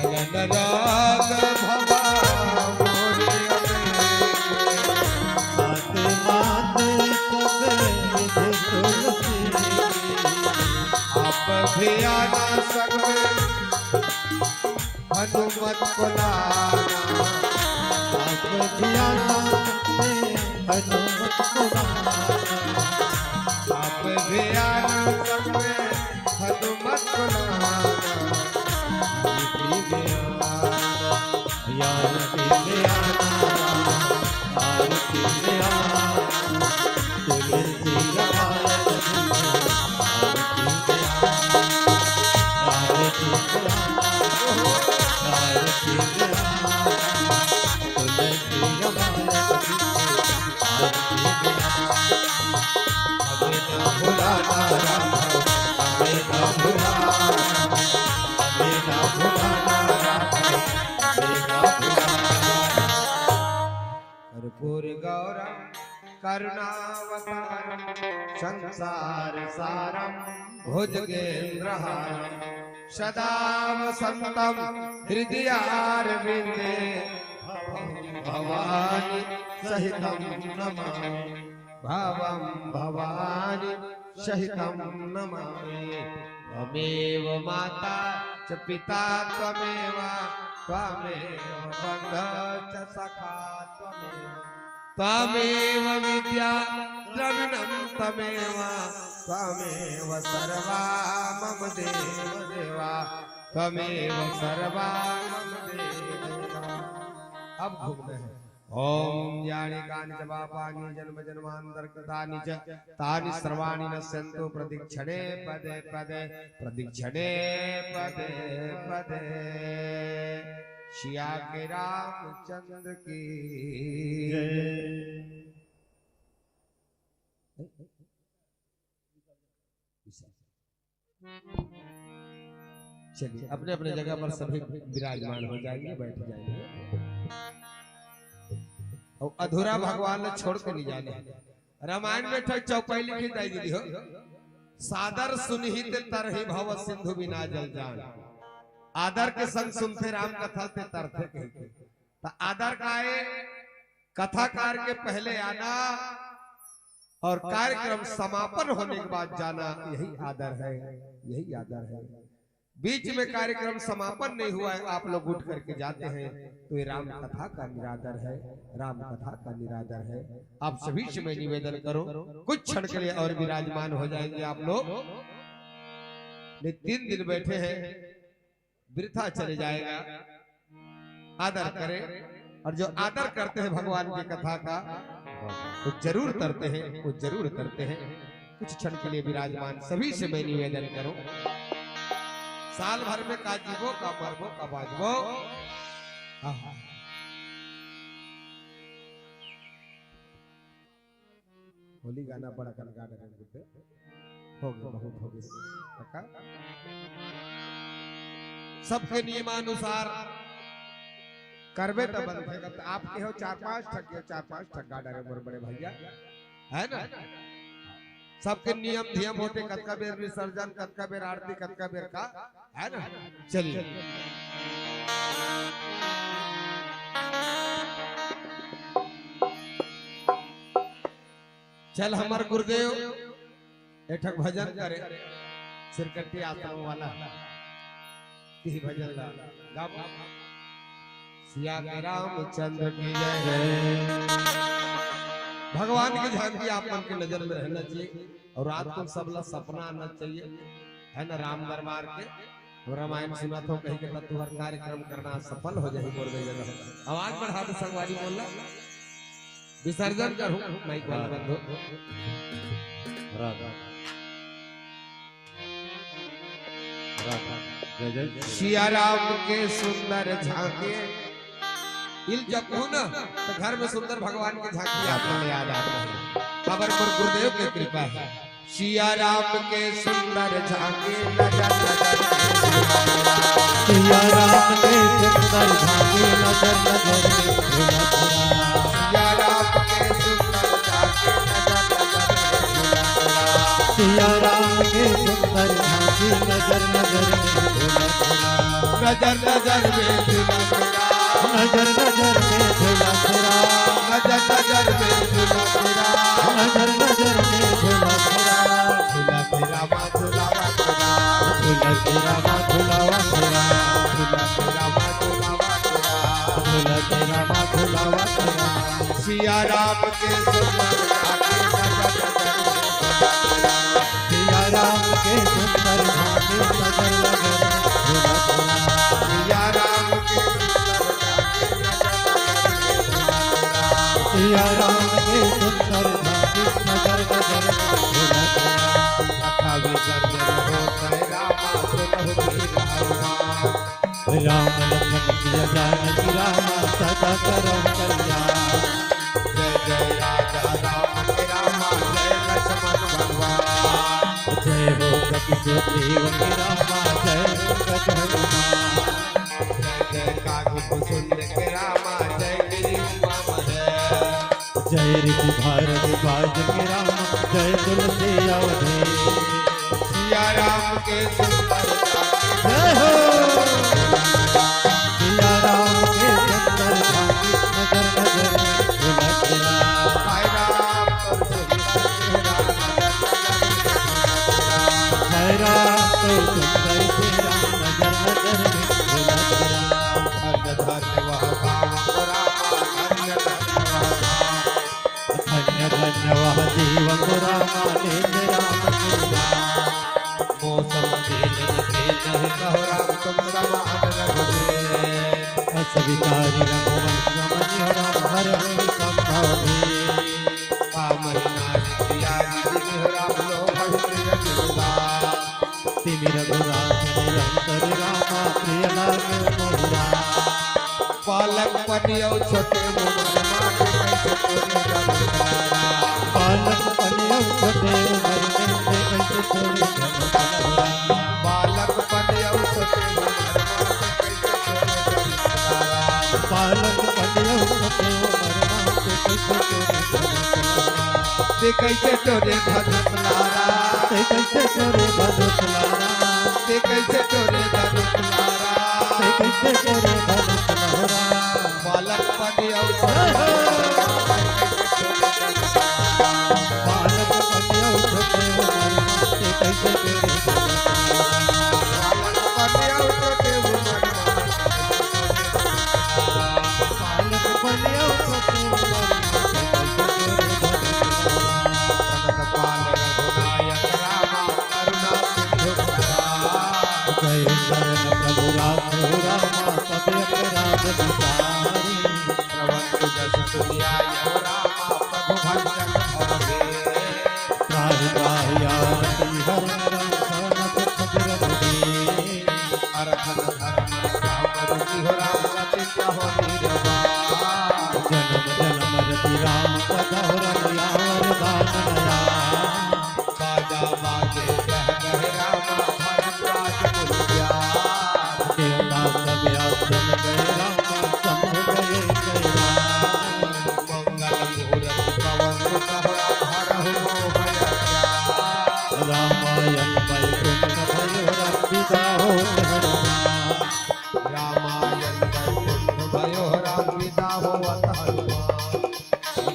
वरद राग भवा मोरे आप भी आना सकते हनुमत को लाना आप भी आना सकते हनुमत को लाना कर्पूर गौरम करुणावतारम संसार सारम भुजगेन्द्रहारम सदा वसंतम हृदयारविंदे भवानी सहितं नमामि भावं भवानी सहितं नमामि त्वमेव माता च पिता त्वमेव बन्धुः च सखा त्वमेव विद्या द्रविणं त्वमेव सर्वा मम देव देवा त्वमेव सर्वा मम देव देवा। अब घूमना है। ओम यानि कानि च पापानि जन्म जन्मांतर कृतानि च तानि सर्वाणि नश्यन्तु प्रदीक्षणे पदे पदे प्रदीक्षणे पदे पदे। सिया के रामचंद्र की चलिए अपने अपने जगह पर सभी विराजमान हो जाएंगे, बैठ जाएंगे। और अधूरा भगवान ने छोड़ के नहीं जाने। रामायण में चौपाई लिखी जाएगी हो, सादर सुनिहित तरहि भव सिंधु बिना जल जान। आदर के संग सुनते राम कथा ते तरते कहते। तो आदर का है कथाकार के पहले आना और कार्यक्रम समापन होने के बाद जाना, यही आदर है, यही आदर है। बीच में कार्यक्रम समापन नहीं हुआ है, आप लोग उठ करके जाते हैं, तो ये राम कथा का निरादर है, राम कथा का निरादर है। आप सभी से मैं निवेदन करूं, कुछ क्षण के लिए और विराजमान हो जाएंगे आप लोग। 3 दिन बैठे हैं, वृथा चले जाएगा। आदर करें, और जो आदर करते हैं भगवान की कथा का वो जरूर करते हैं, वो जरूर करते हैं। कुछ क्षण के लिए विराजमान सभी से मैं निवेदन करूं, साल भर में का जीवो का मरबो का बाजबो। होली गाना बड़ा कनगा हो गया, बहुत हो गया। सबके नियमानुसार करबे तो बनते। आपके हो 4-5 ठग गए, 4-5 ठग्गा डरे मोर बड़े भैया, है ना। सबके नियम धियम होते, कतका बेर विसर्जन, कतका बेर आरती, कतका बेर का, है ना। चलिए चल हमार गुरुदेव एठक भजन करे, सिरकट्टी आश्रम वाला की भजन गा। सिया के रामचंद्र की जय। भगवान की झांकी आप मन की नजर में रहना चाहिए, और रात को सबला सपना आना चाहिए, है ना। राम दरबार के रामायण सुना तो कहीं के तू हर कार्यक्रम करना सफल हो जाए। आवाज बढ़ा दे, संगवारी बोलना, विसर्जन करूं माइक वाला बंधु। जय जय सिया राम के सुंदर झांके इल जब हो न तो घर में सुंदर भगवान की झांकी आपको याद आता है। खबर पर गुरुदेव की कृपा है। सिया राम के सुंदर झांके नजर नजर सिया राम के सुंदर झांकी नजर नजर सिया राम के सुंदर झांके सिया राम के सुंदर झांकी नजर नजर नजर नजर में झूला तेरा नजर नजर में झूला तेरा नजर नजर में झूला तेरा नजर नजर में झूला तेरा झूला तेरा माँ झूलावा तेरा झूला तेरा माँ झूलावा तेरा झूला तेरा माँ झूलावा तेरा झूला तेरा माँ झूलावा तेरा सिया राम के सुंदर झांके नजर नजर सिया राम के सुंदर झांकी नजर नजर झूला तेरा सिया राम के सुंदर झांके सिया राम के सुंदर झांकी नजर नजर झूला तेरा कथा विसर्जन होते रामा सुनहुरी रामा राम लखन सिया जानकी रामा सदा करो कल्याण जय जय राजा राम के रामा जय लक्ष्मण भगवान जय हो कपि देव के रामा जय जगत हनुमान जय जय काकुट सुंद के रामा जय गिरी महेश जय ऋषि भारत बाज के रामा जय तुलसी अवधेश सिया राम के सुंदर झांके जय हो सिया राम के सुंदर झांकी नजर नजर झूला तेरा साई राम पर सुंदर जय राम तो सुंदर तेरा नजर नजर झूला तेरा धन्य धन्य वह गाँव रामा धन्य धन्य वह गाँव धन्य धन्य वह जीव को रामा लेके राम के नाम मौसम खेलन खेल कहो राम तुम समान रघुवीर असविकारी रघुवंश रमण राम हर हरि संभव कामना प्यारी दिन राम लो भजन रघुदा तिमि रघुराज निरंतर रामा प्रिय लागे मोहिरा बालक पनियो छोटे उमर माटे कैसे तोरे जगदारा बालक पनियो छोटे उमर में कैसे तोरे जगदारा बालक पनियो छोटे उमर माटे कैसे तोरे जगदारा बालक पनियो छोटे उमर में कैसे तोरे जगदारा ते कैसे तोरे धनुषलारा ते कैसे तोरे भदुतलारा ते कैसे तोरे धनुषलारा ते कैसे तोरे भदुतलारा बालक पनियो छोटे बालक पनियो छोटे उमर में कैसे तोरे बालक पनियो छोटे उमर बालक पनियो छोटे उमर पाल रघुनायक रामा करुणा सिंधु जय शरण प्रभु राघव रामा सदैव राज बिचारी प्रवंतु जस दुनिया यव रामा प्रभु भजन भवे त्राहि त्राहि आरती हर नरम शरण सुख बिरधि अरखन धर्म राम रुचि हो राम रति हो नीरवा जन्म जन्म रति राम सदा रमया वरदान नया बाजा बाजे कह कहे रामा भरत राज मुनिया देवता सब आसन गए रामा समूह गए गया मंगल मुहूर्त पवन कहो हरहु भया रामायण वैकुंठ भयो रविदा हो हनुमान रामायण वैकुंठ भयो राम विदा हो हनुमान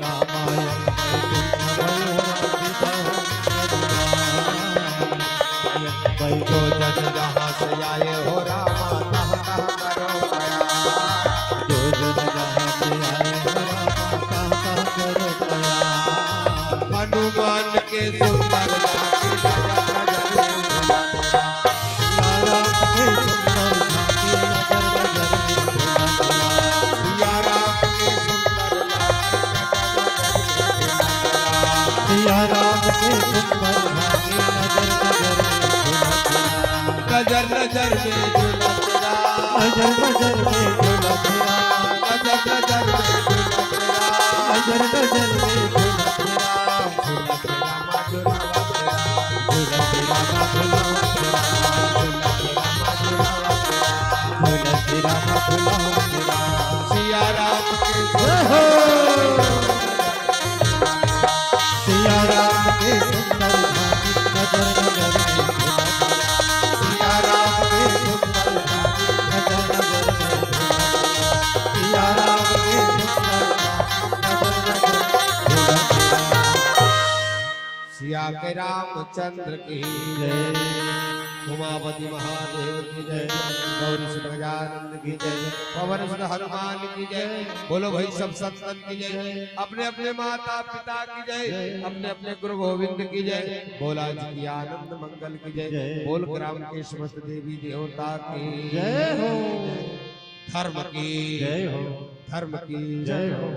रामायण वैकुंठ भयो रविदा हो हनुमान जो जन जहाँ से आए हो रामा तह तह करो प्रयास जो जन जहाँ से आए हो रामा तह तह करो प्रयास हनुमान के सुंदर झांकी नजर सिया राम के सुंदर झांकी नजर नजर सिया राम के सुंदर झांकी नजर नजर नजर नजर में झूला तेरा, नजर नजर में झूला तेरा, नजर नजर में झूला तेरा, नजर नजर में झूला तेरा, झूला तेरा माँ झूला तेरा, झूला तेरा माँ झूला तेरा, झूला तेरा माँ झूला तेरा, झूला तेरा माँ झूला तेरा। सिया राम के जय हो सिया राम के सुंदर भागी नजर नजर में झूला तेरा, सिया राम के सुंदर भागी नजर नजर में झूला तेरा, सिया राम के सुंदर भागी नजर नजर में झूला तेरा। सिया के रामचंद्र की जय उमापति महादेव की जय, गौरी सुत गजानंद की जय, पवन सुत हनुमान की जय, बोलो भाई सब संतन की जय, अपने अपने माता पिता की जय, अपने अपने गुरु गोविंद की जय, बोला जी की आनंद मंगल की जय, बोल ग्राम के समस्त देवी देवता की जय हो, धर्म की जय हो, धर्म की जय हो,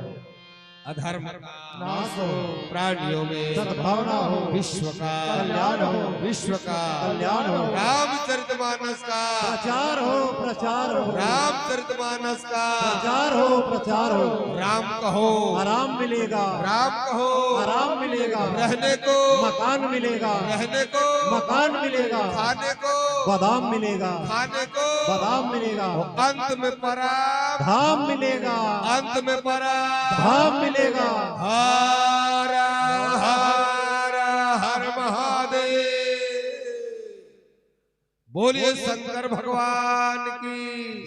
अधर्म का नाश हो, प्राणियों में सद्भावना हो, विश्व का कल्याण हो, विश्व का कल्याण हो, रामचरितमानस का प्रचार हो, प्रचार हो, रामचरितमानस का प्रचार हो, प्रचार हो, राम कहो आराम मिलेगा, राम कहो आराम मिलेगा, रहने को मकान मिलेगा, रहने को मकान मिलेगा, खाने को बादाम मिलेगा, खाने को बादाम मिलेगा, अंत में पराम धाम मिलेगा, अंत में पराम धाम मिलेगा। हर हर हर महादेव, बोलिए शंकर भगवान की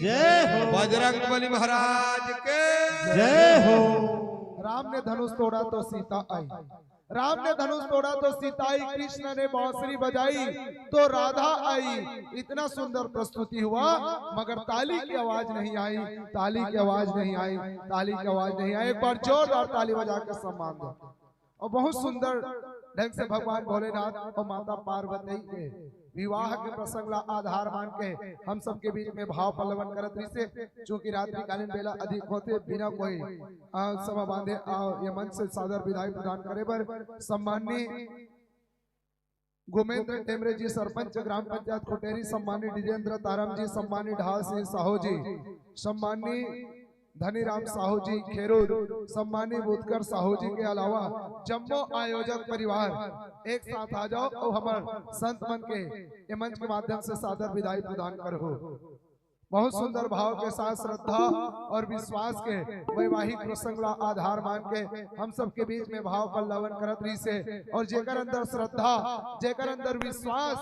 जय हो, बजरंग बली महाराज के जय हो। राम ने धनुष तोड़ा तो सीता आई, राम ने धनुष तोड़ा तो सीता आई, कृष्ण ने बांसुरी बजाई तो राधा आई। इतना सुंदर प्रस्तुति हुआ मगर ताली की आवाज नहीं आई, ताली की आवाज नहीं आई, ताली की आवाज नहीं आई। एक बार जोरदार ताली बजा के सम्मान दो। और बहुत सुंदर ढंग से भगवान भोलेनाथ और माता पार्वती के विवाह के प्रसंग ला आधार मान के हम सबके बीच में भाव पल्लवन करत रही से, चूंकि रात्रिकालीन बेला अधिक होते बिना कोई समय बांधे ये मंच से सादर विदाई प्रदान करे पर सम्माननीय गोमेंद्र टेमरे जी सरपंच ग्राम पंचायत खुटेरी, सम्माननीय डिजेंद्र तारम जी, सम्माननीय ढाल सिंह साहू जी, सम्माननीय धनीराम साहू जी खेरूर, सम्माननीय बुधकर साहू जी के अलावा जम्मो आयोजक परिवार एक साथ आ जाओ और हमारे संत मन के ये मंच के माध्यम से सादर विदाई प्रदान करो। बहुत सुंदर भाव के साथ श्रद्धा और विश्वास के वैवाहिक प्रसंग ला आधार मान के हम सब के बीच में भाव पल्लवन करत रही से, और जेकर अंदर श्रद्धा जेकर अंदर विश्वास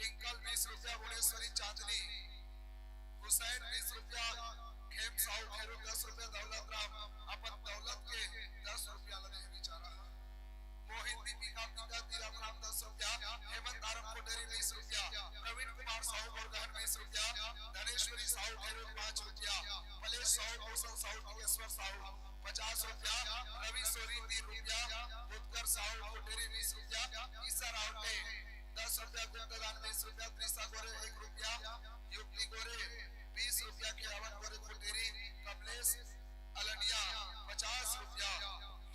रुपया, 20 रुपया, भुवनेश्वरी चांदनी, हुसैन मोहित दीपिका पिता तीरथ राम 10 रुपया, हेमंत आरम कोटेरी 20 रुपया, प्रवीण कुमार साहू गोरगहन 20 रुपया, धनेश्वरी साहू घेरोल 5 रुपया, मलेश साहू भूषण साहू टिकेश्वर साहू 50 रुपया, रवि सोरी 3 रुपया, उत्कर साहू कोटेरी 20 रुपया, ईसा रावटे 10 रुपया, गुप्तदान 20 रुपया, त्रिशा गोरे 1 रुपया, युक्ति गोरे 20 रुपया, खिलावन गोरे कोटेरी, कमलेश अलनिया 50 रुपया,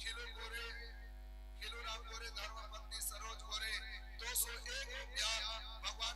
खिलू राम गोरे, धर्मपत्नी सरोज गोरे 201 रुपया, भगवान